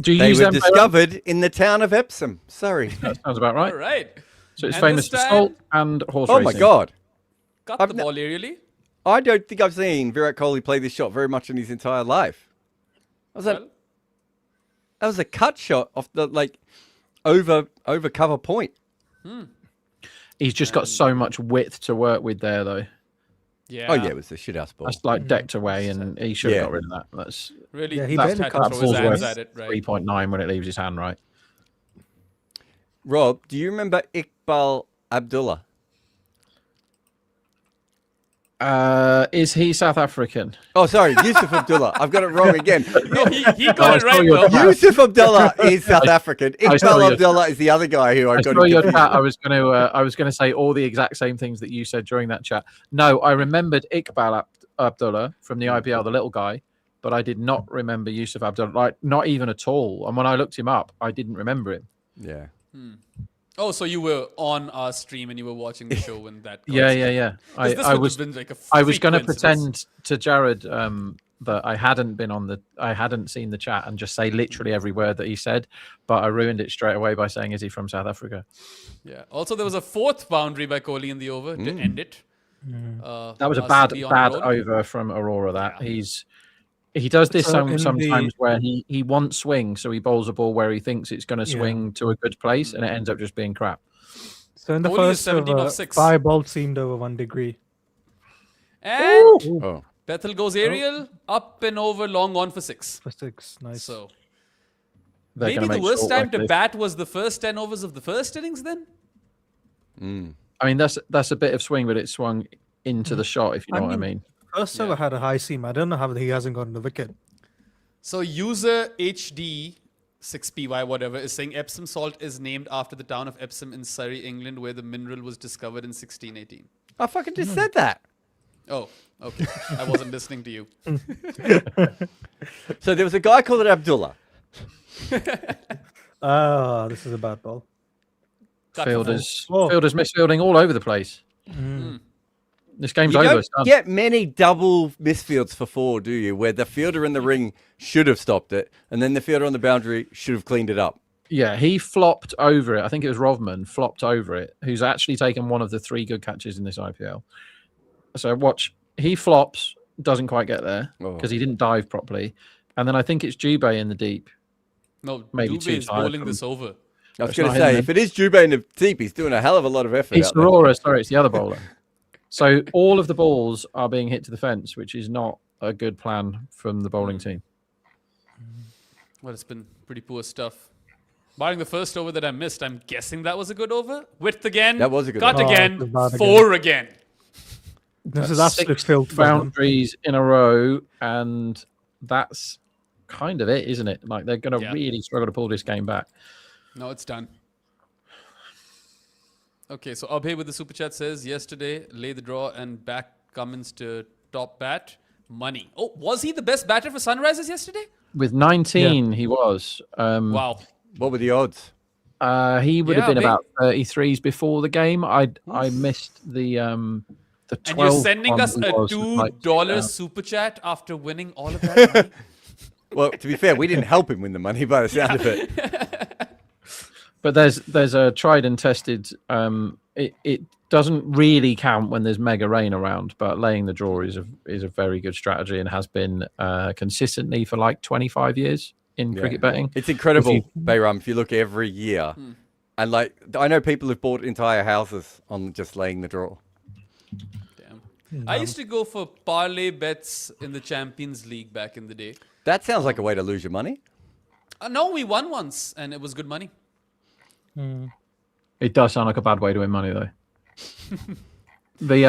Do you They use were them? discovered in the town of Epsom. Sorry. That sounds about right. All right. So it's And famous this for time- salt and horse Oh racing. my God. Cut I've the ne- ball aerially. I don't think I've seen Virat Kohli play this shot very much in his entire life. That was a cut shot off the over cover point. He's just got so much width to work with there, though. Yeah. Oh yeah, it was a shit house ball. That's like decked away, and he should have Yeah. got rid of that. That's Really, Yeah, he that's barely had to cut throw his ball's hands worth at it, right? 3.9 when it leaves his hand, right? Rob, do you remember Iqbal Abdullah? Is he South African? Oh, sorry, Yusuf Abdullah. I've got it wrong again. No, he got it right, your though. chat. Yusuf Abdullah is South African. I saw Iqbal your- Abdullah is the other guy who I I got saw it your confused. chat. I was gonna say all the exact same things that you said during that chat. No, I remembered Iqbal Abdullah from the IPL, the little guy, but I did not remember Yusuf Abdullah, like not even at all. And when I looked him up, I didn't remember him. Yeah. Oh, so you were on our stream and you were watching the show when that. Yeah. This I would have was been like a I was freak going to coincidence. pretend to Jared that I hadn't seen the chat and just say literally every word that he said, but I ruined it straight away by saying, "Is he from South Africa?" Yeah. Also, there was a fourth boundary by Kohli in the over to end it. That was a RCB on bad the road. over from Aurora. That he does this So in sometimes the- where he wants swing, so he bowls a ball where he thinks it's going to swing to a good place, and it ends up just being crap. So in the Kohli is first 17 over, of 6. 5 balls seemed over 1 degree. And Oh. Bethel goes aerial, up and over, long on for 6. For 6, nice. So They're maybe gonna the make worst short time work to of this. bat was the first 10 overs of the first innings then? I mean, that's a bit of swing, but it swung into the shot, if you know what I mean. First over had a high seam. I don't know how he hasn't gotten the wicket. So user HD 6PY whatever is saying Epsom salt is named after the town of Epsom in Surrey, England, where the mineral was discovered in 1618. I fucking just said that. Oh, okay. I wasn't listening to you. So there was a guy called Abdullah. Ah, this is a bad ball. Cut for Fielders Oh. misfielding all over the place. This game's You over. don't It's done. get many double misfields for 4, do you? Where the fielder in the ring should have stopped it, and then the fielder on the boundary should have cleaned it up. Yeah, he flopped over it. I think it was Rovman flopped over it, who's actually taken one of the 3 good catches in this IPL. So watch, he flops, doesn't quite get there because he didn't dive properly, and then I think it's Jubei in the deep. No, Maybe Dubé too is tired bowling from- this over. I was It's going not to say, him, if it is Jubei in the deep, he's doing a hell of a lot of effort. It's out there. Aurora, sorry, it's the other bowler. So all of the balls are being hit to the fence, which is not a good plan from the bowling team. Well, it's been pretty poor stuff. Barring the first over that I missed, I'm guessing that was a good over. Width again. That was a good Cut over. Oh, again. it was bad again. 4 again. This is absolute 6 filth for them. boundaries in a row, and that's kind of it, isn't it? Like they're going to Yeah. really struggle to pull this game back. No, it's done. Okay, so Abhay with the super chat says yesterday, lay the draw and back Cummins to top bat. Money. Oh, was he the best batter for Sunrisers yesterday? With 19, he was. Wow. What were the odds? He would have Yeah, been big. about 33s before the game. I missed the 12. And you're sending us one a was like, $2 super chat after winning all of that money? Well, to be fair, we didn't help him win the money by the sound of it. But there's a tried and tested. It doesn't really count when there's mega rain around, but laying the draw is a very good strategy and has been consistently for like 25 years in cricket betting. It's incredible, If Bayram, if you look every year. And like, I know people have bought entire houses on just laying the draw. Damn. I used to go for parlay bets in the Champions League back in the day. That sounds like a way to lose your money. No, we won once and it was good money. It does sound like a bad way to win money though. The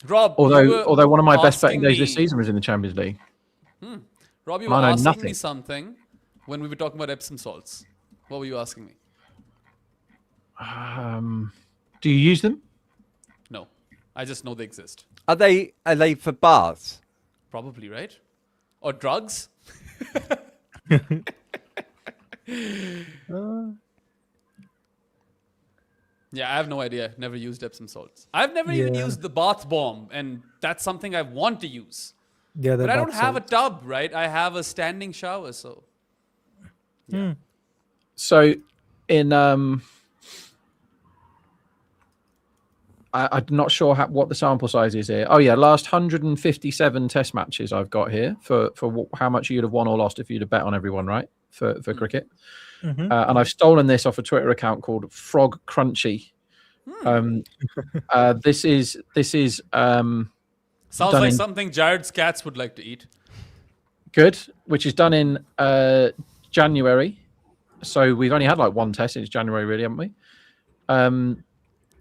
Rob, you were although one of my best betting asking days this me- season was in the Champions League. Rob, you were I know asking me nothing. something when we were talking about Epsom salts. What were you asking me? Do you use them? No, I just know they exist. Are they for baths? Probably, right? Or drugs? Yeah, I have no idea. Never used Epsom salts. I've never even Yeah. used the bath bomb, and that's something I want to use. Yeah, But I don't have a tub, right? I have a standing shower, so So in I'm not sure what the sample size is here. Oh yeah, last 157 test matches I've got here for how much you'd have won or lost if you'd have bet on everyone, right? For cricket. And I've stolen this off a Twitter account called Frog Crunchy. This is sounds Done like in- something Jared's cats would like to eat. good, which is done in January. So we've only had like one test since January, really, haven't we?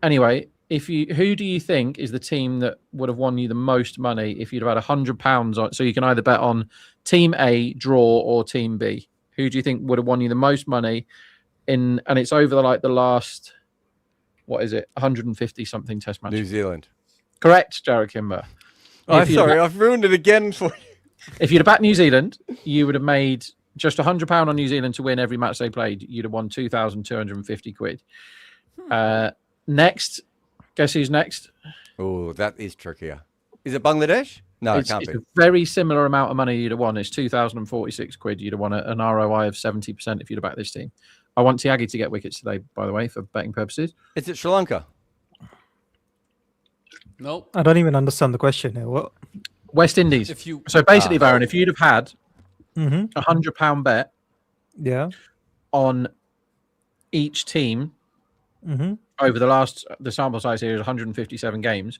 Anyway, who do you think is the team that would have won you the most money if you'd have had £100 on? So you can either bet on Team A, draw, or Team B. Who do you think would have won you the most money and it's over the last, what is it, 150 something test matches? New Zealand. Correct, Jared Kimber. Oh, sorry, I've ruined it again for you. If you'd have backed New Zealand, you would have made just £100 on New Zealand to win every match they played. You'd have won 2,250 quid. Next, guess who's next? Oh, that is trickier. Is it Bangladesh? No, it can't it's be. a very similar amount of money you'd have won. It's 2,046 quid. You'd have won an ROI of 70% if you'd have backed this team. I want Tyagi to get wickets today, by the way, for betting purposes. Is it Sri Lanka? Nope. I don't even understand the question here. What? West Indies. So basically, Baron, if you'd have had a £100 bet on each team over the sample size here is 157 games,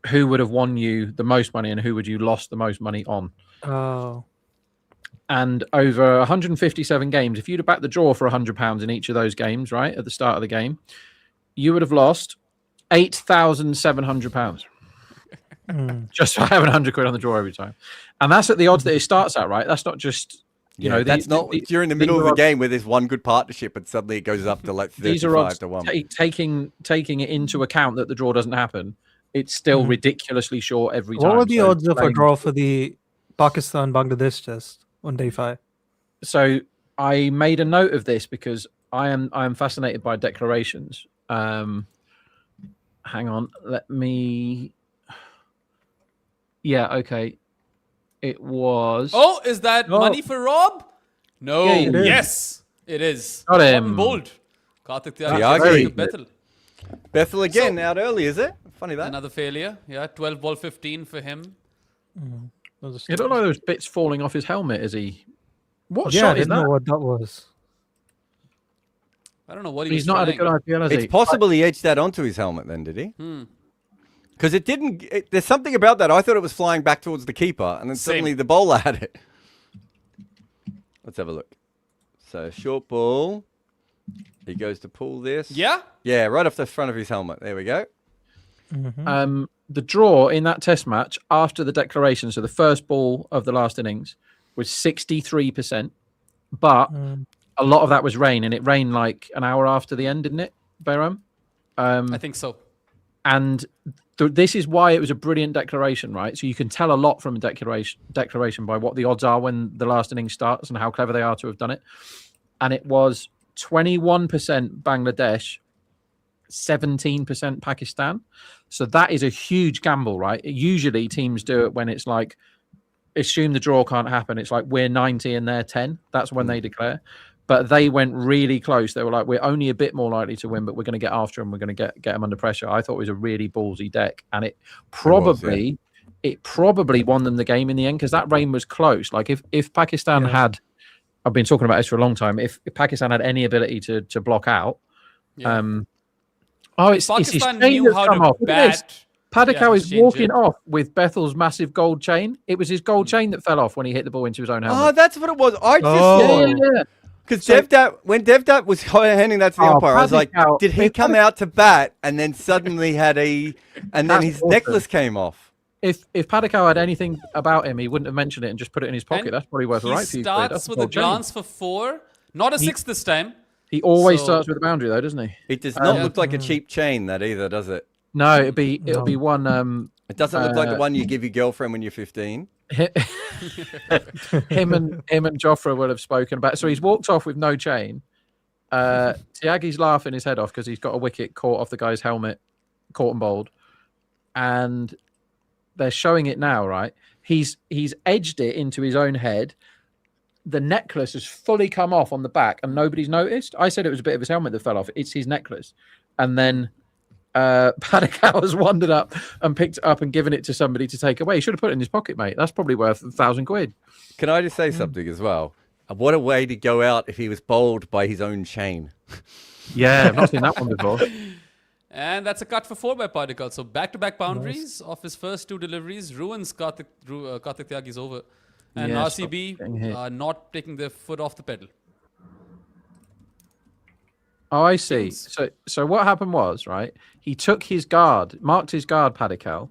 who would have won you the most money and who would you lost the most money on? Oh. And over 157 games, if you'd have backed the draw for £100 in each of those games, right, at the start of the game, you would have lost £8,700 just for having 100 quid on the draw every time. And that's at the odds that it starts at, right? That's not just, you know, that's not during the middle of the game where there's one good partnership and suddenly it goes up to like 35 to 1. Taking it into account that the draw doesn't happen, it's still ridiculously short every time. What were the odds of a draw for the Pakistan-Bangladesh test on day 5? So I made a note of this because I am fascinated by declarations. Hang on, let me. Yeah, okay. It was. Oh, is that money for Rob? No. Yeah, it is. Yes, it is. Got him. Hot and bold. Karthik Tyagi. Tyagi. Bethel. Bethel again, out early, is it? Funny that. Another failure. Yeah, 12 ball 15 for him. It looked like there was bits falling off his helmet as he. What Yeah, I shot is didn't know that? what that was. I don't know what he He's was not had a trying. good IPL, has It's he? possible he edged that onto his helmet then, did he? Because it didn't. There's something about that. I thought it was flying back towards the keeper, and then suddenly the bowler had it. Let's have a look. So short ball. He goes to pull this. Yeah? Yeah, right off the front of his helmet. There we go. The draw in that test match after the declaration, so the first ball of the last innings, was 63%. But a lot of that was rain, and it rained like an hour after the end, didn't it, Bayram? I think so. And this is why it was a brilliant declaration, right? So you can tell a lot from a declaration by what the odds are when the last innings starts and how clever they are to have done it. And it was 21% Bangladesh, 17% Pakistan. So that is a huge gamble, right? Usually teams do it when it's like, assume the draw can't happen. It's like we're 90 and they're 10. That's when they declare. But they went really close. They were like, we're only a bit more likely to win, but we're going to get after them. We're going to get them under pressure. I thought it was a really ballsy deck. And it probably won them the game in the end because that rain was close. Like if Pakistan had, I've been talking about this for a long time, if Pakistan had any ability to block out, it's his Pakistan chain knew that's how come to off. Look at this. bat. Padikau is exchange walking it. off with Bethel's massive gold chain. It was his gold chain that fell off when he hit the ball into his own Oh, helmet. that's what it was. I just Yeah. because Devdutt, when Devdutt was handing that to the umpire, I was like, Padikau- did he come out to bat and then suddenly had and then That's his awesome. necklace came off? If Padikau had anything about him, he wouldn't have mentioned it and just put it in his pocket. And That's probably worth a He right few quid. starts That's with a gold chain. glance for 4. Not a 6 this time. He always So- starts with the boundary, though, doesn't he? It does not look like a cheap chain, that either, does it? No, it'll be one. It doesn't look like the one you give your girlfriend when you're 15. him and Joffre will have spoken about. So he's walked off with no chain. Tyaghi's laughing his head off because he's got a wicket caught off the guy's helmet, caught and bowled, and they're showing it now. Right, he's edged it into his own head. The necklace has fully come off on the back, and nobody's noticed. I said it was a bit of his helmet that fell off. It's his necklace, and then Padikau has wandered up and picked it up and given it to somebody to take away. He should have put it in his pocket, mate. That's probably worth 1,000 quid. Can I just say something as well? What a way to go out if he was bowled by his own chain. Yeah, I've not seen that one before. And that's a cut for 4 by Padikau. So back-to-back boundaries of his first 2 deliveries ruins Karthik Tyaghi's over. And Yeah, RCB stop getting hit. not taking their foot off the pedal. Oh, I see. Things. So what happened was, right? He took his guard, marked his guard, Padikal,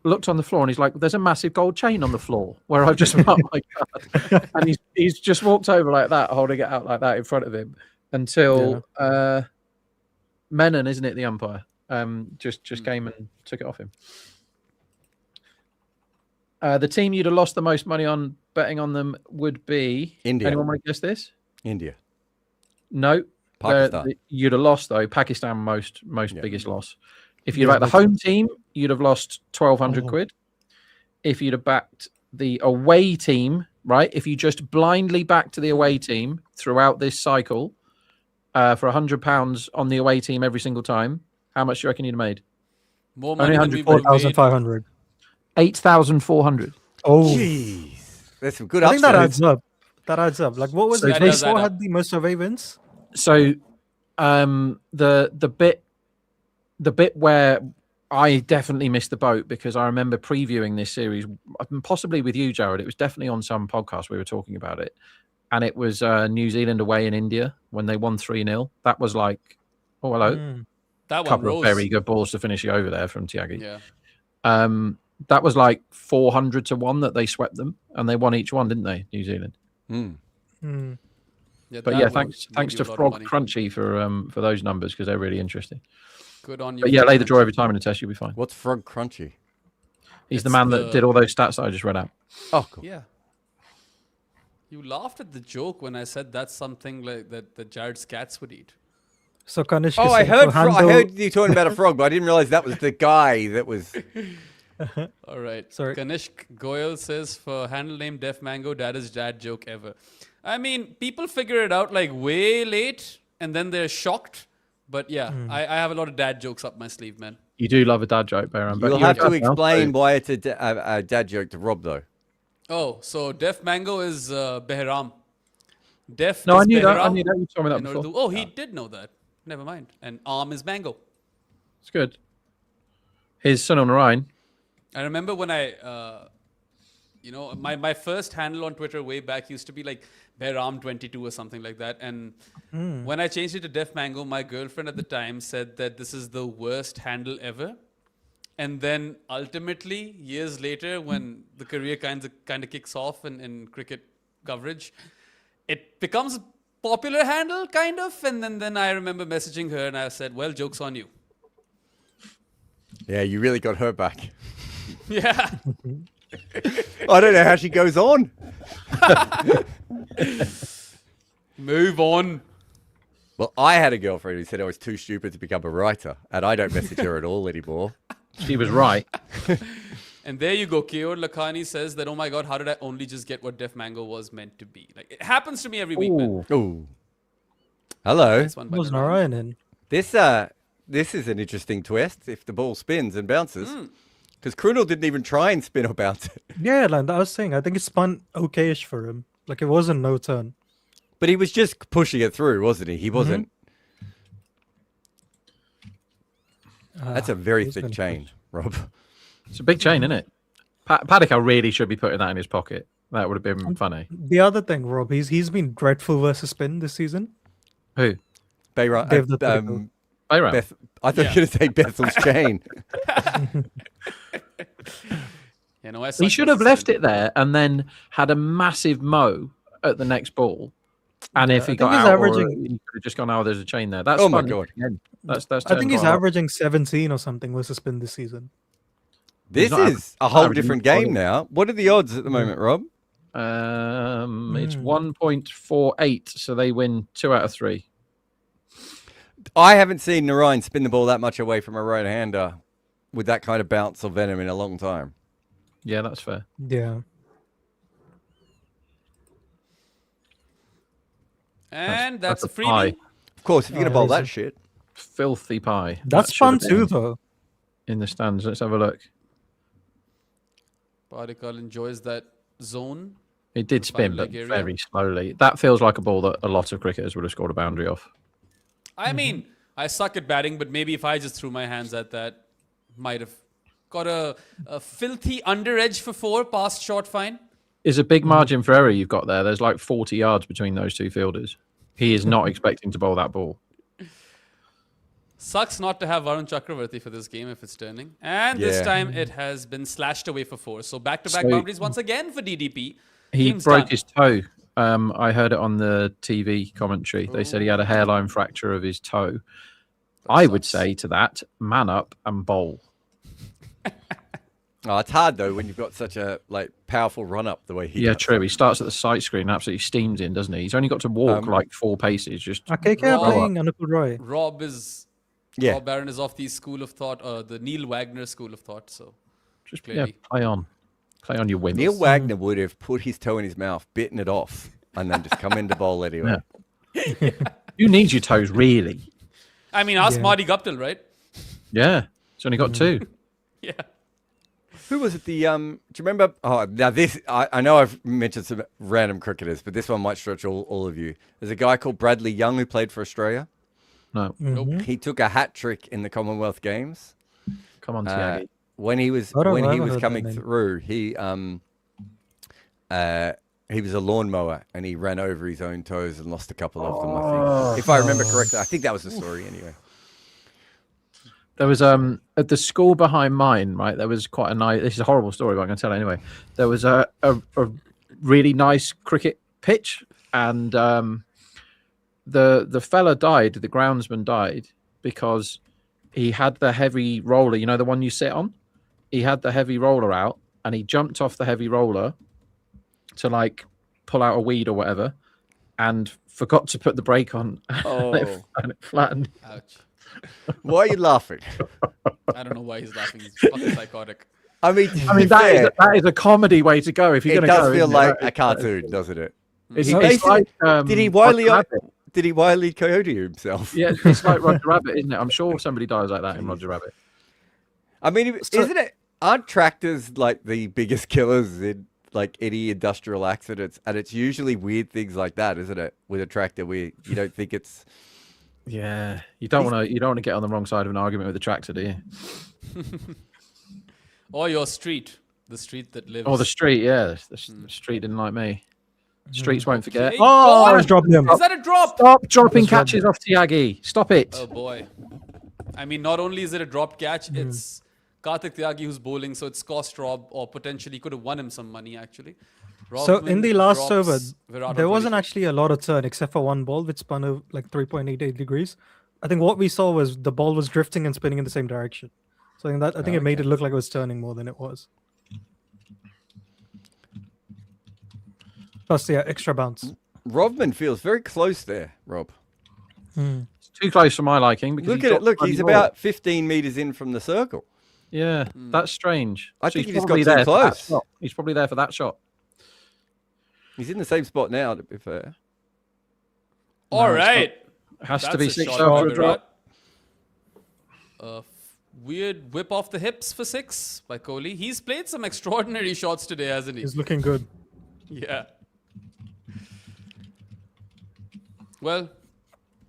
looked on the floor, and he's like, "There's a massive gold chain on the floor where I've just marked my guard." And he's just walked over like that, holding it out like that in front of him, until Menon, isn't it, the umpire, just came and took it off him. The team you'd have lost the most money on betting on them would be India. Anyone want to guess this? India. No. Pakistan. You'd have lost though. Pakistan most biggest loss. If you'd Yeah, backed the home team, you'd have lost 1,200 quid. If you'd have backed the away team, right? If you just blindly backed the away team throughout this cycle, for £100 on the away team every single time, how much do you reckon you'd have made? More money than we would have made. 4,500. 8,400. Oh, Jeez. There's some good I think that upsides. adds up. That adds up. Like, what was So it? that does Baseball add had up. the most away wins. So, the bit where I definitely missed the boat, because I remember previewing this series, possibly with you, Jared. It was definitely on some podcast we were talking about it, and it was New Zealand away in India when they won 3-0. That was like, oh hello, That a one couple rose. of very good balls to finish you over there from Tiagi. Yeah. That was like 400 to 1 that they swept them, and they won each one, didn't they, New Zealand? Mm. But that yeah, would thanks make to you a lot of Frog money. Crunchy for those numbers, because they're really interesting. Good on you. But yeah, for lay the that. draw every time in the test, you'll be fine. What's Frog Crunchy? He's the It's man the- that did all those stats that I just read out. Oh, cool. Yeah. You laughed at the joke when I said that's something like that Jared's cats would eat. So Kanishk. Oh, is I saying heard. for I handle- heard you talking about a frog, but I didn't realize that was the guy that was. All right. Sorry. Kanishk Goyal says, for handle name Def Mango, daddest dad joke ever. I mean, people figure it out like way late and then they're shocked. But yeah, I have a lot of dad jokes up my sleeve, man. You do love a dad joke, Bayram. But You'll you're have a to dad now, explain so- why it's a dad joke to Rob, though. Oh, so Def Mango is Behram. Def No, is I knew that. I Behram knew that. You told me that in before. Urdu. Oh, he did know that. Never mind. And Arm is Mango. It's good. His son on Ryan. I remember when I, my first handle on Twitter way back used to be like Behram22 or something like that. And when I changed it to Def Mango, my girlfriend at the time said that this is the worst handle ever. And then ultimately, years later, when the career kind of kicks off in cricket coverage, it becomes a popular handle, kind of. And then I remember messaging her and I said, well, joke's on you. Yeah, you really got her back. Yeah. I don't know how she goes on. Move on. Well, I had a girlfriend who said I was too stupid to become a writer, and I don't message her at all anymore. She was right. And there you go. Keor Lakhani says that, oh my God, how did I only just get what Def Mango was meant to be? Like, it happens to me every week, man. Ooh. Ooh. Hello. Nice one by Was Narayan. Narayan in? This is an interesting twist if the ball spins and bounces. Because Krunel didn't even try and spin or bounce it. Yeah, like I was saying, I think it spun okayish for him. Like it wasn't no turn. But he was just pushing it through, wasn't he? He wasn't. That's a very he's thick been chain, Rob. It's a big chain, isn't it? Padikal really should be putting that in his pocket. That would have been funny. The other thing, Rob, he's been dreadful versus spin this season. Who? Bayra, Dave the Typical. Bayram. Beth, I thought you were going to say Bethel's chain. You know, I He suck should have versus left spin. it there and then had a massive mow at the next ball. And Yeah, if I he think got he's out, averaging- he could have just gone, oh, there's a chain there. That's Oh my fun. God. Again. That's I think turned he's quite a lot. averaging 17 or something versus spin this season. This not is a whole averaging different 20. game now. What are the odds at the moment, Rob? It's 1.48, so they win 2 out of 3. I haven't seen Narayan spin the ball that much away from a right-hander with that kind of bounce or venom in a long time. Yeah, that's fair. Yeah. And that's a freebie. pie. Of course, if you're going to Oh, bowl is that it? shit. Filthy pie. That's That should fun have too, been though. in the stands. Let's have a look. Padikal enjoys that zone. It did The spin, final but leg area. very slowly. That feels like a ball that a lot of cricketers would have scored a boundary off. I mean, I suck at batting, but maybe if I just threw my hands at that, might have got a filthy under edge for 4 past short fine. Is a big margin for error you've got there. There's like 40 yards between those two fielders. He is not expecting to bowl that ball. Sucks not to have Varun Chakravarti for this game if it's turning. And this Yeah. time it has been slashed away for 4. So back-to-back So- boundaries once again for DDP. He Game's broke done. his toe. I heard it on the TV commentary. They said he had a hairline fracture of his toe. I would sucks. say to that, man up and bowl. Oh, it's hard though when you've got such a powerful run up the way he Yeah, does. true. He starts at the sight screen, absolutely steams in, doesn't he? He's only got to walk like 4 paces. Just KK are Rob. playing Anupul Roy. Rob Yeah. Barron is off the school of thought, the Neil Wagner school of thought. So just clearly. play on your wins. Neil Wagner would have put his toe in his mouth, bitten it off, and then just come into bowl anyway. You need your toes, really. I mean, ask Yeah. Marty Guptill, right? Yeah, he's only got 2. Yeah. Who was it? Do you remember? Oh, now this, I know I've mentioned some random cricketers, but this one might stretch all of you. There's a guy called Bradley Young who played for Australia. No, Nope. He took a hat trick in the Commonwealth Games. come on, Tiagi. When he was I don't know, I haven't heard coming that name. through, he was a lawnmower and he ran over his own toes and lost a couple of them. I think, if I remember correctly, I think that was the story anyway. There was at the school behind mine, right? There was quite a nice. This is a horrible story, but I'm going to tell it anyway. There was a really nice cricket pitch, and the fella died. The groundsman died because he had the heavy roller. You know, the one you sit on. He had the heavy roller out, and he jumped off the heavy roller to like pull out a weed or whatever, and forgot to put the brake on. Oh. and it flattened. Ouch. Why are you laughing? I don't know why he's laughing. He's fucking psychotic. I mean, That is a comedy way to go if you're it going to go. does feel isn't it? like Right? a cartoon, doesn't it? It's, He it's basically- like, Did he Roger Wiley? Rabbit. Did he Wiley Coyote himself? Yeah, it's like Roger Rabbit, isn't it? I'm sure somebody dies like that in Roger Rabbit. I mean, isn't it? Aren't tractors like the biggest killers in like any industrial accidents? And it's usually weird things like that, isn't it? With a tractor, where you don't think it's. Yeah, you don't want to get on the wrong side of an argument with a tractor, do you? Or your street. The street that lives. Or the street, yeah, the street didn't like me. Streets won't forget. Okay, Oh, I God! was dropping him. Is that a drop? Stop dropping Just dropped catches off Tiagi. Stop it. Oh boy. I mean, not only is it a dropped catch, it's Karthik Tyagi who's bowling, so it's cost Rob, or potentially could have won him some money actually. So in the last drops over, Virat there on wasn't 23. actually a lot of turn except for one ball which spun of like 3.88 degrees. I think what we saw was the ball was drifting and spinning in the same direction. So I think it made it look like it was turning more than it was. Plus, yeah, extra bounce. Robman feels very close there, Rob. It's too close for my liking. Because Look he at it. dropped Look, bloody he's ball. about 15 meters in from the circle. Yeah, that's strange. I So think he's he just probably got too there for that close. shot. He's probably there for that shot. He's in the same spot now, to be fair. All right. It has That's to be a 6 shot after by a drop. Virat. Weird whip off the hips for 6 by Kohli. He's played some extraordinary shots today, hasn't he? He's looking good. Yeah. Well,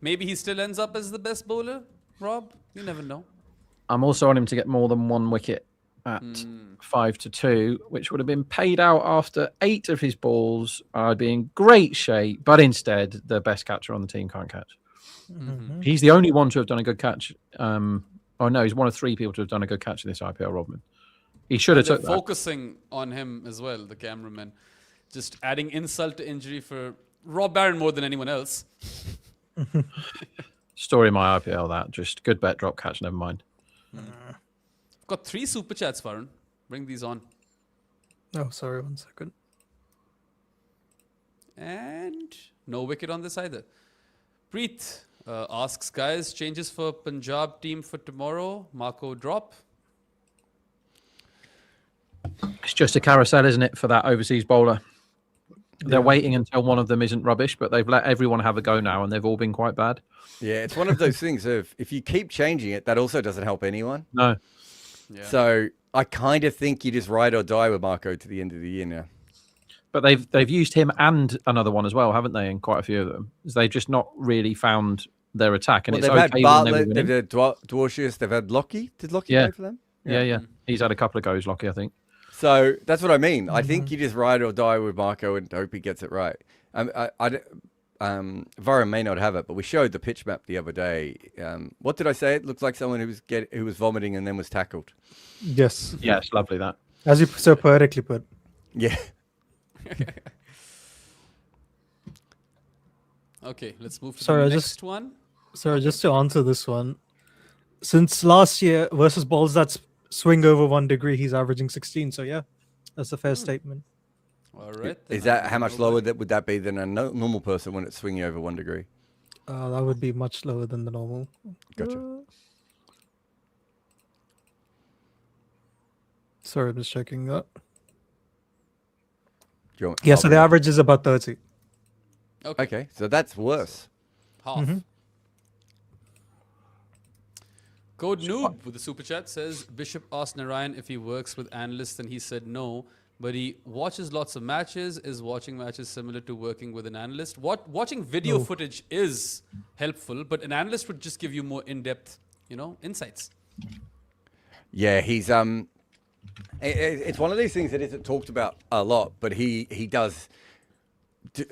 maybe he still ends up as the best bowler, Rob. You never know. I'm also on him to get more than 1 wicket at 5-2, which would have been paid out after 8 of his balls. I'd be in great shape, but instead, the best catcher on the team can't catch. He's the only one to have done a good catch. Oh no, he's one of 3 people to have done a good catch in this IPL, Rodman. He should have They're took that. focusing on him as well, the cameraman. Just adding insult to injury for Rob Barron more than anyone else. Story of my IPL, that. Just good bet, drop catch, never mind. Got 3 super chats, Varun. Bring these on. Oh, sorry, 1 second. And no wicket on this either. Preet asks, guys, changes for Punjab team for tomorrow. Marco drop. It's just a carousel, isn't it, for that overseas bowler? They're waiting until one of them isn't rubbish, but they've let everyone have a go now, and they've all been quite bad. Yeah, it's one of those things of if you keep changing it, that also doesn't help anyone. No. Yeah. So I kind of think you just ride or die with Marco to the end of the year now. But they've used him and another one as well, haven't they? In quite a few of them, they've just not really found their attack, and Well, it's they've had okay when they were Bartlett, they've winning. had Dwarcius, they've had Lockie. Did Lockie Yeah. play for them? Yeah, he's had a couple of goes, Lockie, I think. So that's what I mean. I think you just ride or die with Marco and hope he gets it right. Varun may not have it, but we showed the pitch map the other day. What did I say? It looked like someone who was vomiting and then was tackled. Yes. Yeah, it's lovely that. As you so poetically put. Yeah. Okay, let's move to Sorry, the I next just- one. So just to answer this one, since last year versus balls that swing over 1 degree, he's averaging 16. So yeah, that's a fair statement. All right. then Is that I how much know lower that- would that be than a normal person when it's swinging over 1 degree? That would be much lower than the normal. Gotcha. Sorry, I'm just checking that. Do you want- Yeah, so the average is about 30. Okay, Okay, so that's worse. half. Code Noob with the super chat says Bishop asked Narayan if he works with analysts and he said no, but he watches lots of matches. Is watching matches similar to working with an analyst? Watching video footage is helpful, but an analyst would just give you more in-depth, insights. Yeah, he's it's one of these things that isn't talked about a lot, but he does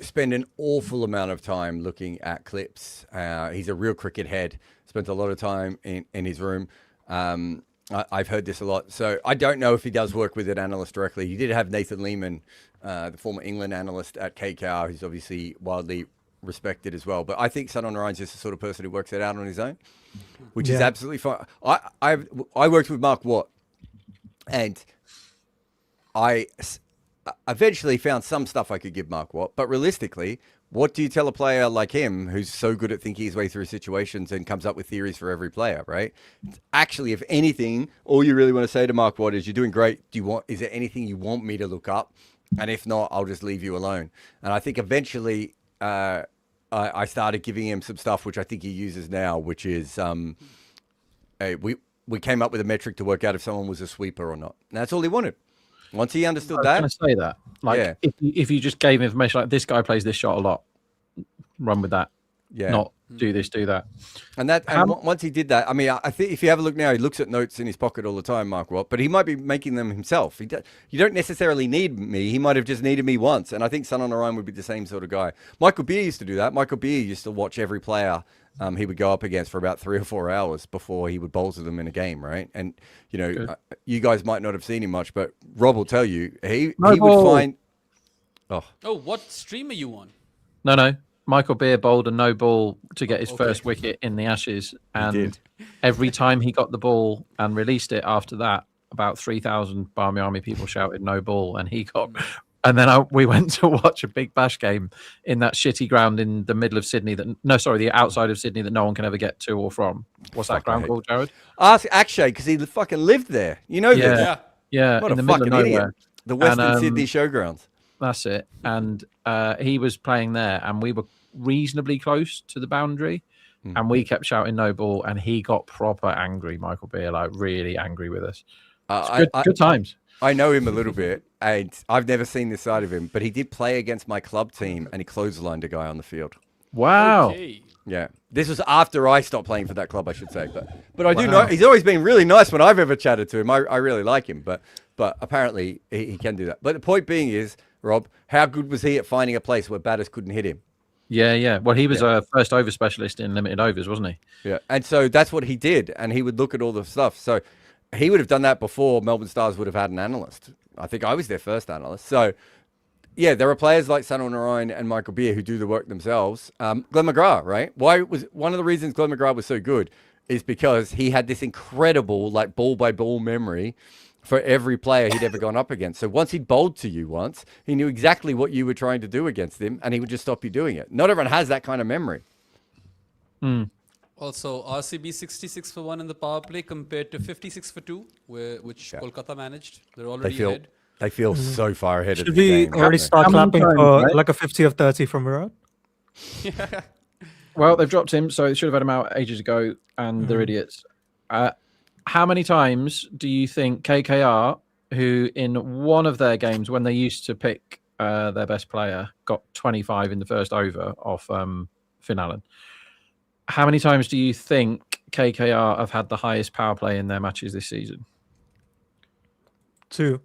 spend an awful amount of time looking at clips. He's a real cricket head. Spends a lot of time in his room. I've heard this a lot. So I don't know if he does work with an analyst directly. He did have Nathan Lehman, the former England analyst at KOL, who's obviously widely respected as well. But I think Sun on Ryan's just the sort of person who works it out on his own, which is Yeah. absolutely fine. I worked with Mark Watt, and I eventually found some stuff I could give Mark Watt. But realistically, what do you tell a player like him who's so good at thinking his way through situations and comes up with theories for every player, right? Actually, if anything, all you really want to say to Mark Watt is, you're doing great. Is there anything you want me to look up? And if not, I'll just leave you alone. And I think eventually I started giving him some stuff, which I think he uses now, which is we came up with a metric to work out if someone was a sweeper or not. And that's all he wanted. Once he understood I was that, going to say that. Like, Yeah. if you just gave information like this guy plays this shot a lot, run with that. yeah. Not do this, do that. And once he did that, I mean, I think if you have a look now, he looks at notes in his pocket all the time, Mark Watt, but he might be making them himself. You don't necessarily need me. He might have just needed me once. And I think Sun on Orion would be the same sort of guy. Michael Beer used to do that. Michael Beer used to watch every player he would go up against for about 3 or 4 hours before he would bowl to them in a game, right? And, you guys might not have seen him much, but Rob will tell you, he would find... Oh, what stream are you on? No. Michael Beer bowled a no ball to get his okay. first wicket in the Ashes. And did. every time he got the ball and released it after that, about 3,000 Barmy Army people shouted no ball. And he got... And then we went to watch a Big Bash game in that shitty ground in the middle of Sydney. The outside of Sydney that no one can ever get to or from. What's that ground called, Jared? Ask Akshay, because he fucking lived there. You know this. Yeah. Yeah, What in a the middle fucking of idiot. nowhere. The Western And, Sydney Showgrounds. That's it. And he was playing there, and we were reasonably close to the boundary, and we kept shouting no ball, and he got proper angry, Michael Beer, like really angry with us. Good times. I know him a little bit, and I've never seen this side of him, but he did play against my club team, and he clotheslined a guy on the field. Wow. Okay. Yeah. This was after I stopped playing for that club, I should say. But I do know he's always been really nice when I've ever chatted to him. I really like him, but apparently he can do that. But the point being is, Rob, how good was he at finding a place where batters couldn't hit him? Yeah. Well, he was a first over specialist in limited overs, wasn't he? Yeah. And so that's what he did, and he would look at all the stuff. So he would have done that before Melbourne Stars would have had an analyst. I think I was their first analyst. So, yeah, there are players like Sunil Narayan and Michael Beer who do the work themselves. Glenn McGrath, right? One of the reasons Glenn McGrath was so good is because he had this incredible, like, ball-by-ball memory for every player he'd ever gone up against. So once he'd bowled to you once, he knew exactly what you were trying to do against him, and he would just stop you doing it. Not everyone has that kind of memory. Also, RCB 66 for 1 in the power play compared to 56 for 2, which Kolkata managed. They're already ahead. They feel so far ahead of Should the we game. already don't start How many clapping times, for right? like a 50 of 30 from Virat? Well, they've dropped him, so they should have had him out ages ago, and they're idiots. How many times do you think KKR, who in one of their games, when they used to pick their best player, got 25 in the first over off Finn Allen? How many times do you think KKR have had the highest power play in their matches this season? 2.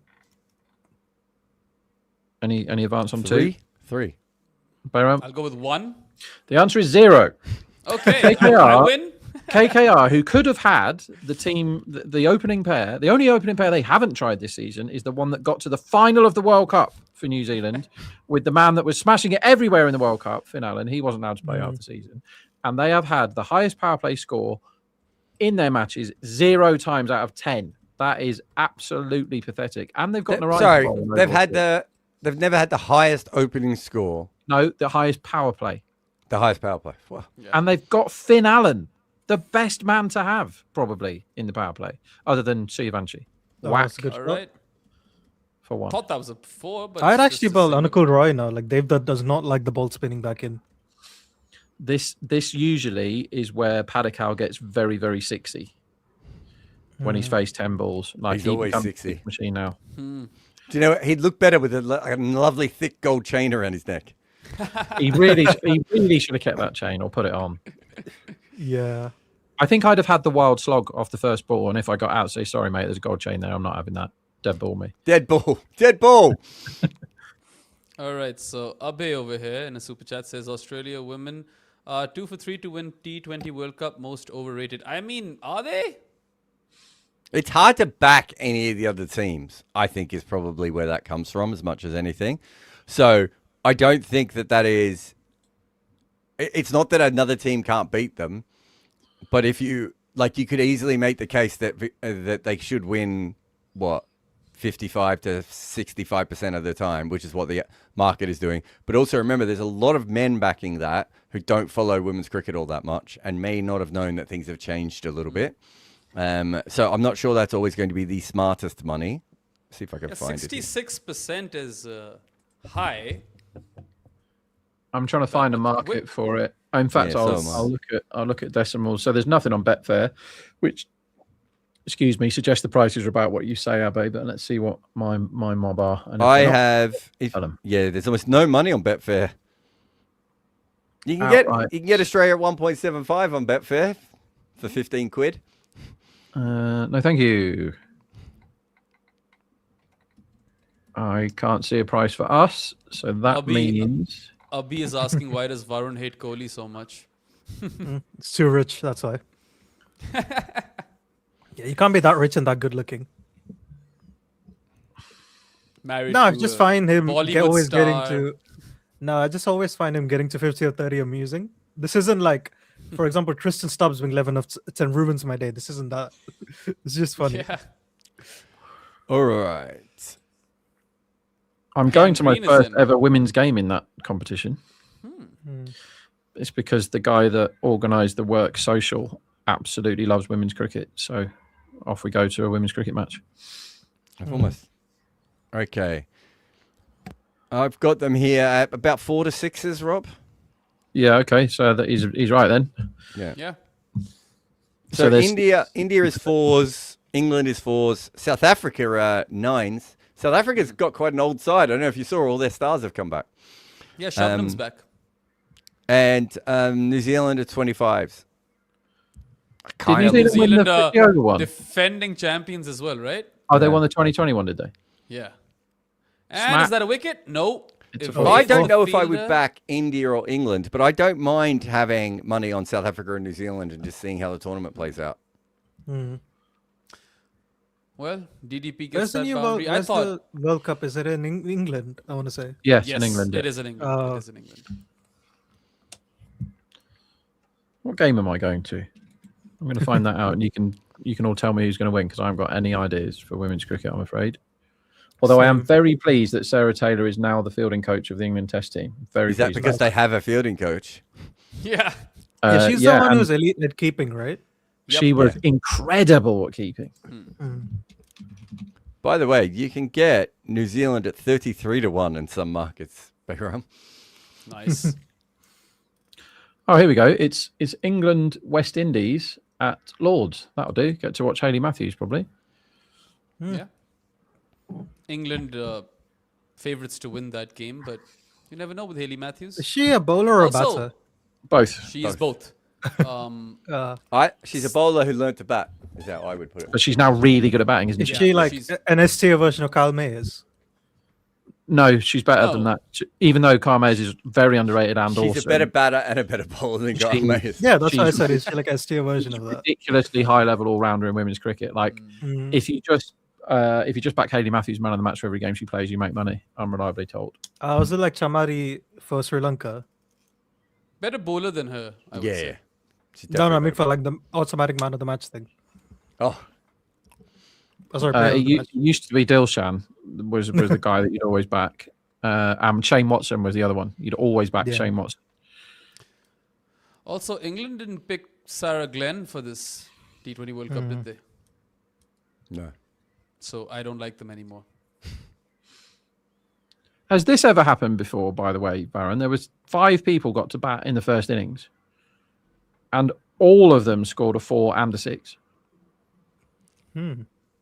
Any advance on two? Three. Bayram? I'll go with 1. The answer is 0. Okay, KKR. I win. KKR, who could have had the team, the opening pair, the only opening pair they haven't tried this season is the one that got to the final of the World Cup for New Zealand with the man that was smashing it everywhere in the World Cup, Finn Allen. He wasn't allowed to play half the season. And they have had the highest power play score in their matches 0 times out of 10. That is absolutely pathetic. And they've got Sorry, they've never had the highest opening score. No, the highest power play. The highest power play. Wow. Yeah. And they've got Finn Allen, the best man to have, probably, in the power play, other than Sivanchi. Whack That's a good All shot. right. for 1. Thought that was a 4, but I'd it's actually just a bowl single. Anukul Roy now. Like Dave does not like the ball spinning back in. This usually is where Padikal gets very, very 60 when he's faced 10 balls. Like He's always becomes a 60. machine now. Do you know, he'd look better with a lovely thick gold chain around his neck. He really should have kept that chain or put it on. Yeah. I think I'd have had the wild slog off the first ball, and if I got out, say, sorry, mate, there's a gold chain there. I'm not having that. Dead ball me. Dead ball. Dead ball. All right, so Abe over here in a super chat says Australia women 2 for 3 to win T20 World Cup, most overrated. I mean, are they? It's hard to back any of the other teams, I think, is probably where that comes from as much as anything. So I don't think that is... It's not that another team can't beat them, but if you... Like, you could easily make the case that that they should win, 55 to 65% of the time, which is what the market is doing. But also remember, there's a lot of men backing that who don't follow women's cricket all that much and may not have known that things have changed a little bit. So I'm not sure that's always going to be the smartest money. See if I can find it. 66% is high. I'm trying to find a market for it. In fact, Yeah, so am I. I'll look at decimals. So there's nothing on Betfair, which, excuse me, suggests the prices are about what you say, Abe. But let's see what my mob are. And there's almost no money on Betfair. You can get Australia at 1.75 on Betfair for 15 quid. No, thank you. I can't see a price for us, so that means Abhi is asking, why does Varun hate Kohli so much? It's too rich, that's why. Yeah, you can't be that rich and that good looking. Married No, I to just a find him Bollywood always star. getting to. No, I just always find him getting to 50 or 30 amusing. This isn't like, for example, Tristan Stubbs being 11 of 10 ruins my day. This isn't that. It's just funny. Yeah. All right. I'm going to my Green is first in. ever women's game in that competition. It's because the guy that organised the work social absolutely loves women's cricket. So off we go to a women's cricket match. I've almost. Okay. I've got them here at about 4 to 6s, Rob. Yeah, okay. So he's right then. Yeah. So there's- India is 4s, England is 4s, South Africa are 9s. South Africa's got quite an old side. I don't know if you saw all their stars have come back. Yeah, Shabnam's back. And New Zealand are 25s. Did New New Zealand win the Zealand 50 over one? defending champions as well, right? Oh, they won the 2021, did they? Yeah. And Smack. is that a wicket? No. It's a If fourth. I it's don't a know if I would fielder- back India or England, but I don't mind having money on South Africa and New Zealand and just seeing how the tournament plays out. Well, DDP Where's gets the that new boundary. I thought the World Cup? Is it in England? I want to say. Yes, yes, in England. it yeah. is in England. It is in England. What game am I going to? I'm going to find that out, and you can all tell me who's going to win because I haven't got any ideas for women's cricket, I'm afraid. Although I am very pleased that Sarah Taylor is now the fielding coach of the England Test team. Very Is that pleased because about they have a fielding coach? Yeah. Yeah, she's yeah, the one and who's elite at keeping, right? she was incredible at keeping. By the way, you can get New Zealand at 33 to 1 in some markets, Behram. Nice. Oh, here we go. It's England West Indies at Lords. That'll do. Get to watch Hayley Matthews probably. Yeah. England favourites to win that game, but you never know with Hayley Matthews. Is she a bowler or a Also- batter? Both, She is both. She's a bowler who learned to bat, is how I would put it. but she's now really good at batting, isn't Is she? she like she's- an STA version of Kyle Mayers? No, she's better than No. that. Even though Carmez is very underrated and She's also a better batter and a better bowler than Gomez. Yeah, that's why I She's- said it's like a STO version of that. ridiculously high level all rounder in women's cricket. Like Mm. if you just back Hayley Matthews man of the match for every game she plays, you make money. I'm reliably told. Was it like Chamari for Sri Lanka? Better bowler than her, I would Yeah. say. She's No, I definitely mean for like the automatic man of the match thing. Oh, Sorry, player of the It match. used to be Dilshan was the guy that you'd always back. And Shane Watson was the other one. You'd always back Yeah. Shane Watson. Also, England didn't pick Sarah Glenn for this T20 World Cup, did they? no. So I don't like them anymore. Has this ever happened before, by the way, Baron? There was 5 people got to bat in the first innings. And all of them scored a 4 and a 6.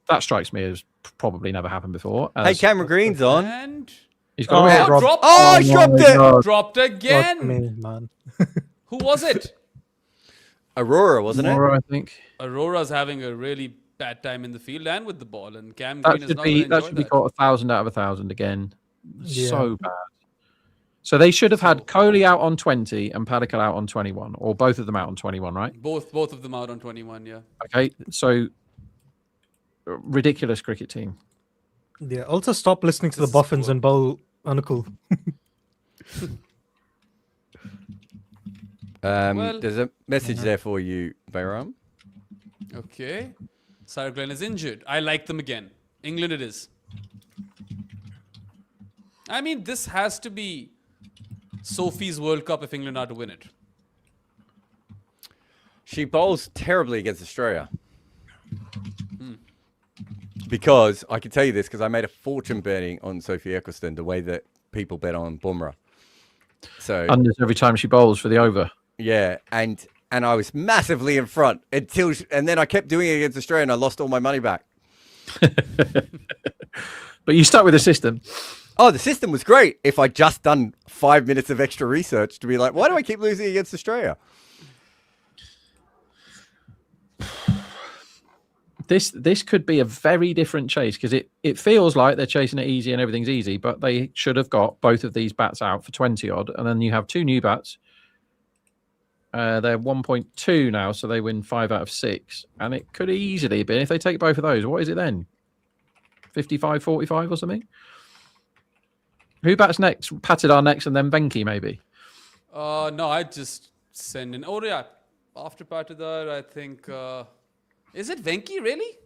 That strikes me as probably never happened before. Hey, as Cameron Green's on. And he's got Oh, a dropped. dropped. Oh, he's dropped my it. God. Dropped Fuck again. me, man. Who was it? Aurora, wasn't it? Aurora, I think. Aurora's having a really bad time in the field and with the ball, and Cam That Green is should not be going to that enjoy should be that. caught 1,000 out of 1,000 again. Yeah. So bad. So they should have had Kohli out on 20 and Padikkal out on 21, or both of them out on 21, right? Both of them out on 21, yeah. Okay, so ridiculous cricket team. Yeah. Also, stop listening to the This is boffins poor. and bowl Anukul. Well- There's a message there for you, Bayram. Okay. Sarah Glenn is injured. I like them again. England it is. I mean, this has to be Sophie's World Cup if England are to win it. She bowls terribly against Australia. Because I can tell you this because I made a fortune betting on Sophie Eccleston the way that people bet on Bumrah. So Unders every time she bowls for the over. yeah, and I was massively in front until and then I kept doing it against Australia and I lost all my money back. But you stuck with the system. Oh, the system was great if I just done 5 minutes of extra research to be like, why do I keep losing against Australia? This could be a very different chase because it feels like they're chasing it easy and everything's easy, but they should have got both of these bats out for 20 odd, and then you have 2 new bats. They're 1.2 now, so they win 5 out of 6, and it could easily have been if they take both of those. What is it then? 55-45 or something? Who bats next? Patidar next, and then Venki maybe. No, I just send in. Oh yeah, after Patidar, I think. Is it Venki really?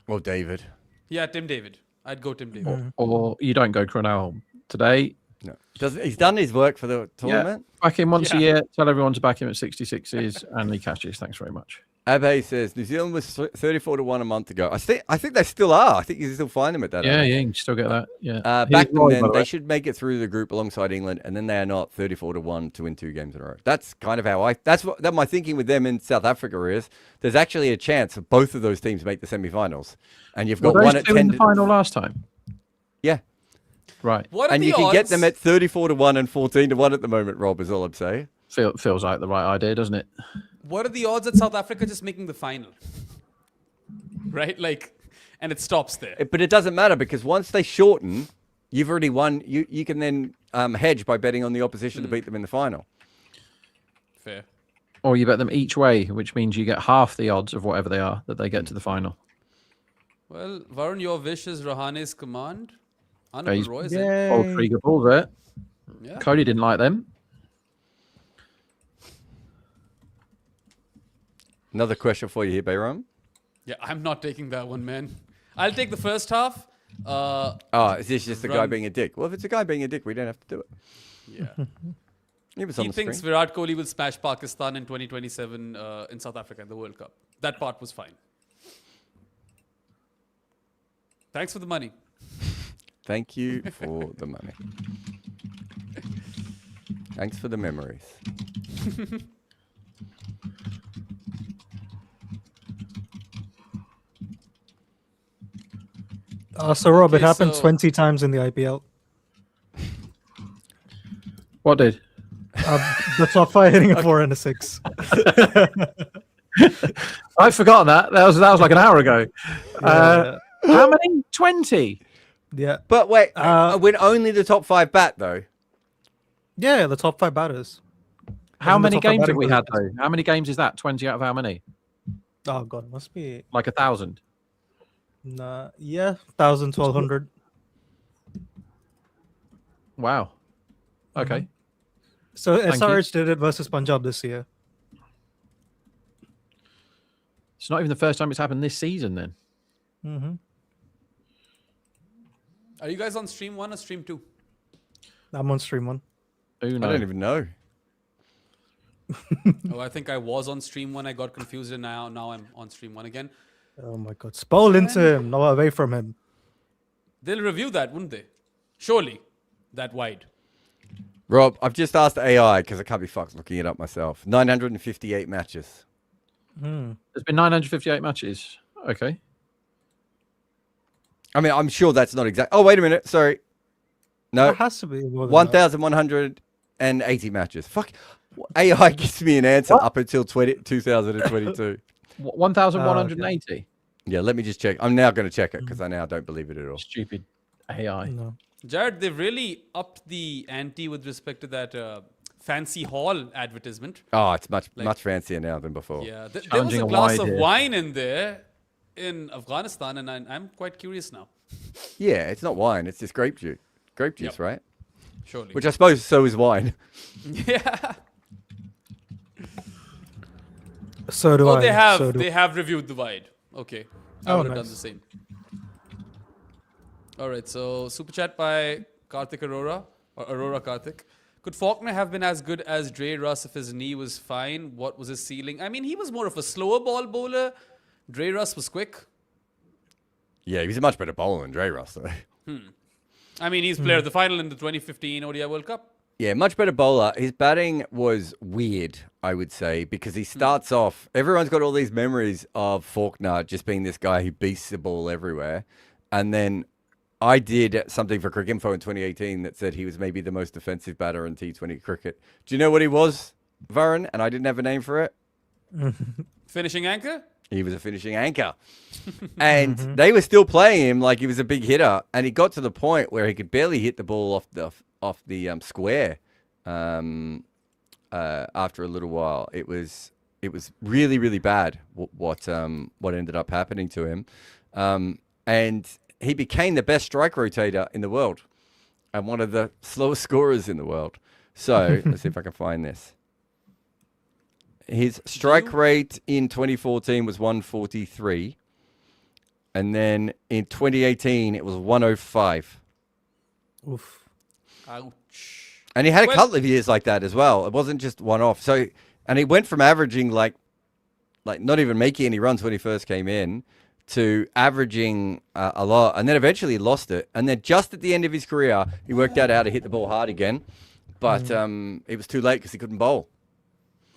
Well, David. Yeah, Tim David. I'd go Tim David. Or you don't go Cronell today. No. He's done his work for the tournament? Back him once a Yeah. year. Tell everyone to back him at 66s, and he catches. Thanks very much. Abe says New Zealand was 34-1 a month ago. I think they still are. I think you can still find them at that. Yeah, age. yeah, you can still get that. Yeah. Back He's them right, then. by the They way. should make it through the group alongside England, and then they are not 34-1 to win 2 games in a row. That's kind of how that my thinking with them in South Africa is. There's actually a chance of both of those teams make the semi-finals, and you've got Were one those at 2 in 10. the final last time. Yeah, Right. What are and the you can get odds? them at 34-1 and 14-1 at the moment. Rob is all I'm saying. Feels like the right idea, doesn't it? What are the odds at South Africa just making the final? Right, like, and it stops there. But it doesn't matter because once they shorten, you've already won. You can then hedge by betting on the opposition to beat them in the final. Fair. Or you bet them each way, which means you get half the odds of whatever they are that they get to the final. Well, Varun, your wish is Rahane's command. he's- Anupam Roy is in. Yay. Old Krieger balls there. Yeah. Cody didn't like them. Another question for you here, Bayram. Yeah, I'm not taking that one, man. I'll take the first half. Oh, is this just the guy Run. being a dick? Well, if it's a guy being a dick, we don't have to do it. Yeah. It was on He the thinks screen. Virat Kohli will smash Pakistan in 2027 in South Africa in the World Cup. That part was fine. Thanks for the money. Thank you for the money. Thanks for the memories. So Rob, it Okay, happened so- 20 times in the IPL. What did? The top 5 hitting a 4 and a 6. I've forgotten that. That was like an hour ago. Yeah. How many? 20. Yeah. But wait, Uh, when only the top 5 bat though. Yeah, the top 5 batters. How In the many top five games have batting we had positions. though? How many games is that? 20 out of how many? Oh god, must be Like 1,000. nah, yeah, 1,000, 1,200. Wow. Okay. So Thank you. SRH did it versus Punjab this year. It's not even the first time it's happened this season then. Mm-hmm. Are you guys on stream 1 or stream 2? I'm on stream 1. Who I knows? don't even know. Oh, I think I was on stream 1. I got confused, and now I'm on stream 1 again. Oh my god. Spoil into him, no away from him. They'll review that, wouldn't they? Surely, that wide. Rob, I've just asked AI because I can't be fucked looking it up myself. 958 matches. There's been 958 matches. Okay. I mean, I'm sure that's not exact. Oh, wait a minute. Sorry. No, That has to be more than that. 1,180 matches. Fuck. AI gives me an answer up until 2022. 1,180. Yeah, let me just check. I'm now going to check it because I now don't believe it at all. Stupid AI. No. Jared, they've really upped the ante with respect to that fancy hall advertisement. Oh, it's much fancier now than before. Yeah, there was Challenging a a glass wide of here. wine in there in Afghanistan, and I'm quite curious now. Yeah, it's not wine. It's just grape juice. Grape juice, Yep. right? Surely. Which I suppose so is wine. Yeah. So do Oh, I. they have So do they have reviewed the wide. Okay, I Oh, would have done nice. the same. All right, so super chat by Karthik Arora or Aurora Karthik. Could Faulkner have been as good as Dre Russ if his knee was fine? What was his ceiling? I mean, he was more of a slower ball bowler. Dre Russ was quick. Yeah, he's a much better bowler than Dre Russ, though. I mean, he's player of the final in the 2015 ODI World Cup. Yeah, much better bowler. His batting was weird, I would say, because he starts off. Everyone's got all these memories of Faulkner just being this guy who beasts the ball everywhere. And then I did something for Cricket Info in 2018 that said he was maybe the most defensive batter in T20 cricket. Do you know what he was, Varun? And I didn't have a name for it. Finishing anchor? He was a finishing anchor. And they were still playing him like he was a big hitter. And he got to the point where he could barely hit the ball off the square after a little while. It was really, really bad what ended up happening to him. And he became the best strike rotator in the world and one of the slowest scorers in the world. So let's see if I can find this. His strike rate in 2014 was 143. And then in 2018, it was 105. Oof. Ouch. And he had a Well- couple of years like that as well. It wasn't just one off. So, and he went from averaging like not even making any runs when he first came in to averaging a lot. And then eventually he lost it. And then just at the end of his career, he worked out how to hit the ball hard again. But it was too late because he couldn't bowl.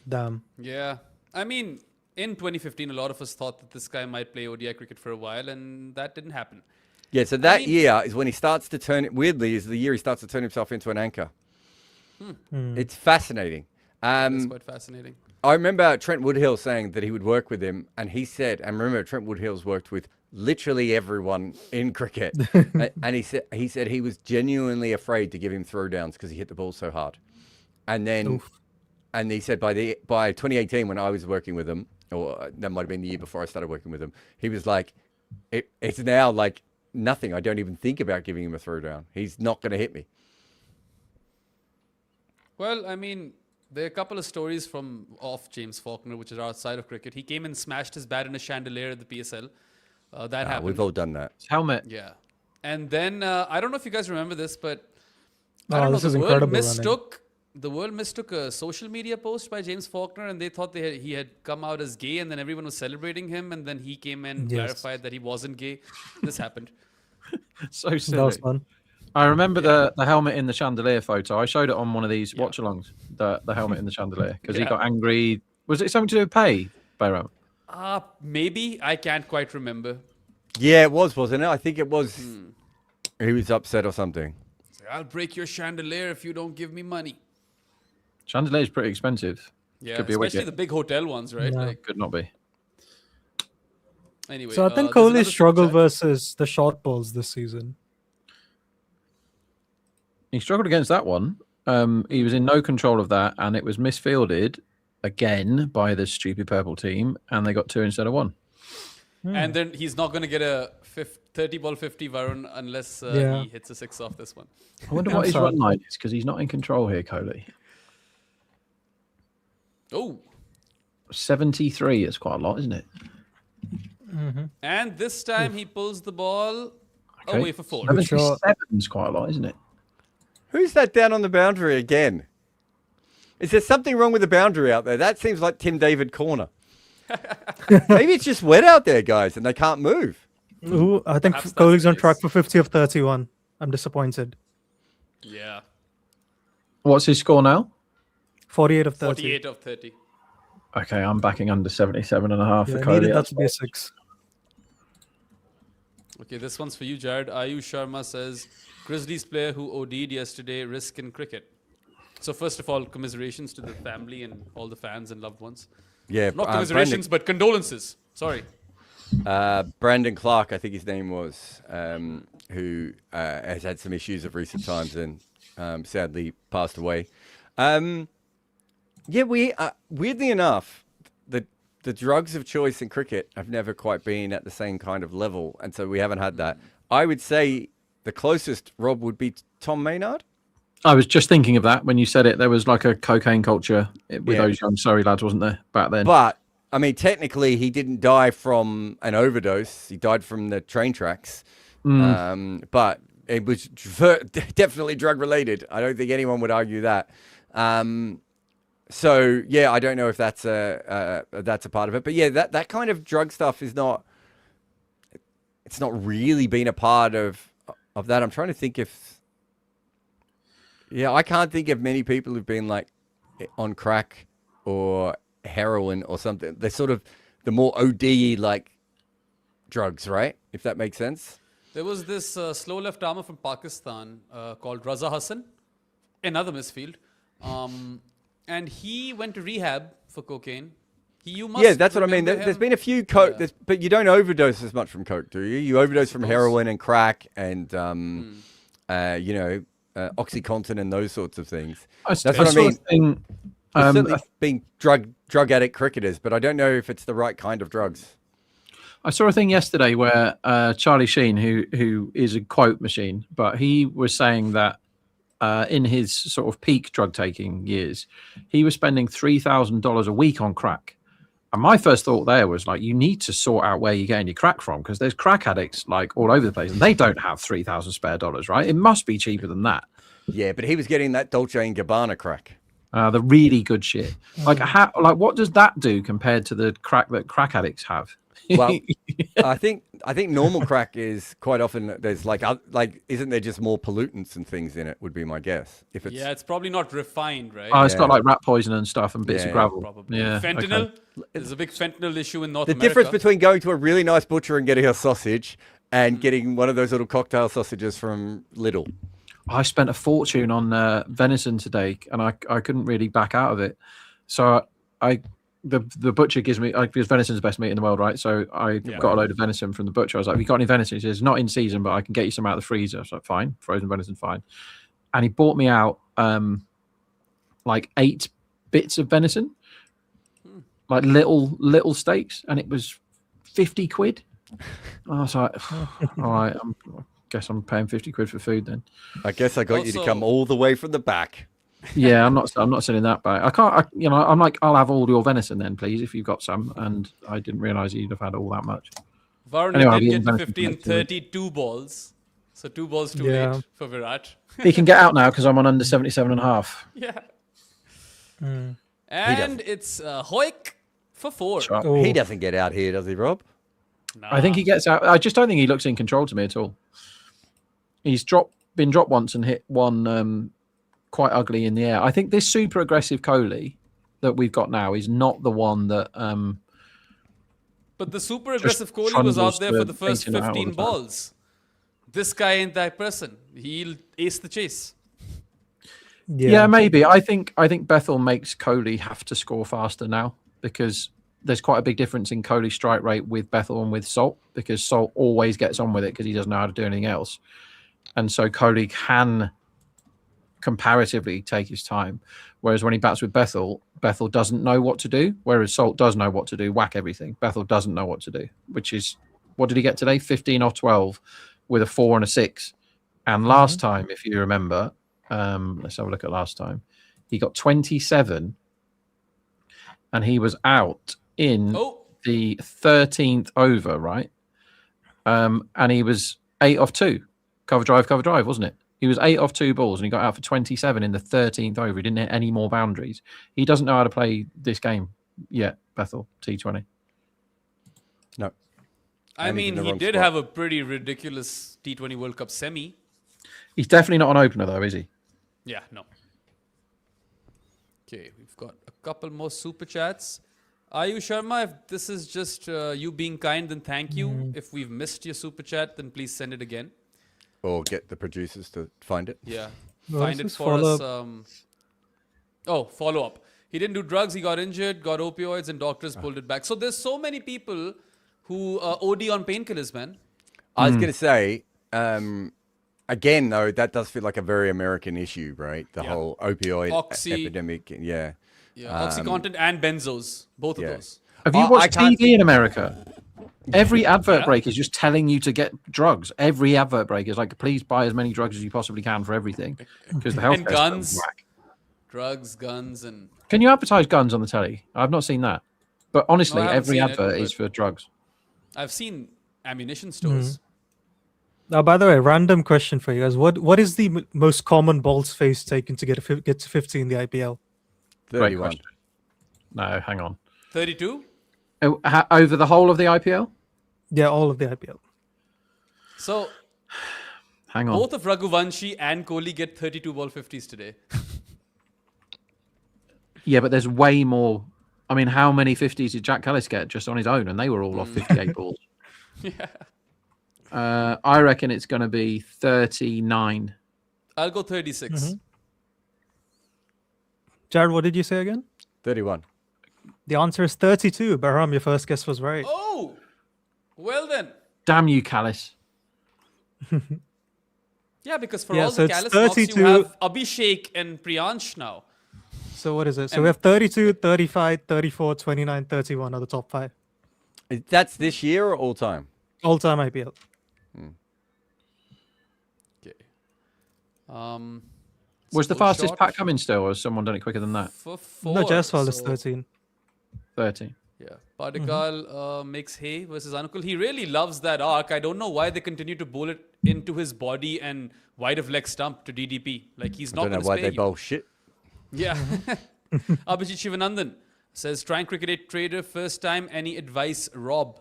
Damn. Yeah. I mean, in 2015, a lot of us thought that this guy might play ODI cricket for a while, and that didn't happen. Yeah, so that mean- year is when he starts to turn, weirdly, is the year he starts to turn himself into an anchor. It's fascinating. That's quite fascinating. I remember Trent Woodhill saying that he would work with him, and he said, and remember, Trent Woodhill's worked with literally everyone in cricket, and he said he was genuinely afraid to give him throwdowns because he hit the ball so hard. And then, and he said by 2018 when I was working with him, or that might have been the year before I started working with him, he was like, it's now like nothing. I don't even think about giving him a throwdown. He's not going to hit me. Well, I mean, there are a couple of stories from off James Faulkner, which is outside of cricket. He came and smashed his bat in a chandelier at the PSL. That happened. We've all done that. His helmet. Yeah. And then, I don't know if you guys remember this, but Oh, I don't know, this is the world incredible running. mistook a social media post by James Faulkner, and they thought he had come out as gay, and then everyone was celebrating him, and then he came and Yes. clarified that he wasn't gay. This happened. So That was silly. fun. I remember the helmet in the chandelier photo. I showed it on one of these watch-alongs, the helmet in the chandelier, because he Yeah. got angry. Was it something to do with pay, Bayram? Maybe. I can't quite remember. Yeah, it was, wasn't it? I think it was. He was upset or something. I'll break your chandelier if you don't give me money. Chandelier is pretty expensive. Yeah, Could be a especially wicket. the big hotel ones, right? Yeah. Like, Could not be. anyway. So I think there's Kohli another struggled super chat. versus the short balls this season. He struggled against that one. He was in no control of that, and it was misfielded again by the stupid purple team, and they got 2 instead of 1. And then he's not going to get a 30 ball 50, Varun, unless Yeah. he hits a 6 off this one. I wonder I'm what his sorry. run line is, because he's not in control here, Kohli. Oh, 73 is quite a lot, isn't it? and this time he pulls the ball Okay. away for 4. 77 is quite a lot, isn't it? Who's that down on the boundary again? Is there something wrong with the boundary out there? That seems like Tim David corner. Maybe it's just wet out there, guys, and they can't move. Ooh, I think Perhaps that's Kohli's the on track case. for 50 of 31. I'm disappointed. Yeah, What's his score now? 48 of 30. 48 of 30. Okay, I'm backing under 77.5 Yeah, for needed Kohli. that to be a 6. Okay, this one's for you, Jared. Ayush Sharma says, Grizzlies player who OD'd yesterday, risk in cricket. So first of all, commiserations to the family and all the fans and loved ones. Yeah, Not commiserations, but condolences. Sorry. Brandon Clark, I think his name was, who has had some issues of recent times and sadly passed away. Yeah, we weirdly enough, the drugs of choice in cricket have never quite been at the same kind of level, and so we haven't had that. I would say the closest, Rob, would be Tom Maynard. I was just thinking of that when you said it. There was like a cocaine culture with Yeah. those young Surrey lads, wasn't there, back then? But I mean, technically, he didn't die from an overdose. He died from the train tracks. But it was definitely drug related. I don't think anyone would argue that. So yeah, I don't know if that's a part of it. But yeah, that kind of drug stuff is not. It's not really been a part of that. I'm trying to think if. Yeah, I can't think of many people who've been like on crack or heroin or something. They're sort of the more OD like drugs, right? If that makes sense. There was this slow left armer from Pakistan called Raza Hassan, another misfield. And he went to rehab for cocaine. Yeah, that's what I mean. remember There's him. been a few coke, Yeah. but you don't overdose as much from coke, do you? You overdose from suppose. heroin and crack and OxyContin and those sorts of things. That's what I mean. Think, There's certainly been drug addict cricketers, but I don't know if it's the right kind of drugs. I saw a thing yesterday where Charlie Sheen, who is a quote machine, but he was saying that in his sort of peak drug taking years, he was spending $3,000 a week on crack. And my first thought there was like, you need to sort out where you're getting your crack from, because there's crack addicts like all over the place, and they don't have $3,000 spare dollars, right? It must be cheaper than that. Yeah, but he was getting that Dolce and Gabbana crack. The really good shit. Like, what does that do compared to the crack that crack addicts have? Well, I think normal crack is quite often there's like isn't there just more pollutants and things in it? Would be my guess. If it's Yeah, it's probably not refined, right? Oh, it's got like rat poison and stuff and bits Yeah, of gravel. Probably. Yeah, Fentanyl. okay. There's a big fentanyl issue in North the America. difference between going to a really nice butcher and getting a sausage and getting one of those little cocktail sausages from Lidl. I spent a fortune on venison today, and I couldn't really back out of it. So the butcher gives me, because venison's the best meat in the world, right? So I got a load of venison from the butcher. I was like, "Have you got any venison?" He says, "Not in season, but I can get you some out of the freezer." I was like, "Fine, frozen venison, fine." And he bought me out like 8 bits of venison, like little steaks, and it was 50 quid. I was like, "All right, I guess I'm paying 50 quid for food then." I guess I got you to Also- come all the way from the back. Yeah, I'm not sending that back. I can't. I'm like, "I'll have all your venison then, please, if you've got some." And I didn't realize you'd have had all that much. Varun Anyway, I'll did be get in to venison 50 and next week. 30, 2 balls. So 2 balls too Yeah. late for Virat. He can get out now because I'm on under 77.5. Yeah. And it's Hoik for 4. Sure. Oh, He doesn't get out here, does he, Rob? I think he gets out. I just don't think he looks in control to me at all. He's been dropped once and hit one quite ugly in the air. I think this super aggressive Kohli that we've got now is not the one that. But the super aggressive Kohli was out there for the first 15 balls. This guy ain't that person. He'll ace the chase. Yeah, maybe. I think Bethel makes Kohli have to score faster now, because there's quite a big difference in Kohli's strike rate with Bethel and with Salt, because Salt always gets on with it because he doesn't know how to do anything else. And so Kohli can comparatively take his time. Whereas when he bats with Bethel doesn't know what to do, whereas Salt does know what to do, whack everything. Bethel doesn't know what to do, which is, what did he get today? 15 off 12 with a 4 and a 6. And last time, if you remember, let's have a look at last time, he got 27 and he was out in the 13th over, right? And he was 8 off 2. Cover drive, wasn't it? He was 8 off 2 balls and he got out for 27 in the 13th over. He didn't hit any more boundaries. He doesn't know how to play this game yet, Bethel, T20. No. I mean, he did have a pretty ridiculous T20 World Cup semi. He's definitely not an opener, though, is he? Yeah, no. Okay, we've got a couple more super chats. Ayu Sharma, if this is just you being kind, then thank you. If we've missed your super chat, then please send it again. Or get the producers to find it. Yeah, Well, find it for us. Follow up. He didn't do drugs. He got injured, got opioids, and doctors pulled it back. So there's so many people who OD on painkillers, man. I was going to say, again, though, that does feel like a very American issue, right? The whole opioid epidemic. Yeah. Yeah, OxyContin and benzos, both of those. Have you watched TV in America? Every advert break is just telling you to get drugs. Every advert break is like, please buy as many drugs as you possibly can for everything. Because the health And guns. Drugs, guns, and... Can you advertise guns on the telly? I've not seen that. But honestly, No, I haven't every seen advert it, is for drugs. I've seen ammunition stores. Now, by the way, random question for you guys. What is the most common balls face taken to get to 50 in the IPL? 31. No, hang on. 32? Over the whole of the IPL? Yeah, all of the IPL. So, hang on. both of Raghuvanshi and Kohli get 32 ball 50s today. Yeah, but there's way more. I mean, how many 50s did Jack Ellis get just on his own? And they were all off 58 balls. Yeah. I reckon it's going to be 39. I'll go 36. Jared, what did you say again? 31. The answer is 32. Bahram, your first guess was right. Oh! Well then. Damn you, Callis. Yeah, because for Yeah, all so the it's Callis knocks, 32. you have Abhishek and Priyansh now. So what is it? So we have 32, 35, 34, 29, 31 are the top 5. That's this year or all time? All-time IPL. Okay. Was the Score fastest shot Pat Cummins still, or has someone done it quicker than that? For 4. No, Jaiswal is so- 13. 30. Yeah. Padikkal makes hay versus Anukul. He really loves that arc. I don't know why they continue to bowl it into his body and wide of leg stump to DDP. Like, he's I not don't going know to why spare they you. bowl shit. Yeah. Abhijit Shivanandan says, trying cricket trader, first time. Any advice, Rob?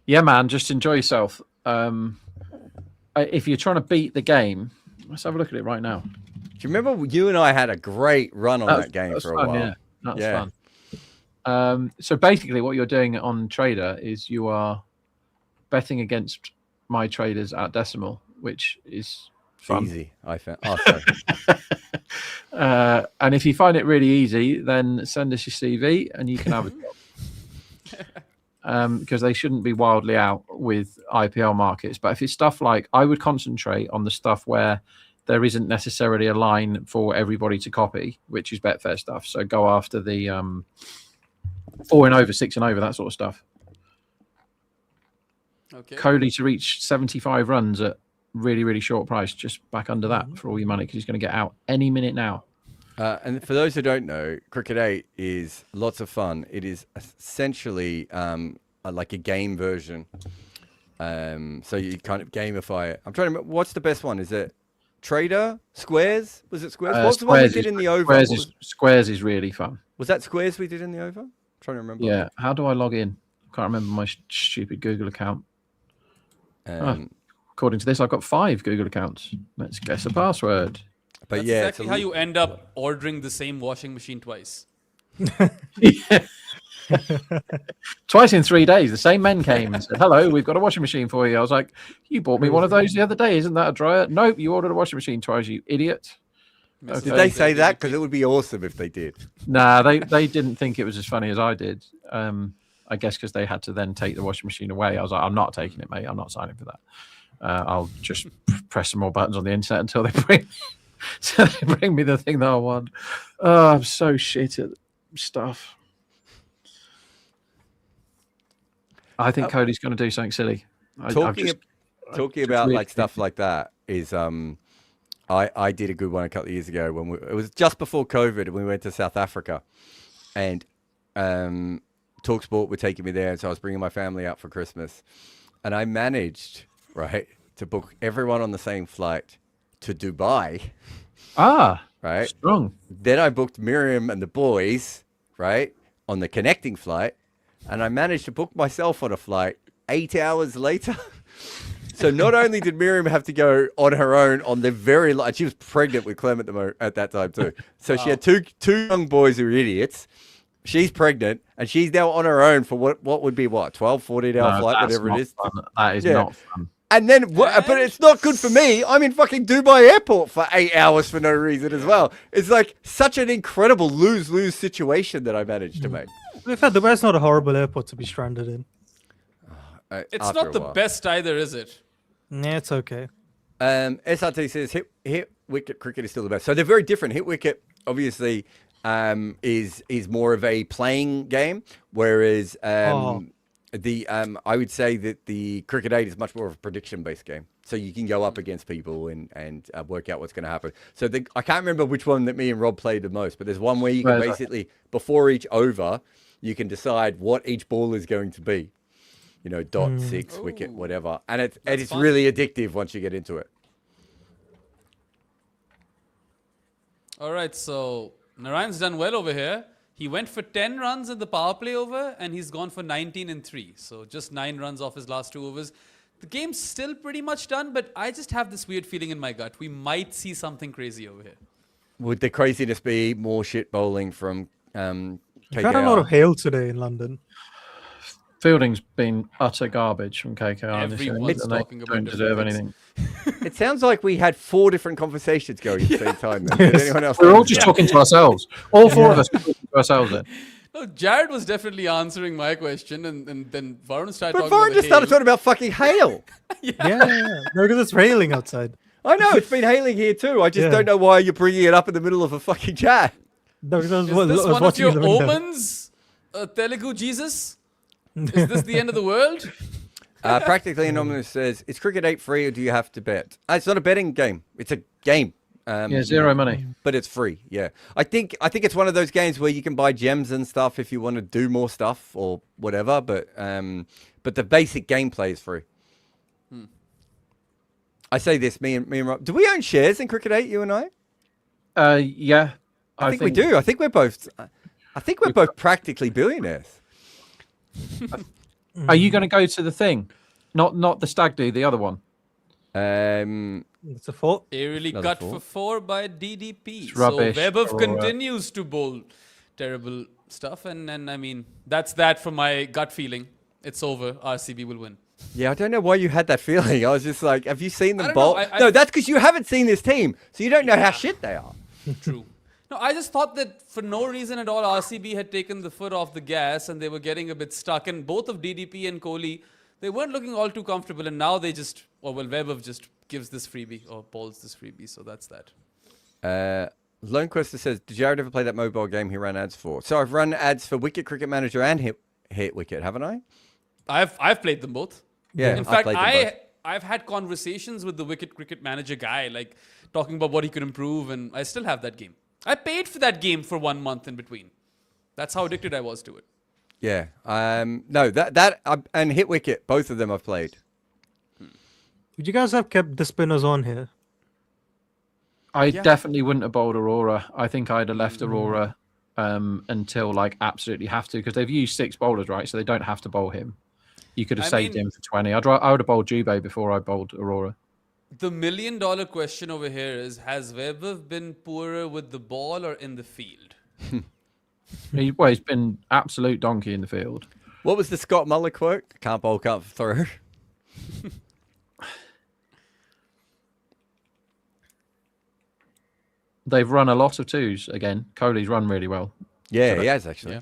Yeah, man, just enjoy yourself. If you're trying to beat the game, let's have a look at it right now. Do you remember you and I had a great run on that game for a fun, while? Yeah, that's fun. So basically, what you're doing on Trader is you are betting against my traders at decimal, which is fun. Easy, I found. Oh, sorry. And if you find it really easy, then send us your CV and you can have a job. Because they shouldn't be wildly out with IPL markets. But if it's stuff like, I would concentrate on the stuff where there isn't necessarily a line for everybody to copy, which is Betfair stuff. So go after the 4 and over, 6 and over, that sort of stuff. Okay. Kohli to reach 75 runs at really, really short price, just back under that for all your money, because he's going to get out any minute now. And for those who don't know, Cricket 8 is lots of fun. It is essentially like a game version. So you kind of gamify it. I'm trying to remember, what's the best one? Is it Trader? Squares? Was it Squares? What's the one we did in the over? Squares is really fun. Was that Squares we did in the over? I'm trying to remember. Yeah. How do I log in? I can't remember my stupid Google account. According to this, I've got 5 Google accounts. Let's guess a password. But That's yeah, exactly how you end up ordering the same washing machine twice. Twice in 3 days, the same men came and said, hello, we've got a washing machine for you. I was like, you bought me one of those the other day. Isn't that a dryer? Nope, you ordered a washing machine twice, you idiot. Did they say that? Because it would be awesome if they did. Nah, they didn't think it was as funny as I did. I guess because they had to then take the washing machine away. I was like, I'm not taking it, mate. I'm not signing for that. I'll just press some more buttons on the internet until they bring. So they bring me the thing that I want. Oh, I'm so shit at stuff. I think Cody's going to do something silly. Talking about like stuff like that is I did a good one a couple of years ago when it was just before COVID and we went to South Africa, and TalkSport were taking me there, and so I was bringing my family out for Christmas, and I managed to book everyone on the same flight to Dubai. Right. Strong. Then I booked Miriam and the boys on the connecting flight, and I managed to book myself on a flight 8 hours later. So not only did Miriam have to go on her own on the she was pregnant with Clem at that time too. So she had two young boys who were idiots. She's pregnant, and she's now on her own for what would be 12, 14-hour flight, whatever it is. Fun. That is not fun. And then, but it's not good for me. I'm in fucking Dubai airport for 8 hours for no reason as well. It's like such an incredible lose-lose situation that I managed to make. To be fair, Dubai's not a horrible airport to be stranded in. It's not the best either, is it? Yeah, it's okay. SRT says hit wicket cricket is still the best. So they're very different. Hit wicket, obviously, is more of a playing game, whereas I would say that the Cricket 8 is much more of a prediction-based game. So you can go up against people and work out what's going to happen. So I can't remember which one that me and Rob played the most, but there's one where you can basically, before each over, you can decide what each ball is going to be. Dot, 6, wicket, whatever. And it's really addictive once you get into it. All right, so Narayan's done well over here. He went for 10 runs in the power play over, and he's gone for 19 in 3. So just 9 runs off his last 2 overs. The game's still pretty much done, but I just have this weird feeling in my gut. We might see something crazy over here. Would the craziness be more shit bowling from KKR? We've had a lot of hail today in London. Fielding's been utter garbage from KKR. Everyone's talking about don't deserve anything. It sounds like we had 4 different conversations going at the same time. Did anyone else? We're all just talking to ourselves. All 4 of us are talking to ourselves then. No, Jared was definitely answering my question, and then Varun started But talking Varun about just started talking about fucking hail. Yeah. No, because it's raining outside. I know, it's been hailing here too. I just don't know why you're bringing it up in the middle of a fucking chat. No, because Is this one of your omens, Telugu Jesus? Is this the end of the world? Practically Anonymous says, is Cricket 8 free or do you have to bet? It's not a betting game. It's a game. Zero money. But it's free, yeah. I think it's one of those games where you can buy gems and stuff if you want to do more stuff or whatever, but the basic gameplay is free. I say this, me and Rob. Do we own shares in Cricket 8, you and I? Yeah. I think we do. I think we're both practically billionaires. Are you going to go to the thing? Not the stag do, the other one. It's a 4. Aerially cut for 4 by DDP. It's rubbish. So Webber continues to bowl terrible stuff, and I mean that's that for my gut feeling. It's over. RCB will win. Yeah, I don't know why you had that feeling. I was just like, have you seen them I don't bowl? know. No, that's because you haven't seen this team, so you don't know how shit they are. True. No, I just thought that for no reason at all, RCB had taken the foot off the gas and they were getting a bit stuck. And both of DDP and Kohli, they weren't looking all too comfortable. And now they just, Webber just gives this freebie or bowls this freebie. So that's that. Lone Quester says, did Jared ever play that mobile game he ran ads for? So I've run ads for Wicket Cricket Manager and Hit Wicket, haven't I? I've played them both. Yeah, in fact, I've had conversations with the Wicket Cricket Manager guy, like talking about what he could improve, and I still have that game. I paid for that game for 1 month in between. That's how addicted I was to it. Yeah. No, that and Hit Wicket, both of them I've played. Would you guys have kept the spinners on here? I definitely wouldn't have bowled Aurora. I think I'd have left Aurora until like absolutely have to, because they've used 6 bowlers, right? So they don't have to bowl him. You could have saved him for 20. I would have bowled Jubei before I bowled Aurora. The $1 million question over here is, has Webber been poorer with the ball or in the field? He's been absolute donkey in the field. What was the Scott Muller quote? Can't bowl, can't throw. They've run a lot of 2s again. Kohli's run really well. Yeah, he has actually. Yeah.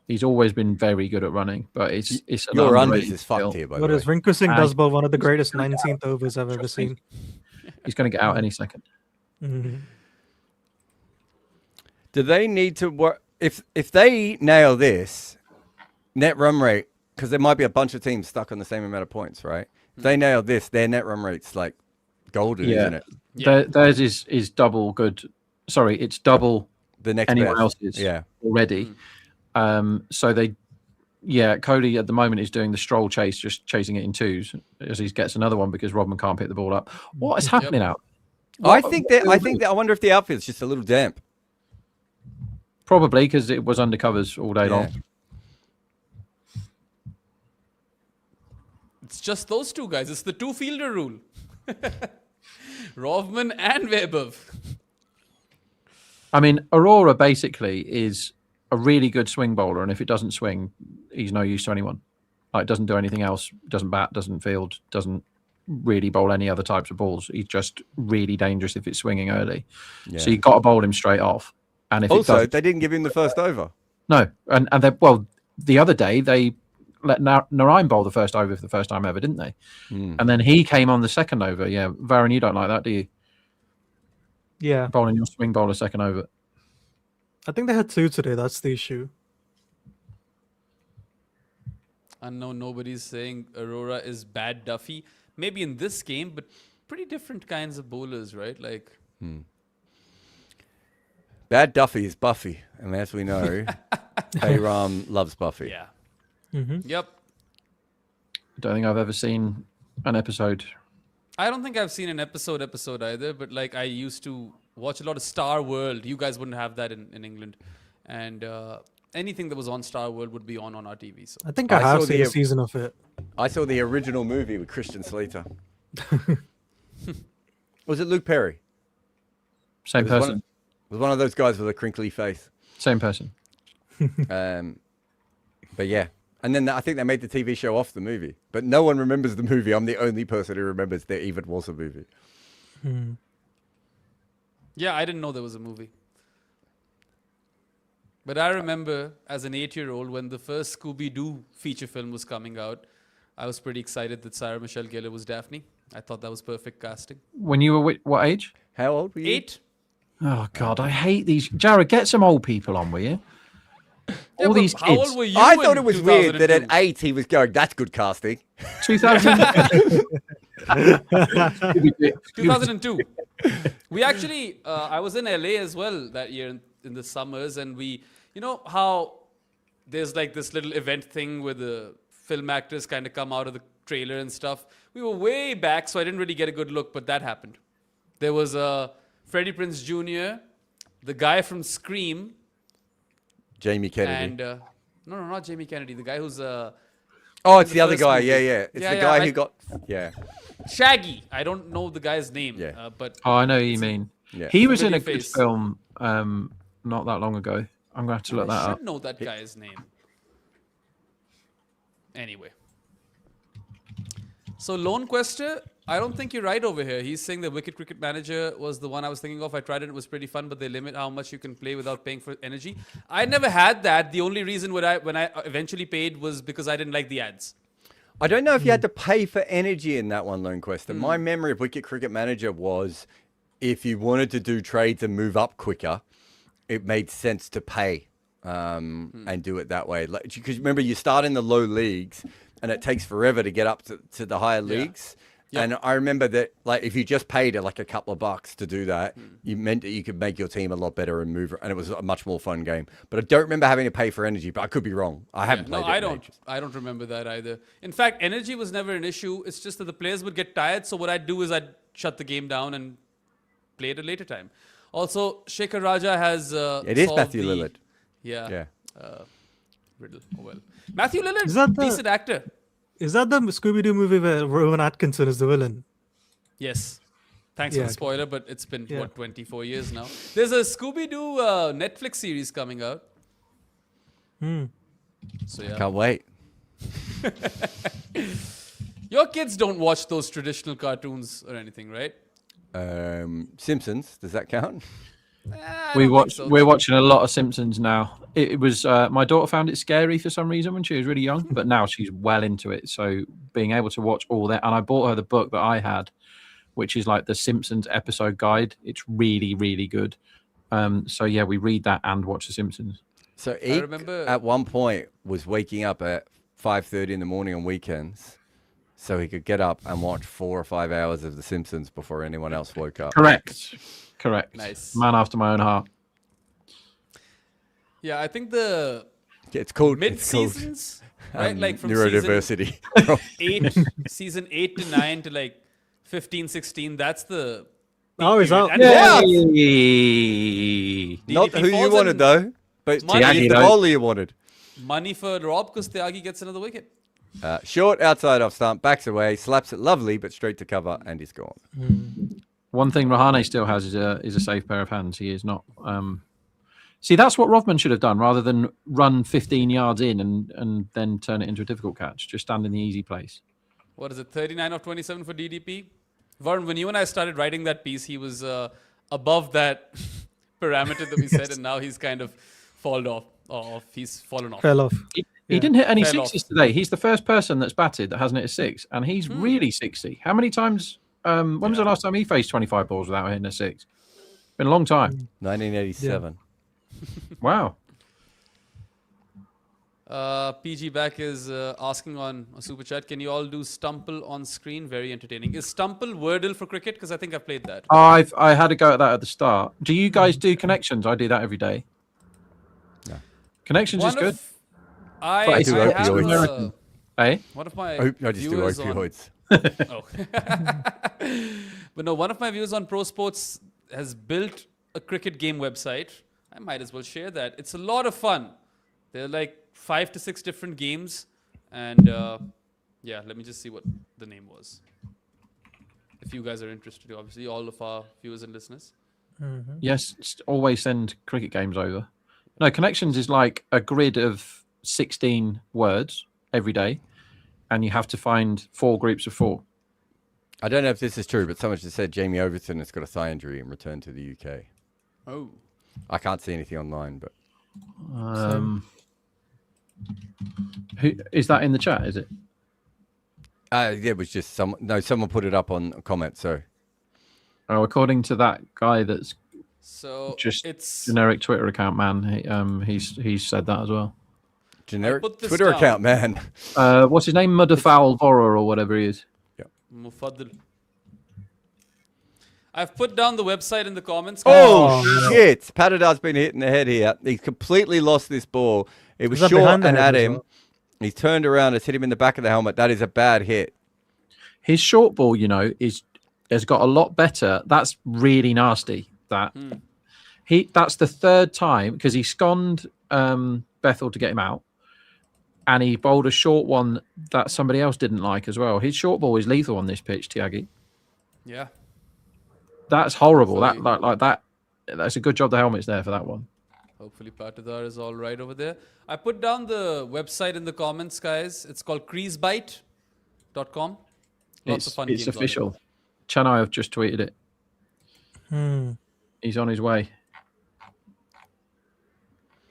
He's always been very good at running, but it's an your underrated unders is fucked skill. here, by the What way. is Rinku Singh does bowl one of the greatest 19th overs I've ever seen. He's going to get out any second. Mhm. Do they need to work if they nail this net run rate? Because there might be a bunch of teams stuck on the same amount of points, right? If they nail this, their net run rate's like golden, isn't it? Yeah. Theirs is double good. Sorry, it's double The next anyone best. else's Yeah. already. So Kohli at the moment is doing the stroll chase, just chasing it in twos as he gets another one because Rodman can't pick the ball up. What is happening out? I think that I wonder if the outfield's just a little damp. Probably because it was undercovers all day long. It's just those two guys. It's the two-fielder rule. Rovman and Weber. I mean, Aurora basically is a really good swing bowler, and if it doesn't swing, he's no use to anyone. Like, doesn't do anything else, doesn't bat, doesn't field, doesn't really bowl any other types of balls. He's just really dangerous if it's swinging early. Yeah. So you've got to bowl him straight off. And if Also, it doesn't, they didn't give him the first over. no, and the other day they let Narayan bowl the first over for the first time ever, didn't they? And then he came on the second over. Yeah, Varun, you don't like that, do you? Yeah, Bowling your swing bowler second over. I think they had 2 today. That's the issue. I know nobody's saying Aurora is bad Duffy. Maybe in this game, but pretty different kinds of bowlers, right? Like, Bad Duffy is Buffy, and as we know, Ram loves Buffy. yeah. Mm-hmm. Yep. I don't think I've ever seen an episode. I don't think I've seen an episode either, but like I used to watch a lot of Star World. You guys wouldn't have that in England. And anything that was on Star World would be on our TV. So I think I I have saw seen a the- season of it. I saw the original movie with Christian Slater. Was it Luke Perry? Same It was person. It was one of those guys with a crinkly face. Same person. But yeah. And then I think they made the TV show off the movie. But no one remembers the movie. I'm the only person who remembers there even was a movie. yeah, I didn't know there was a movie. But I remember as an 8-year-old when the first Scooby-Doo feature film was coming out, I was pretty excited that Sarah Michelle Gellar was Daphne. I thought that was perfect casting. When you were what age? How old were you? 8? Oh God, I hate these. Jared, get some old people on, will you? All these How kids. old were you? I in thought it was weird that at 2002? 8 he was going, that's good casting. 2000. 2002. We actually, I was in LA as well that year in the summers, and we, you know how there's like this little event thing where the film actors kind of come out of the trailer and stuff. We were way back, so I didn't really get a good look, but that happened. There was Freddie Prinze Jr., the guy from Scream, Jamie Kennedy. and no, not Jamie Kennedy, the guy who's oh, it's the the other first guy. movie. Yeah, yeah. It's Yeah, the yeah, guy I- who got... Yeah. Shaggy. I don't know the guy's name, Yeah. but Oh, I know who you mean. Yeah. He was in a Familiar good face. film not that long ago. I'm going to have to look I that should up. know that guy's name. Anyway. So Lone Quester, I don't think you're right over here. He's saying the Wicket Cricket Manager was the one I was thinking of. I tried it. It was pretty fun, but they limit how much you can play without paying for energy. I never had that. The only reason when I eventually paid was because I didn't like the ads. I don't know if you had to pay for energy in that one, Lone Quester. My memory of Wicket Cricket Manager was if you wanted to do trades and move up quicker, it made sense to pay and do it that way. Because remember, you start in the low leagues and it takes forever to get up to the higher leagues. Yep. And I remember that, like, if you just paid like a couple of bucks to do that, you meant that you could make your team a lot better and move, and it was a much more fun game. But I don't remember having to pay for energy, but I could be wrong. I haven't played it in ages. I don't remember that either. In fact, energy was never an issue. It's just that the players would get tired. So what I'd do is I'd shut the game down and play at a later time. Also, Shekhar Raja has It is solved Matthew the- Lillard. Yeah. Riddle. Oh, well. Matthew Lillard, Is that the- decent actor. Is that the Scooby-Doo movie where Rowan Atkinson is the villain? Yes. Thanks for Yeah, the spoiler, but it's been, Yeah. 24 years now. There's a Scooby-Doo Netflix series coming out. So, yeah. Can't wait. Your kids don't watch those traditional cartoons or anything, right? Simpsons, does that count? I We don't think watch. so. We're watching a lot of Simpsons now. It was my daughter found it scary for some reason when she was really young, but now she's well into it. So being able to watch all that, and I bought her the book that I had which is like the Simpsons episode guide. It's really, really good. So yeah, we read that and watch The Simpsons. So I Eek remember- at one point was waking up at 5:30 in the morning on weekends so he could get up and watch 4 or 5 hours of The Simpsons before anyone else woke up. Correct. Nice. Man after my own heart. Yeah, I think the It's called mid it's called, seasons, right? Like from neurodiversity. season 8 to 9 to like 15, 16. That's the. peak Oh, is period. that- And Yeah. DDP Not who you falls wanted in though, but Money. Tiagi, the bowler you wanted. Money for Rob because Tyagi gets another wicket. Short outside off stump, backs away, slaps it lovely, but straight to cover, and he's gone. One thing Rahane still has is a safe pair of hands. He is not. See, that's what Rovman should have done rather than run 15 yards in and then turn it into a difficult catch. Just stand in the easy place. What is it? 39 of 27 for DDP. Varun, when you and I started writing that piece, he was above that parameter that we said, and now he's kind of fallen off. He's fallen off. Fell off. He Yeah. didn't hit any Fell sixes today. He's the first person that's batted that hasn't hit a six, and he's really 60. How many times? When was the last time he faced 25 balls without hitting a six? Been a long time. 1987. Wow. PG back is asking on a super chat, can you all do Stumple on screen? Very entertaining. Is Stumple Wordle for cricket? Because I think I've played that. I had a go at that at the start. Do you guys do connections? I do that every day. No. Connections is good. I But it's do have opioids. Hey? one of my I just do viewers on, opioids. oh. But no, one of my viewers on Pro Sports has built a cricket game website. I might as well share that. It's a lot of fun. There are like 5 to 6 different games. And yeah, let me just see what the name was. If you guys are interested, obviously, all of our viewers and listeners. Yes, always send cricket games over. No, connections is like a grid of 16 words every day, and you have to find 4 groups of 4. I don't know if this is true, but someone just said Jamie Overton has got a thigh injury and returned to the UK. Oh. I can't see anything online, but Who is that in the chat? Is it? it was just someone put it up on a comment. So Oh, according to that guy that's So just it's generic Twitter account man, he's said that as well. generic put this Twitter down. account, man. What's his name? Mudderfowl Vorer or whatever he is. Mufaddal. I've put down the website in the comments. Oh, shit! Patadah's been hit in the head here. He's completely lost this ball. It was that short behind the and head at as him. well? He's turned around. It's hit him in the back of the helmet. That is a bad hit. His short ball, has got a lot better. That's really nasty. That's the third time because he sconned Bethel to get him out, and he bowled a short one that somebody else didn't like as well. His short ball is lethal on this pitch, Tyagi. Yeah. That's horrible. Hopefully- Like that. That's a good job the helmet's there for that one. Hopefully Patadar is all right over there. I put down the website in the comments, guys. It's called creasebite.com. Lots of fun It's games official. Chennai have just tweeted it. He's on his way.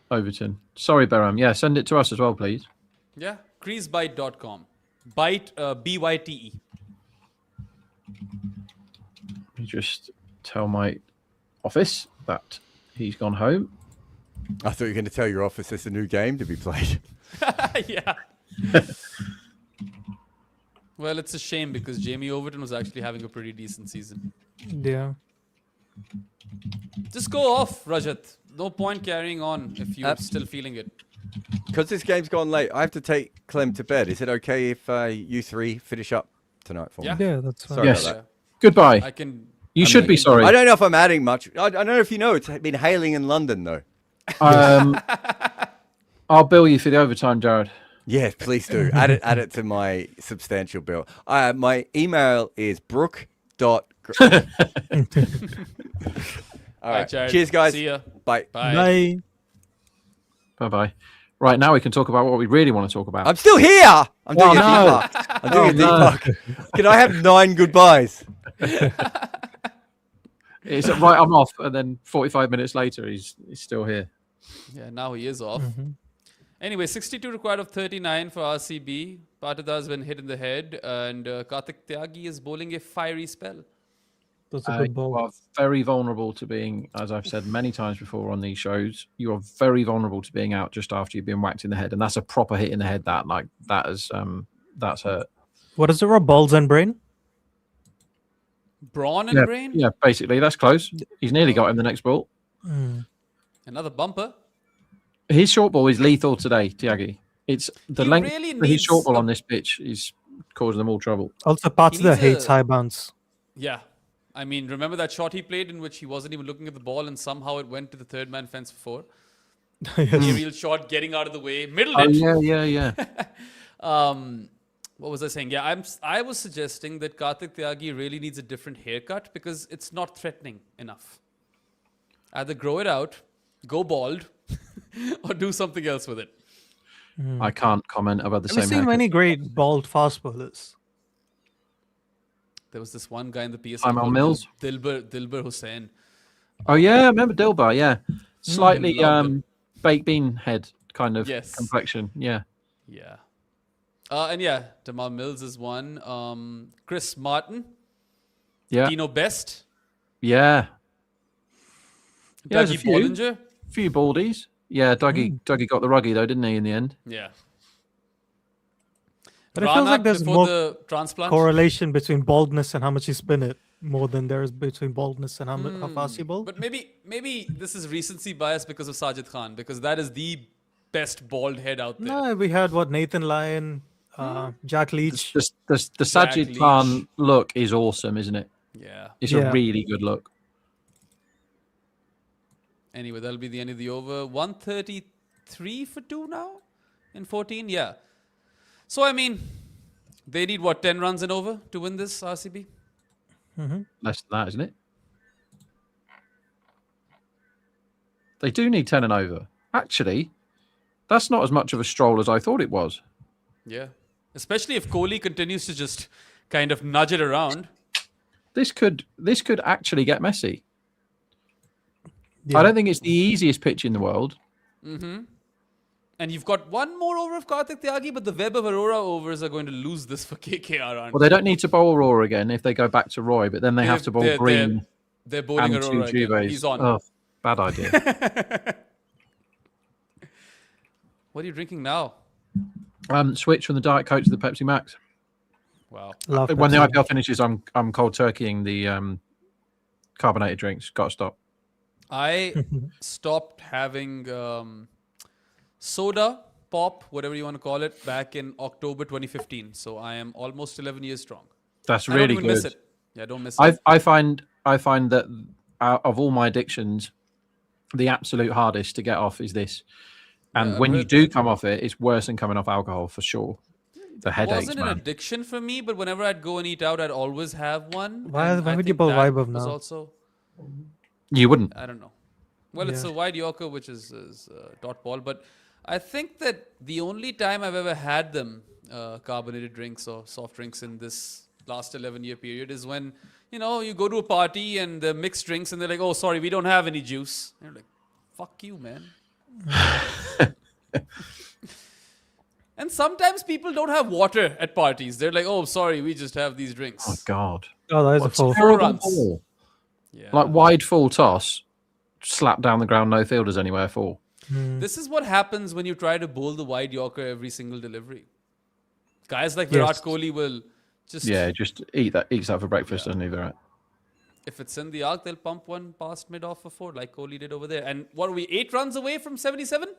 Overton. Sorry, Beram. Yeah, send it to us as well, please. on it. Yeah. Creasebite.com. Byte, B-Y-T-E. You just tell my office that he's gone home. I thought you were going to tell your office it's a new game to be played. Yeah. Well, it's a shame because Jamie Overton was actually having a pretty decent season. Yeah. Just go off, Rajat. No point carrying on if you're still feeling it. Because this game's gone late, I have to take Clem to bed. Is it okay if you three finish up tonight for me? Yeah. Yeah, that's fine. Sorry Yes. about that. Goodbye. I can. You should be sorry. I don't know if I'm adding much. I don't know if you know, it's been hailing in London, though. I'll bill you for the overtime, Jared. Yes, please do. add it to my substantial bill. My email is brook. All right. Jared. Cheers, guys. See ya. Bye. Bye. Bye. Bye-bye. Right, now we can talk about what we really want to talk about. I'm still here. I'm doing a no. Deepak. I'm doing a Deepak. Can I have 9 goodbyes? It's right, I'm off, and then 45 minutes later, he's still here. Yeah, now he is off. Anyway, 62 required of 39 for RCB. Patadar has been hit in the head, and Karthik Tyagi is bowling a fiery spell. That's a good You ball. are very vulnerable to being, as I've said many times before on these shows, you are very vulnerable to being out just after you've been whacked in the head, and that's a proper hit in the head. That's hurt. What is it, Rob? Balls and brain? Brawn and brain. Yeah, basically that's close. He's nearly got him the next ball. Another bumper. His short ball is lethal today, Tyagi. It's the He length really of his needs short ball a- on this pitch is causing them all trouble. Also, parts He of the needs hates a- high bounce. Yeah. I mean, remember that shot he played in which he wasn't even looking at the ball and somehow it went to the third man fence for 4? Yes. Aerial shot, getting out of the way, middled Oh it. yeah. What was I saying? Yeah, I was suggesting that Karthik Tyagi really needs a different haircut because it's not threatening enough. Either grow it out, go bald, or do something else with it. I can't comment about the Have you same seen haircut. many great bald fast bowlers? There was this one guy in the PSL Simon called Mills? Dilbar Hussain. Oh yeah, I remember Dilbar. Yeah, slightly loved him. baked bean head kind of Yes. complexion. Yeah. Yeah. And yeah, Tamar Mills is one. Chris Martin, Yeah. Dino Best, Yeah. Yeah, there's a Dougie few. Bollinger. Few baldies. Yeah, Dougie got the ruggy though, didn't he, in the end? Yeah. But it feels like Ranak there's before more the transplant. correlation between baldness and how much you spin it more than there is between baldness and how fast you bowl. But maybe this is recency bias because of Sajid Khan, because that is the best bald head out there. No, we had Nathan Lyon, Jack Leach. The Sajid Leach. Khan look is awesome, isn't it? Yeah. It's Yeah. a really good look. Anyway, that'll be the end of the over. 133 for 2 now in 14. Yeah. So, I mean, they need what, 10 runs and over to win this RCB? Less than that, isn't it? They do need 10 and over. Actually, that's not as much of a stroll as I thought it was. Yeah. Especially if Kohli continues to just kind of nudge it around. This could actually get messy. Yeah. I don't think it's the easiest pitch in the world. And you've got one more over of Karthik Tyagi, but the Web of Aurora overs are going to lose this for KKR, aren't Well, they don't need to bowl Aurora again if they go back to Roy, but then they have to bowl Green They're bowling and two Aurora again. Jubes. He's on. Oh, bad idea. What are you drinking now? Switch from the Diet Coke to the Pepsi Max. Wow. Love When the Pepsi. IPL finishes, I'm cold turkeying the carbonated drinks. Got to stop. I stopped having soda, pop, whatever you want to call it, back in October 2015. So I am almost 11 years strong. That's I don't really even miss good. it. Yeah, I don't miss it. I find that out of all my addictions, the absolute hardest to get off is this. And Yeah, when I've you heard do come off it, it's worse than coming off alcohol for sure. The It headaches, wasn't an man. addiction for me, but whenever I'd go and eat out, I'd always have one. Why and I would you think bowl that Vibe of was now? Also, You wouldn't. I don't know. Well, it's Yeah. a wide Yorker, which is dot ball. But I think that the only time I've ever had them, carbonated drinks or soft drinks in this last 11-year period, is when, you go to a party and they're mixed drinks and they're like, oh, sorry, we don't have any juice. And you're like, fuck you, man. And sometimes people don't have water at parties. They're like, oh, sorry, we just have these drinks. Oh, God. Oh, that is a What full. terrible runs. ball. Yeah. Like wide full toss, slap down the ground, no fielders anywhere for. This is what happens when you try to bowl the wide Yorker every single delivery. Guys like Yes. Virat Kohli will just, Yeah, just eats that for breakfast, doesn't he, Virat? if it's in the arc, they'll pump one past mid off for 4, like Kohli did over there. And what are we, 8 runs away from 77?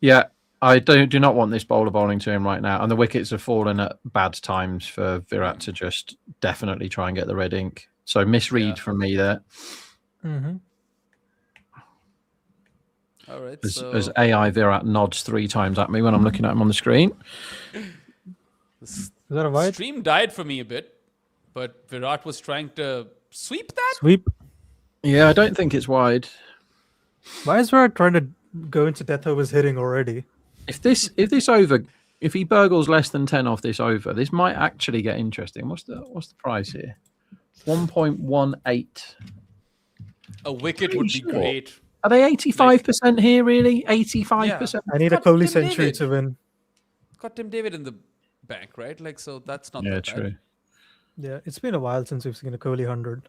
Yeah, I do not want this bowler bowling to him right now. And the wickets have fallen at bad times for Virat to just definitely try and get the red ink. So misread from me there. All right. As AI Virat nods 3 times at me when I'm looking at him on the screen. Is that a wide? Stream died for me a bit, but Virat was trying to sweep that. Sweep. Yeah, I don't think it's wide. Why is Virat trying to go into death overs hitting already? If he burgles less than 10 off this over, this might actually get interesting. What's the price here? 1.18. A wicket would be Pretty sure. great. Are they 85% here, really? 85%? I need a Got Kohli Tim century David. to win. Got Tim David in the bank, right? Like, so that's not Yeah, that true. bad. Yeah, it's been a while since we've seen a Kohli 100.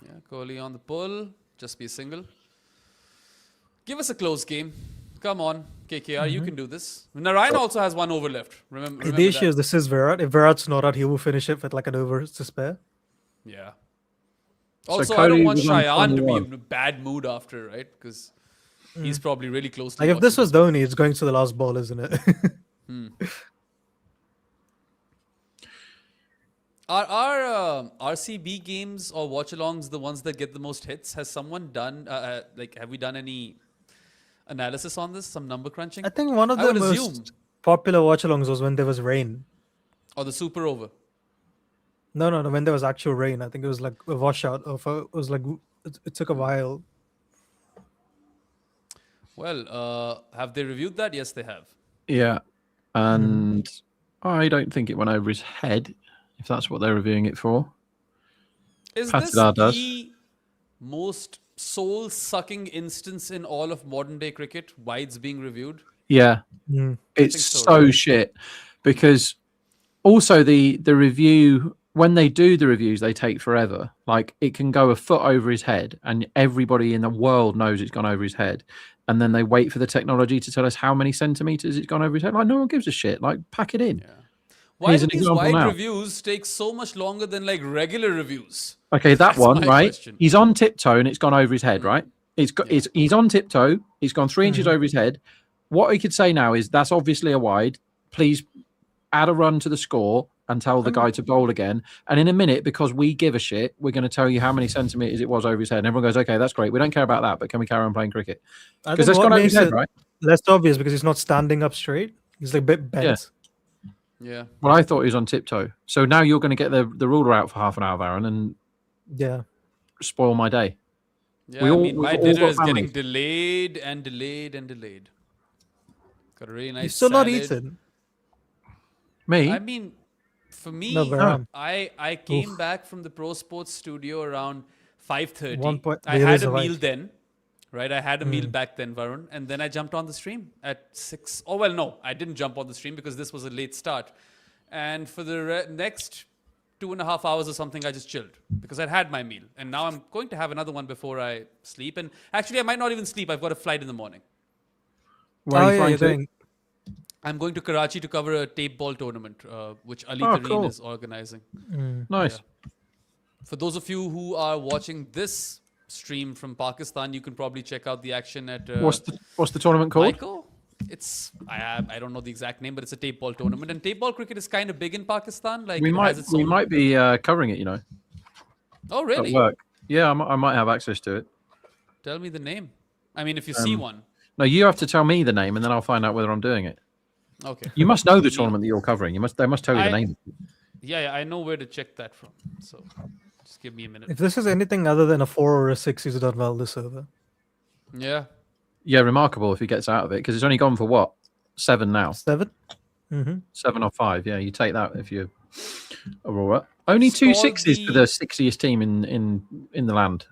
Yeah, Kohli on the pull. Just be a single. Give us a close game. Come on, KKR, you can do this. Narayan also has 1 over left. Remember The issue that. is this is Virat. If Virat's not out, he will finish it with like an over to spare. Yeah. So Also, I don't Kohli want was on Cheyenne to be 21. in a bad mood after, right? Because he's probably really close to Like if this watching was Dhoni, it's going to the last ball, isn't it? Are RCB games or watch-alongs the ones that get the most hits? Has someone done, have we done any analysis on this? Some number crunching? I think one of I the would most assume. popular watch-alongs was when there was rain. Or the super over? No, when there was actual rain. I think it was like a washout. It was like it took a while. Well, have they reviewed that? Yes, they have. Yeah, and I don't think it went over his head, if that's what they're reviewing it for. Is Patidar this does. the most soul-sucking instance in all of modern-day cricket? Why it's being reviewed? Yeah, Mm. it's think so, so right? shit. Because also the review, when they do the reviews, they take forever. Like it can go a foot over his head, and everybody in the world knows it's gone over his head. And then they wait for the technology to tell us how many centimeters it's gone over his head. Like no one gives a shit. Like pack it in. Yeah. Why Here's do an these example wide now. reviews take so much longer than like regular reviews? Okay, that That's one, my right? question. He's on tiptoe and it's gone over his head, right? He's on tiptoe. He's gone 3 inches over his head. What he could say now is that's obviously a wide. Please add a run to the score and tell the guy to bowl again. And in a minute, because we give a shit, we're going to tell you how many centimeters it was over his head. And everyone goes, okay, that's great. We don't care about that, but can we carry on playing cricket? I Because think that's what gone over his makes head, it right? less obvious because he's not standing up straight. He's like a bit bent. Yeah. Well, I thought he was on tiptoe. So now you're going to get the ruler out for half an hour, Aaron, and Yeah. spoil my day. Yeah, We I all- mean, my we've all dinner got is getting families. delayed and delayed and delayed. Got a really nice He's still not salad. eaten. Me? I mean, for me, No, Baram. I came back from the Pro Sports studio around 5:30. 1 point- I there had is a a meal light. then, right? I had a meal back then, Varun, and then I jumped on the stream at 6. Oh well, no, I didn't jump on the stream because this was a late start. And for the next 2.5 hours or something, I just chilled because I'd had my meal, and now I'm going to have another one before I sleep. And actually, I might not even sleep. I've got a flight in the morning. Where are you flying you're to? going. I'm going to Karachi to cover a tape ball tournament, which Ali Oh, Tareen cool. is organizing. Nice. For those of you who are watching this stream from Pakistan, you can probably check out the action at What's the tournament called? Michael. I don't know the exact name, but it's a tape ball tournament, and tape ball cricket is kind of big in Pakistan. Like We it has its own. might be covering it, you know, Oh at really? work. Yeah, I might have access to it. Tell me the name. I mean, if you see one. No, you have to tell me the name, and then I'll find out whether I'm doing it. Okay. You must know the tournament that you're covering. They must tell you the I- name. Yeah, I know where to check that from. So just give me a minute. If this is anything other than a 4 or a 6, he's done well this over. Yeah. Yeah, remarkable if he gets out of it because it's only gone for what 7 now, 7? Mm-hmm. 7 or 5. Yeah, you take that if you Aurora. Only It's 2 called sixes for the- the 60th team in the land.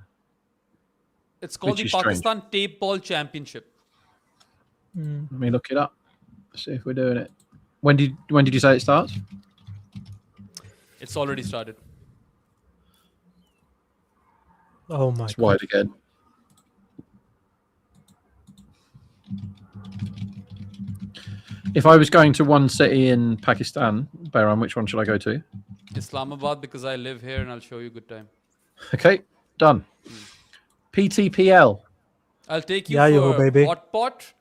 It's called Which the is strange. Pakistan Tape Ball Championship. Let me look it up. See if we're doing it. When did you say it starts? It's already started. Oh my It's god. wide again. If I was going to one city in Pakistan, Bahrain, which one should I go to? Islamabad, because I live here and I'll show you a good time. Okay, done. PTPL. I'll take you Yeah, yo, for baby. hot pot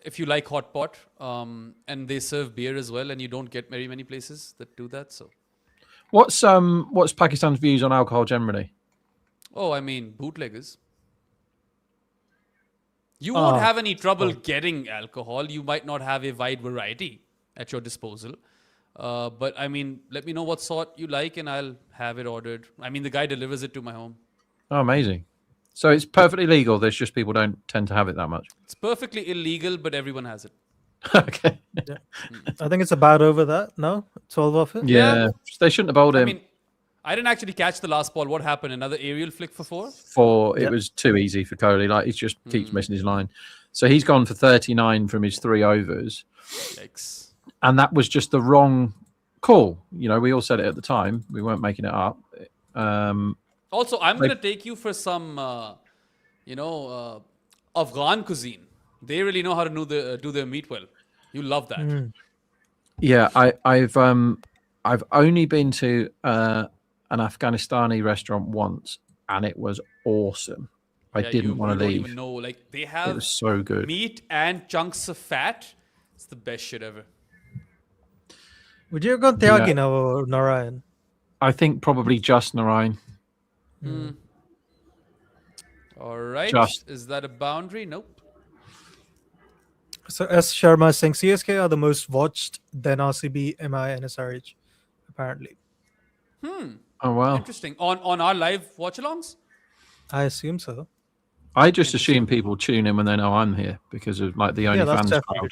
if you like hot pot. And they serve beer as well, and you don't get very many places that do that. So, What's Pakistan's views on alcohol generally? I mean, bootleggers. You won't have any trouble getting alcohol. You might not have a wide variety at your disposal. But I mean, let me know what sort you like, and I'll have it ordered. I mean, the guy delivers it to my home. Oh, amazing. So it's perfectly legal. There's just people don't tend to have it that much. It's perfectly illegal, but everyone has it. Okay. I think it's about over that. No? 12 off it? Yeah. They shouldn't have bowled him. I mean, I didn't actually catch the last ball. What happened? Another aerial flick for 4? It was too easy for Kohli. Like he just Hmm. keeps missing his line. So he's gone for 39 from his 3 overs. Yikes. And that was just the wrong call. You know, we all said it at the time. We weren't making it up. Also, I'm going to take you for some, Afghan cuisine. They really know how to do their meat well. You love that. Yeah, I've only been to an Afghanistani restaurant once, and it was awesome. I didn't want to You leave. don't even know. Like, they It have was so good. meat and chunks of fat. It's the best shit ever. Would you have gone Tyagi now or Narayan? I think probably just Narayan. All right. Just. Is that a boundary? Nope. So S. Sharma is saying CSK are the most watched, then RCB, MI, and SRH, apparently. Oh wow! Interesting. On our live watch-alongs? I assume so. I just assume people tune in when they know I'm here because of like the Yeah, that's OnlyFans definitely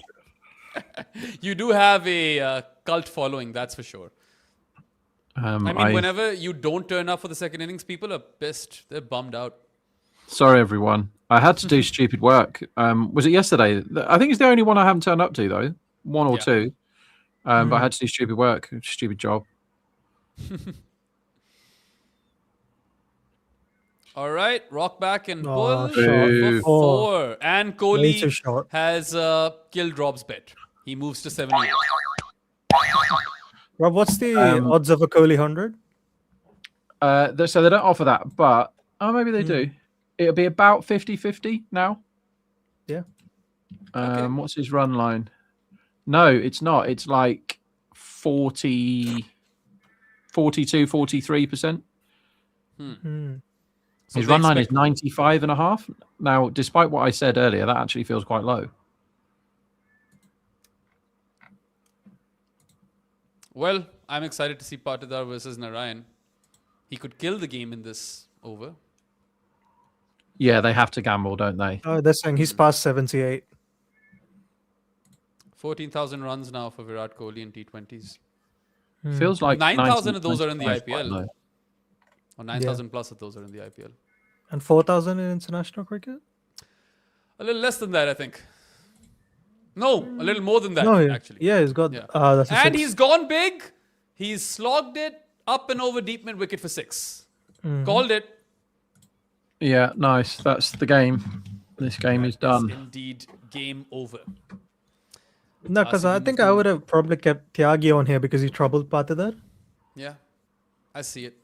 crowd. You do have a cult following, that's for sure. I mean, whenever you don't turn up for the second innings, people are pissed. They're bummed out. Sorry, everyone. I had to do stupid work. Was it yesterday? I think it's the only one I haven't turned up to, though. One or two. But I had to do stupid work. Stupid job. All right. Rock back and Oh, pull short. for 4. And Way too Kohli short. has killed Rob's bet. He moves to 78. Rob, what's the odds of a Kohli 100? So they don't offer that, but maybe they do. It'll be about 50-50 now. Yeah. What's his run line? No, it's not. It's like 42, 43%. So His they run line is expect- 95.5. Now, despite what I said earlier, that actually feels quite low. Well, I'm excited to see Patidar versus Narayan. He could kill the game in this over. Yeah, they have to gamble, don't they? Oh, they're saying he's past 78. 14,000 runs now for Virat Kohli in T20s. Feels like 9,000 of those are in the 19, 25 IPL. low. Or 9,000 plus of those are in the IPL. And 4,000 in international cricket? A little less than that, I think. No, a little more than that, No, yeah. actually. Yeah, he's got. Yeah. That's a And 6. he's gone big. He's slogged it up and over deep mid wicket for 6. Called it. Yeah, nice. That's the game. This game is done. Indeed, game over. No, because I think I would have probably kept Tyagi on here because he troubled Patidar. Yeah, I see it.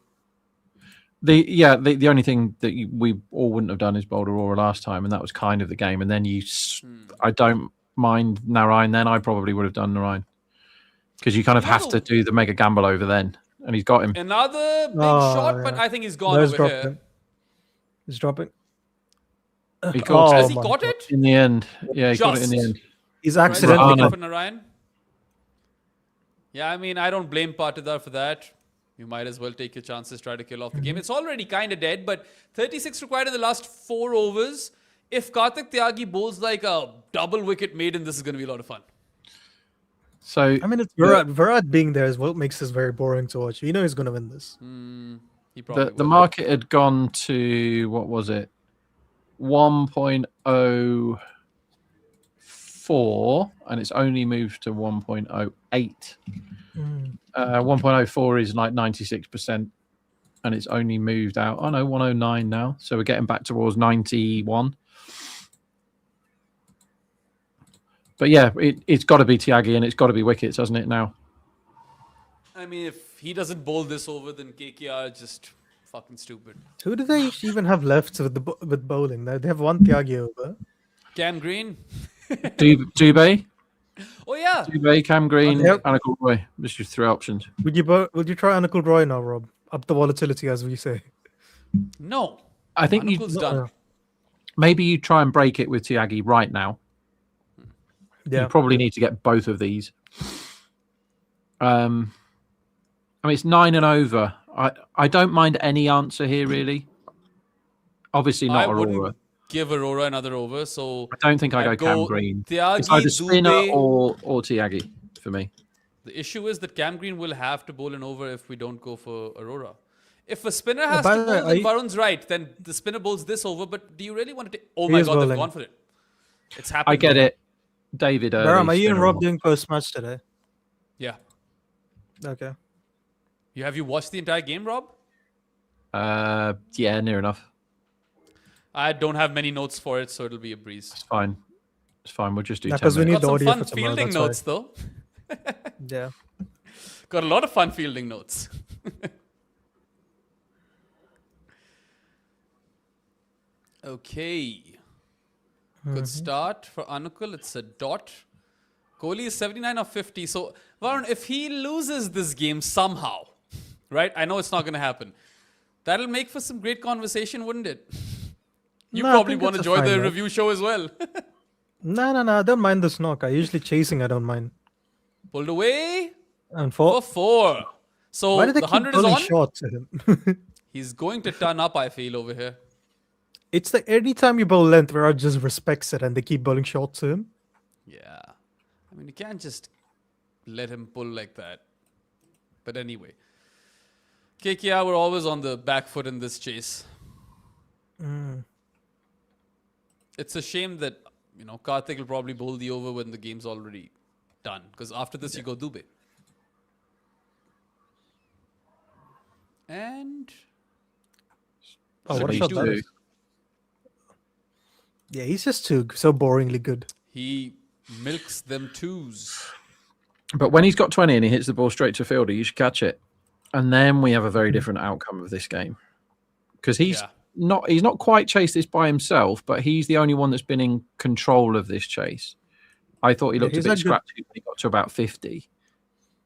The only thing that we all wouldn't have done is bowled Aurora last time, and that was kind of the game. And then I don't mind Narayan. Then I probably would have done Narayan because you kind of have to do the mega gamble over then, and he's got him. Another big shot, but I think he's gone over here. He's dropping. He caught Has he caught it? in the end. Yeah, he got it in the end. He's Right, accidentally. so for Narayan. Yeah, I mean, I don't blame Patidar for that. You might as well take your chances, try to kill off the game. It's already kind of dead, but 36 required in the last 4 overs. If Karthik Tyagi bowls like a double wicket maiden, this is going to be a lot of fun. So I mean, it's Virat. Virat being there is what makes this very boring to watch. You know he's going to win this. He probably the will. market had gone to, what was it? 1.04, and it's only moved to 1.08. 1.04 is like 96%, and it's only moved out. Oh no, 109 now. So we're getting back towards 91. But yeah, it's got to be Tyagi and it's got to be wickets, hasn't it? Now. I mean, if he doesn't bowl this over, then KKR is just fucking stupid. Who do they even have left with bowling? They have one Tyagi over. Cam Green. Dubé, Oh yeah. Dubé, Cam Green, Yep. Anakul Roy. This is 3 options. Would you try Anakul Roy now, Rob? Up the volatility, as we say. No. I think Anukul's done. maybe you try and break it with Tyagi right now. Yeah. You probably need to get both of these. I mean, it's 9 and over. I don't mind any answer here, really. Obviously not I wouldn't Aurora. give Aurora another over, so I don't think I I'd go Cam go Green. Tyagi, It's either spinner Dubé. or Tyagi for me. The issue is that Cam Green will have to bowl an over if we don't go for Aurora. If a spinner has by to the bowl, way, then Varun's right. Then the spinner bowls this over. But do you really want to take? Oh He my is God, they've bowling. gone for it. It's happened. I get it. David early. Baram, are you and spinner Rob or- doing post-match today? Yeah. Okay. Have you watched the entire game, Rob? Yeah, near enough. I don't have many notes for it, so it'll be a breeze. It's fine. It's fine. We'll just do 10 because we minutes. need Got the some audio fun for tomorrow. fielding That's why. notes, though. Yeah. Got a lot of fun fielding notes. Okay. Good start for Anukul. It's a dot. Kohli is 79 of 50. So, Varun, if he loses this game somehow, right? I know it's not going to happen. That'll make for some great conversation, wouldn't it? You No, I probably think want to it's a join fine the knock. review show as well. No. I don't mind this knock. I usually chasing. I don't mind. Pulled away And for for 4. So why do they the keep 100 is bowling on. shots at him? He's going to turn up, I feel, over here. It's like anytime you bowl length, Virat just respects it and they keep bowling shots to him. Yeah. I mean, you can't just let him pull like that. But anyway. KKR were always on the back foot in this chase. It's a shame that, Karthik will probably bowl the over when the game's already done. Because after this, you go Dubey. And Oh, what a He's shot that two. is. Yeah, he's just so boringly good. he milks them twos. But when he's got 20 and he hits the ball straight to a fielder, you should catch it. And then we have a very different outcome of this game. Because he's not quite chased this by himself, but he's the only one that's been in control of this chase. I thought he looked a he's bit a good- scratchy when he got to about 50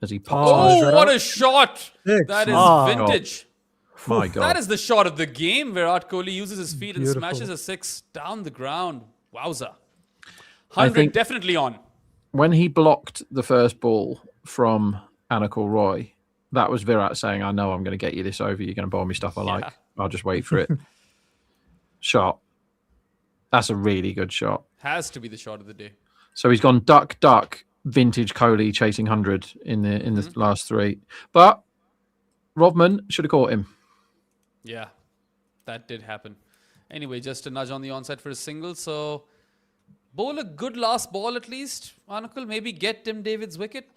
as he popped. Oh, Oh, what a shot! Six. That is Ah. vintage. My God. That is the shot of the game. Virat Kohli uses his feet and Beautiful. smashes a 6 down the ground. Wowza. I 100 think- definitely on. When he blocked the first ball from Anukul Roy, that was Virat saying, I know I'm going to get you this over. You're going to bowl me stuff I like. I'll just wait for it. Shot. That's a really good shot. Has to be the shot of the day. So he's gone duck, duck, vintage Kohli chasing 100 in the last 3. But Rodman should have caught him. Yeah, that did happen. Anyway, just a nudge on the onside for a single. So, bowl a good last ball at least. Anukul, maybe get Tim David's wicket.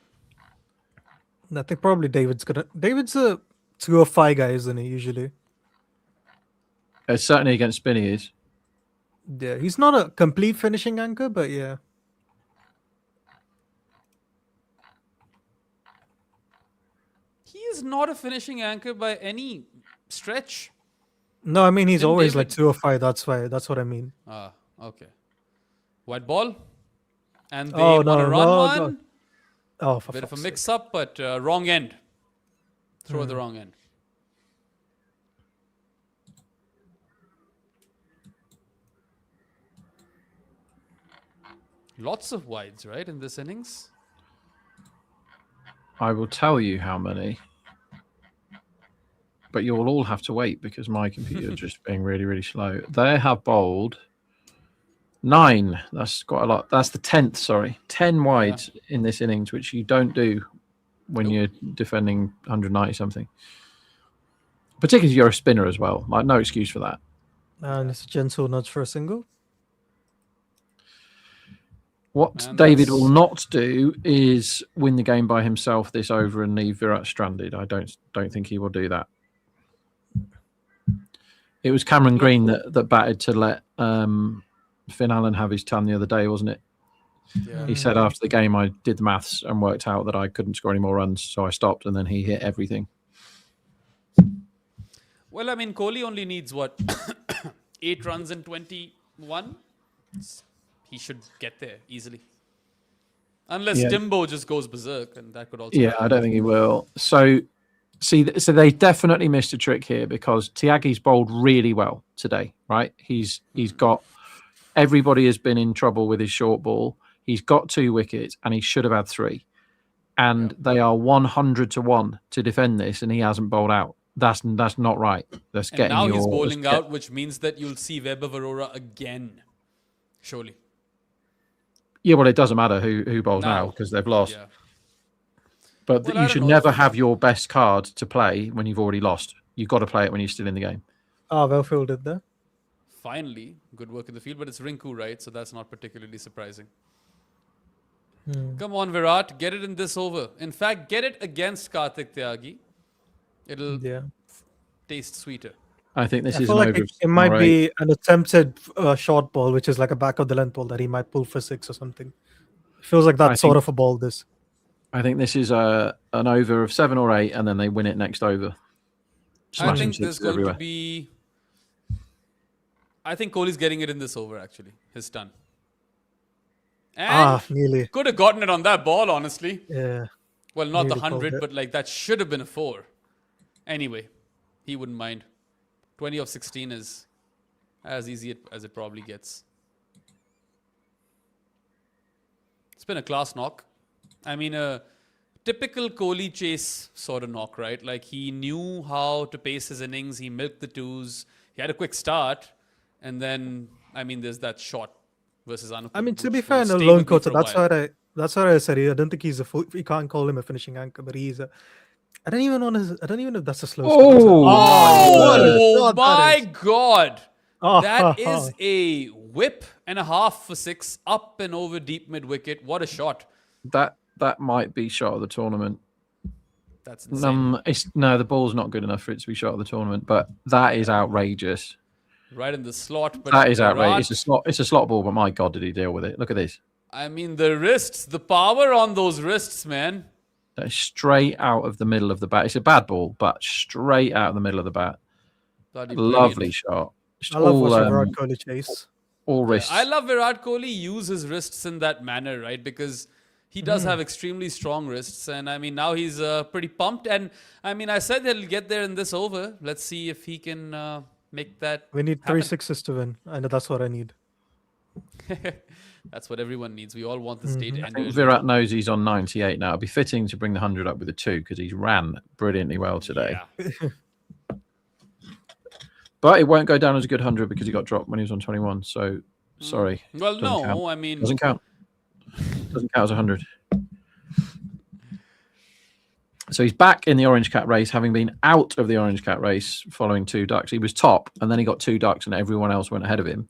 I think probably David's a 2 or 5 guy, isn't he, usually? Certainly against spin he is. Yeah, he's not a complete finishing anchor, but yeah. He is not a finishing anchor by any stretch. No, I mean he's Tim always like David. 2 or 5. That's what I mean. Ah, okay. White ball. And they Oh, want to no, run no, one. no. Oh, for Bit of a fuck's mix up, but wrong end. Throw the wrong end. Lots of wides, right, in this innings? I will tell you how many. But you'll all have to wait because my computer is just being really, really slow. They have bowled 9. That's quite a lot. That's the 10th, sorry. 10 wides in this innings, which you don't do when you're defending 190 something. Particularly if you're a spinner as well. Like, no excuse for that. And it's a gentle nudge for a single. What And David that's- will not do is win the game by himself this over and leave Virat stranded. I don't think he will do that. It was Cameron Green that batted to let Finn Allen have his ton the other day, wasn't it? Yeah. He said after the game, I did the maths and worked out that I couldn't score any more runs, so I stopped, and then he hit everything. Well, I mean, Kohli only needs what? 8 runs in 21? He should get there easily. Unless Yeah. Timbo just goes berserk, and that could also Yeah, happen. I don't think he will. So they definitely missed a trick here because Tiagi's bowled really well today, right? He's got everybody has been in trouble with his short ball. He's got 2 wickets and he should have had 3. And they are 100 to 1 to defend this, and he hasn't bowled out. That's not right. That's And getting now your, he's bowling that's out, which means that you'll see Webber Varora again. Surely. Yeah, well, it doesn't matter who bowls Now. now because they've lost. Yeah. But Well, I you don't should know never if- have your best card to play when you've already lost. You've got to play it when you're still in the game. Ah, well fielded there. Finally, good work in the field, but it's Rinku, right? So that's not particularly surprising. Come on, Virat, get it in this over. In fact, get it against Karthik Tyagi. It'll Yeah. taste sweeter. I think this I is feel an like over. it might be an attempted short ball, which is like a back of the length ball that he might pull for 6 or something. Feels like that sort of a ball. This. I think this is an over of 7 or 8, and then they win it next over. I think there's going to be. I think Kohli's getting it in this over. Actually, his stun. And Nearly. could have gotten it on that ball, honestly. Yeah. Well, not the Nearly called 100, it. but like that should have been a 4. Anyway, he wouldn't mind. 20 of 16 is as easy as it probably gets. It's been a class knock. I mean, a typical Kohli chase sort of knock, right? Like he knew how to pace his innings. He milked the 2s. He had a quick start. And then, I mean, there's that shot versus Anup. I mean, to be fair, no lone quota. That's what I said. I don't think he's a full. We can't call him a finishing anchor, but he's a. I don't even know if that's a slow. Oh my God! That is a whip and a half for 6, up and over deep mid wicket. What a shot! That might be shot of the tournament. That's insane. The ball's not good enough for it to be shot of the tournament, but that is outrageous. Right in the slot. But that is outrageous. It's a slot ball, but my God, did he deal with it? Look at this. I mean, the wrists, the power on those wrists, man. That is straight out of the middle of the bat. It's a bad ball, but straight out of the middle of the bat. Lovely shot. I love watching Virat Kohli chase. All wrists. I love Virat Kohli use his wrists in that manner, right? Because he does have extremely strong wrists. And I mean, now he's pretty pumped. And I mean, I said he'll get there in this over. Let's see if he can make that. We need happen. 3 6s to win. I know that's what I need. That's what everyone needs. We all want this day to end. I think Virat knows he's on 98 now. It'd be fitting to bring the 100 up with a 2 because he's ran brilliantly well today. Yeah. But it won't go down as a good 100 because he got dropped when he was on 21. So, sorry. Well, no, count. I mean... Doesn't count. Doesn't count as 100. So he's back in the orange cap race, having been out of the orange cap race following 2 ducks. He was top, and then he got 2 ducks, and everyone else went ahead of him.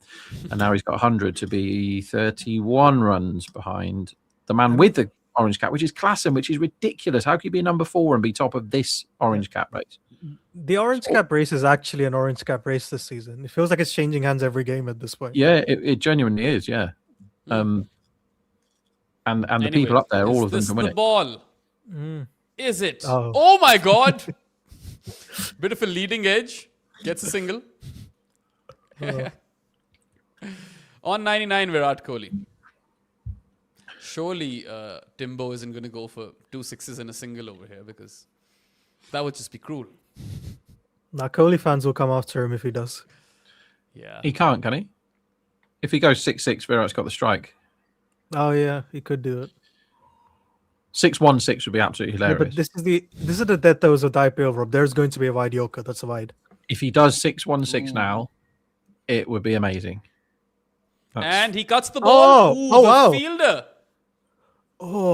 And now he's got 100 to be 31 runs behind the man with the orange cap, which is Klassen, which is ridiculous. How can you be number 4 and be top of this orange cap race? The orange cap race is actually an orange cap race this season. It feels like it's changing hands every game at this point. Yeah, it genuinely is. Yeah, and the people up there, all of them can win it. Ball. Is it? Oh my God! Bit of a leading edge. Gets a single. On 99, Virat Kohli. Surely Timbo isn't going to go for 2 6s and a single over here because that would just be cruel. Now, Kohli fans will come after him if he does. Yeah. He can't, can he? If he goes 6-6, Virat's got the strike. Oh, yeah, he could do it. 6-1-6 would be absolutely hilarious. Yeah, but this is the death that was with IPL, Rob. There's going to be a wide Yorker. That's a wide. If he does 6-1-6 now, it would be amazing. And he cuts the ball. Wow. Fielder.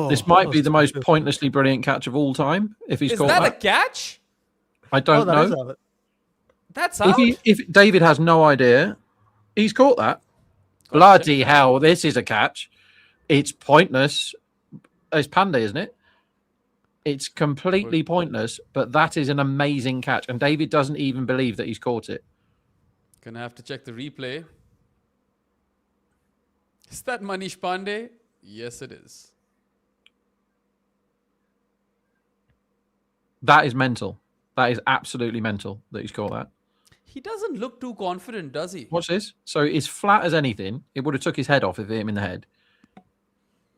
This might be the most pointlessly brilliant catch of all time. If he's caught that. Is that a catch? I don't know. That's out. If David has no idea, he's caught that. Bloody hell, this is a catch. It's pointless. It's Pandey, isn't it? It's completely pointless, but that is an amazing catch. And David doesn't even believe that he's caught it. Gonna have to check the replay. Is that Manish Pandey? Yes, it is. That is mental. That is absolutely mental that he's caught that. He doesn't look too confident, does he? Watch this. So it's flat as anything. It would have took his head off if it hit him in the head.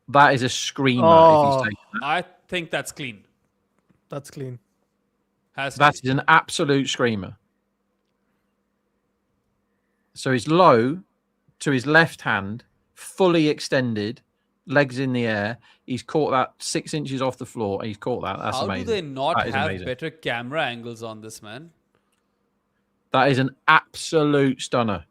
That is a screamer. If he's taken that. I think that's clean. That's clean. That is an absolute screamer. So he's low to his left hand, fully extended, legs in the air. He's caught that 6 inches off the floor. He's caught that. That's amazing. How do they not have amazing. Better camera angles on this, man? That is an absolute stunner.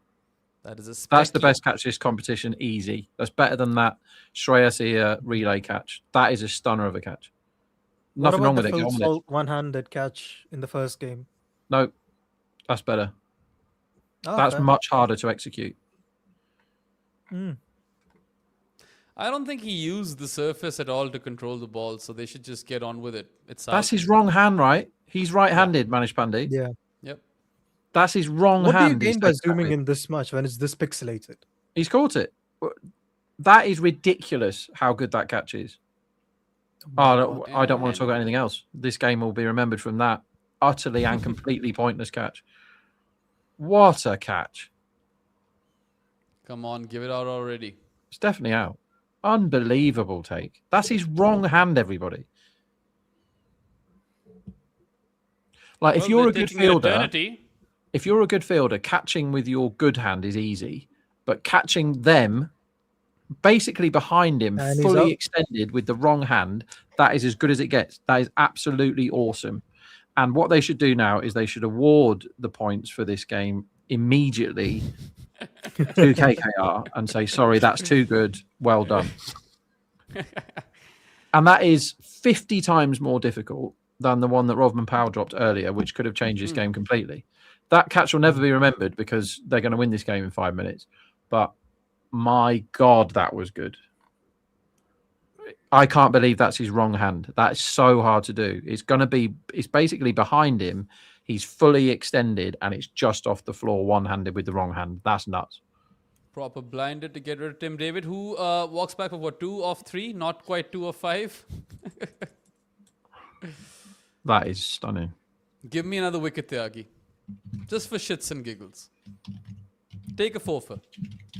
That is That's the best catch this competition, easy. That's better than that Shreyas Iyer relay catch. That is a stunner of a catch. Nothing wrong with it. The one-handed catch in the first game. No, that's better. Oh, that's fair. much harder to execute. I don't think he used the surface at all to control the ball, so they should just get on with it. It's That's his wrong hand, right? He's right-handed, Manish Pandey. Yeah. Yep. That's his wrong What do you hand. gain by zooming in this much when it's this pixelated? He's caught it. That is ridiculous how good that catch is. Oh, I don't want to talk about anything else. This game will be remembered from that utterly and completely pointless catch. What a catch. Come on, give it out already. It's definitely out. Unbelievable take. That's his wrong hand, everybody. Like, if you're a good fielder, catching with your good hand is easy, but catching them basically behind him, fully extended with the wrong hand, that is as good as it gets. That is absolutely awesome. And what they should do now is they should award the points for this game immediately to KKR and say, sorry, that's too good. Well done. And that is 50 times more difficult than the one that Rovman Powell dropped earlier, which could have changed this game completely. That catch will never be remembered because they're going to win this game in 5 minutes. But my God, that was good. I can't believe that's his wrong hand. That is so hard to do. It's basically behind him. He's fully extended and it's just off the floor, one-handed with the wrong hand. That's nuts. Proper blinded to get rid of Tim David, who walks back for 2 of 3, not quite 2 of 5. That is stunning. Give me another wicket, Tyagi. Just for shits and giggles. Take a forfeit.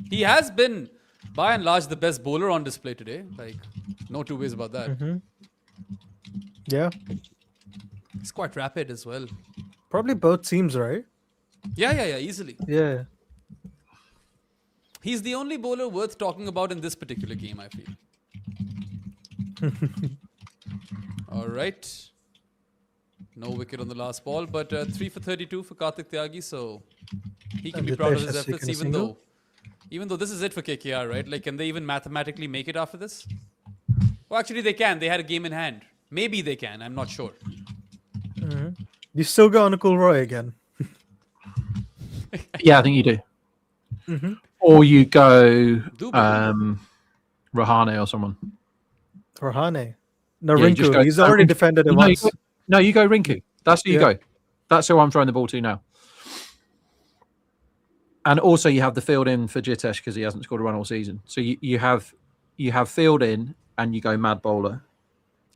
He has been, by and large, the best bowler on display today. Like, no two ways about that. Yeah. He's quite rapid as well. Probably both teams, right? Yeah, easily. Yeah. He's the only bowler worth talking about in this particular game, I feel. All right. No wicket on the last ball, but 3 for 32 for Karthik Tyagi, so he can be proud of his efforts, even though this is it for KKR, right? Like, can they even mathematically make it after this? Well, actually, they can. They had a game in hand. Maybe they can. I'm not sure. You still go Anukul Roy again. Yeah, I think you do. Or you go Rahane or someone. Rahane. No, Yeah, Rinku. He's already defended it once. You go Rinku. That's who you go. That's who I'm throwing the ball to now. And also you have the field in for Jitesh because he hasn't scored a run all season. So you have field in and you go mad bowler.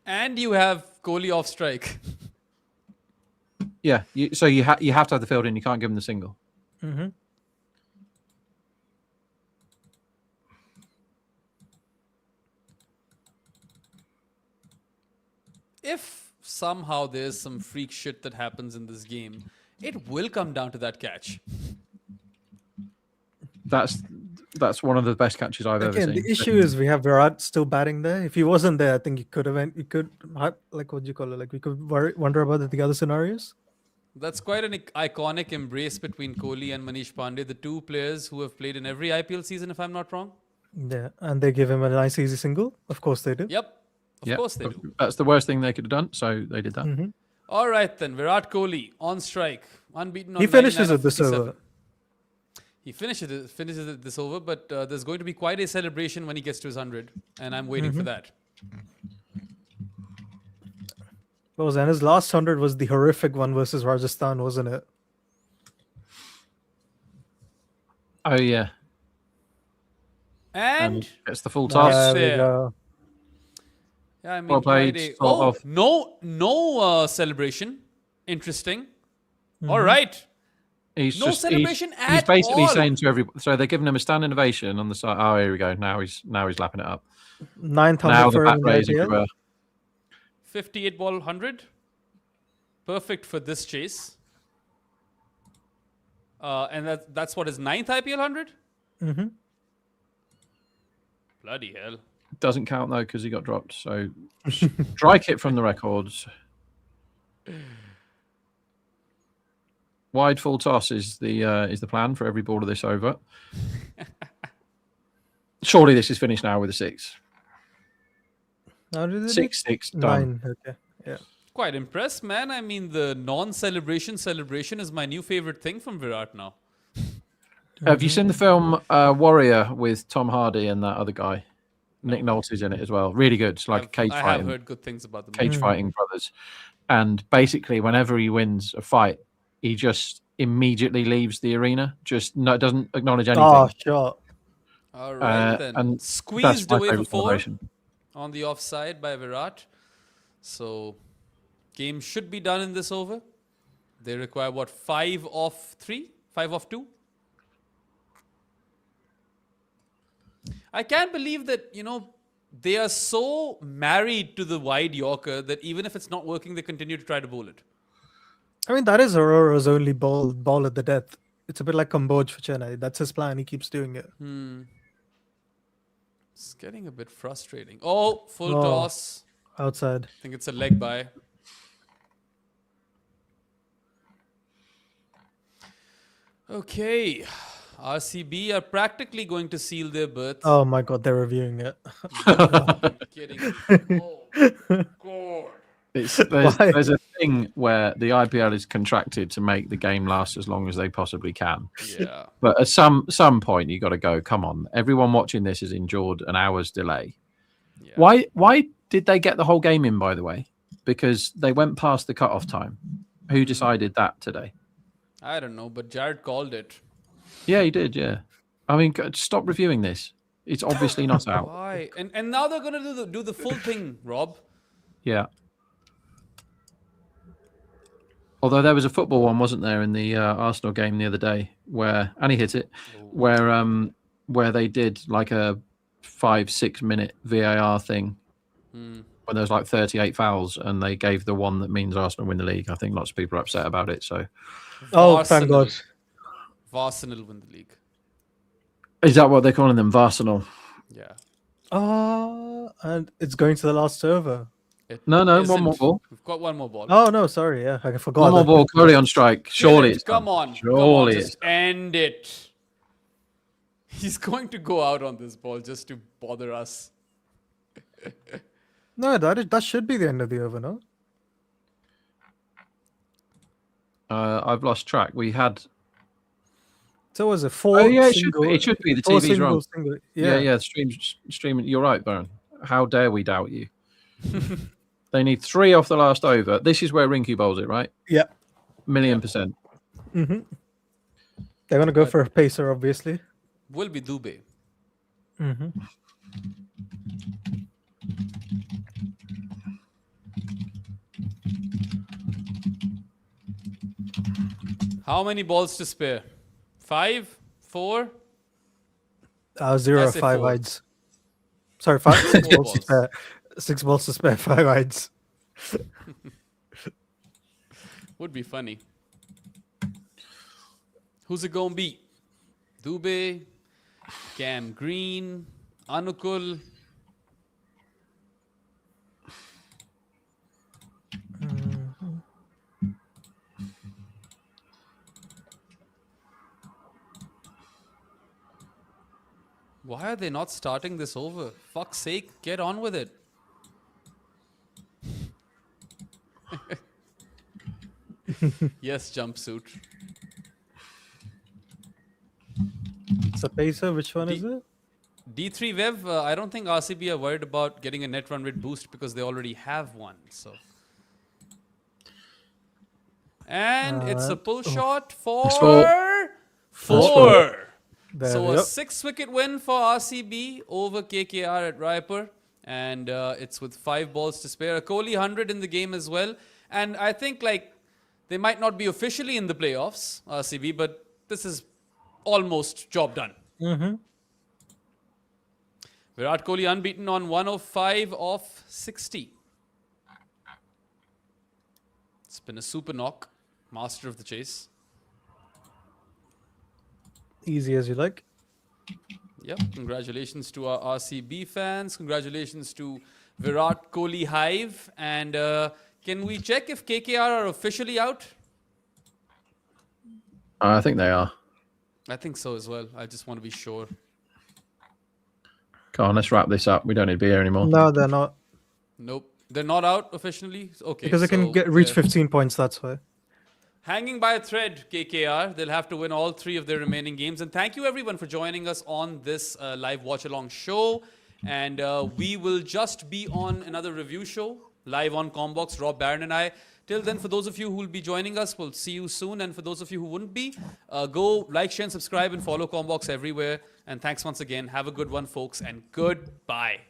And you have Kohli off strike. Yeah. So you have to have the field in. You can't give him the single. If somehow there's some freak shit that happens in this game, it will come down to that catch. That's one of the best catches I've ever seen. The issue is we have Virat still batting there. If he wasn't there, I think we could, like, what do you call it? Like, we could wonder about the other scenarios. That's quite an iconic embrace between Kohli and Manish Pandey, the two players who have played in every IPL season, if I'm not wrong. Yeah, and they give him a nice easy single. Of course they do. Yep. Of course they do. That's the worst thing they could have done, so they did that. All right then, Virat Kohli on strike, unbeaten on He finishes 99 at this 57. over. He finishes it this over, but there's going to be quite a celebration when he gets to his 100, and I'm waiting for that. And his last 100 was the horrific one versus Rajasthan, wasn't it? Oh yeah. And it's the full toss. There we go. Yeah, I mean, Well played, no celebration. Interesting. All right. He's celebration at He's basically all. saying to everybody. So they're giving him a standing ovation on the side. Oh, here we go. Now he's lapping it up. 9th Now the for bat him in raise IPL. everywhere. 58 ball 100. Perfect for this chase. And that's what his 9th IPL 100? Bloody hell. Doesn't count though because he got dropped. So strike it from the records. Wide full toss is the plan for every ball of this over. Surely this is finished now with a 6. How did it 6-6 done. 9. Okay. Yeah. Quite impressed, man. I mean, the non-celebration celebration is my new favorite thing from Virat now. Have you seen the film Warrior with Tom Hardy and that other guy? Nick Nolte's in it as well. Really good. It's like a cage I fighting. have heard good things about them. Cage fighting brothers. And basically, whenever he wins a fight, he just immediately leaves the arena. Just doesn't acknowledge anything. Oh, sure. All right, and then. that's Squeezed my away for favourite 4 celebration. on the offside by Virat. So, game should be done in this over. They require, what, 5 off 3? 5 off 2? I can't believe that, they are so married to the wide Yorker that even if it's not working, they continue to try to bowl it. I mean, that is Aurora's only ball at the death. It's a bit like composure for Chennai. That's his plan. He keeps doing it. It's getting a bit frustrating. Oh, full Oh. toss. Outside. I think it's a leg by. Okay. RCB are practically going to seal their berth. Oh my God, they're reviewing it. I'm kidding. Oh, God. There's a thing where the IPL is contracted to make the game last as long as they possibly can. Yeah. But at some point, you got to go. Come on, everyone watching this has endured an hour's delay. Yeah. Why did they get the whole game in? By the way, because they went past the cut-off time. Who decided that today? I don't know, but Jared called it. Yeah, he did. Yeah, I mean, stop reviewing this. It's obviously not out. Why? And now they're gonna do the full thing, Rob. Yeah. Although there was a football one, wasn't there, in the Arsenal game the other day, and he hit it, where they did like a 5-6 minute VAR thing when there was like 38 fouls, and they gave the one that means Arsenal win the league. I think lots of people are upset about it. So, Oh, thank God. Arsenal win the league. is that what they're calling them, Arsenal? Yeah. And it's going to the last over. It No, one isn't. more ball. We've got one more ball. Oh no, sorry. Yeah, I forgot. One more ball. Curry on strike. Surely it's Come done. on. Surely Just it's end it. He's going to go out on this ball just to bother us. No, that should be the end of the over, no? I've lost track. We had. So was it 4? Oh yeah, single, it should be. The 4 TV's wrong. single. Yeah. Streaming. You're right, Baron. How dare we doubt you? They need 3 off the last over. This is where Rinku bowls it, right? Yeah. 1,000,000%. Mm-hmm. They're gonna go for a pacer, obviously. Will be Dubey. Mm-hmm. How many balls to spare? 5? 4? 0 I or say 5 4. wides. Sorry, 6 4 balls to spare. 6 balls to spare, 5 wides. Would be funny. Who's it going to be? Dubey, Cam Green, Anukul. Why are they not starting this over? Fuck's sake, get on with it. Yes, jumpsuit. It's a pacer. Which one is it? D3 Vev, I don't think RCB are worried about getting a net run rate boost because they already have one. So, and it's a pull shot for four. 4. There So we a go. 6-wicket win for RCB over KKR at Raipur, and it's with 5 balls to spare. A Kohli 100 in the game as well, and I think they might not be officially in the playoffs, RCB, but this is almost job done. Mm-hmm. Virat Kohli unbeaten on 105 off 60. It's been a super knock, master of the chase. Easy as you like. Yep. Congratulations to our RCB fans. Congratulations to Virat Kohli Hive. And can we check if KKR are officially out? I think they are. I think so as well. I just want to be sure. Come on, let's wrap this up. We don't need to be here anymore. No, they're not. Nope. They're not out officially? Okay. Because they can so reach they're 15 points, that's why. hanging by a thread, KKR. They'll have to win all 3 of their remaining games. And thank you, everyone, for joining us on this live watch-along show. And we will just be on another review show live on Combox, Rob Barron and I. Till then, for those of you who will be joining us, we'll see you soon. And for those of you who wouldn't be, go like, share, and subscribe, and follow Combox everywhere. And thanks once again. Have a good one, folks, and goodbye.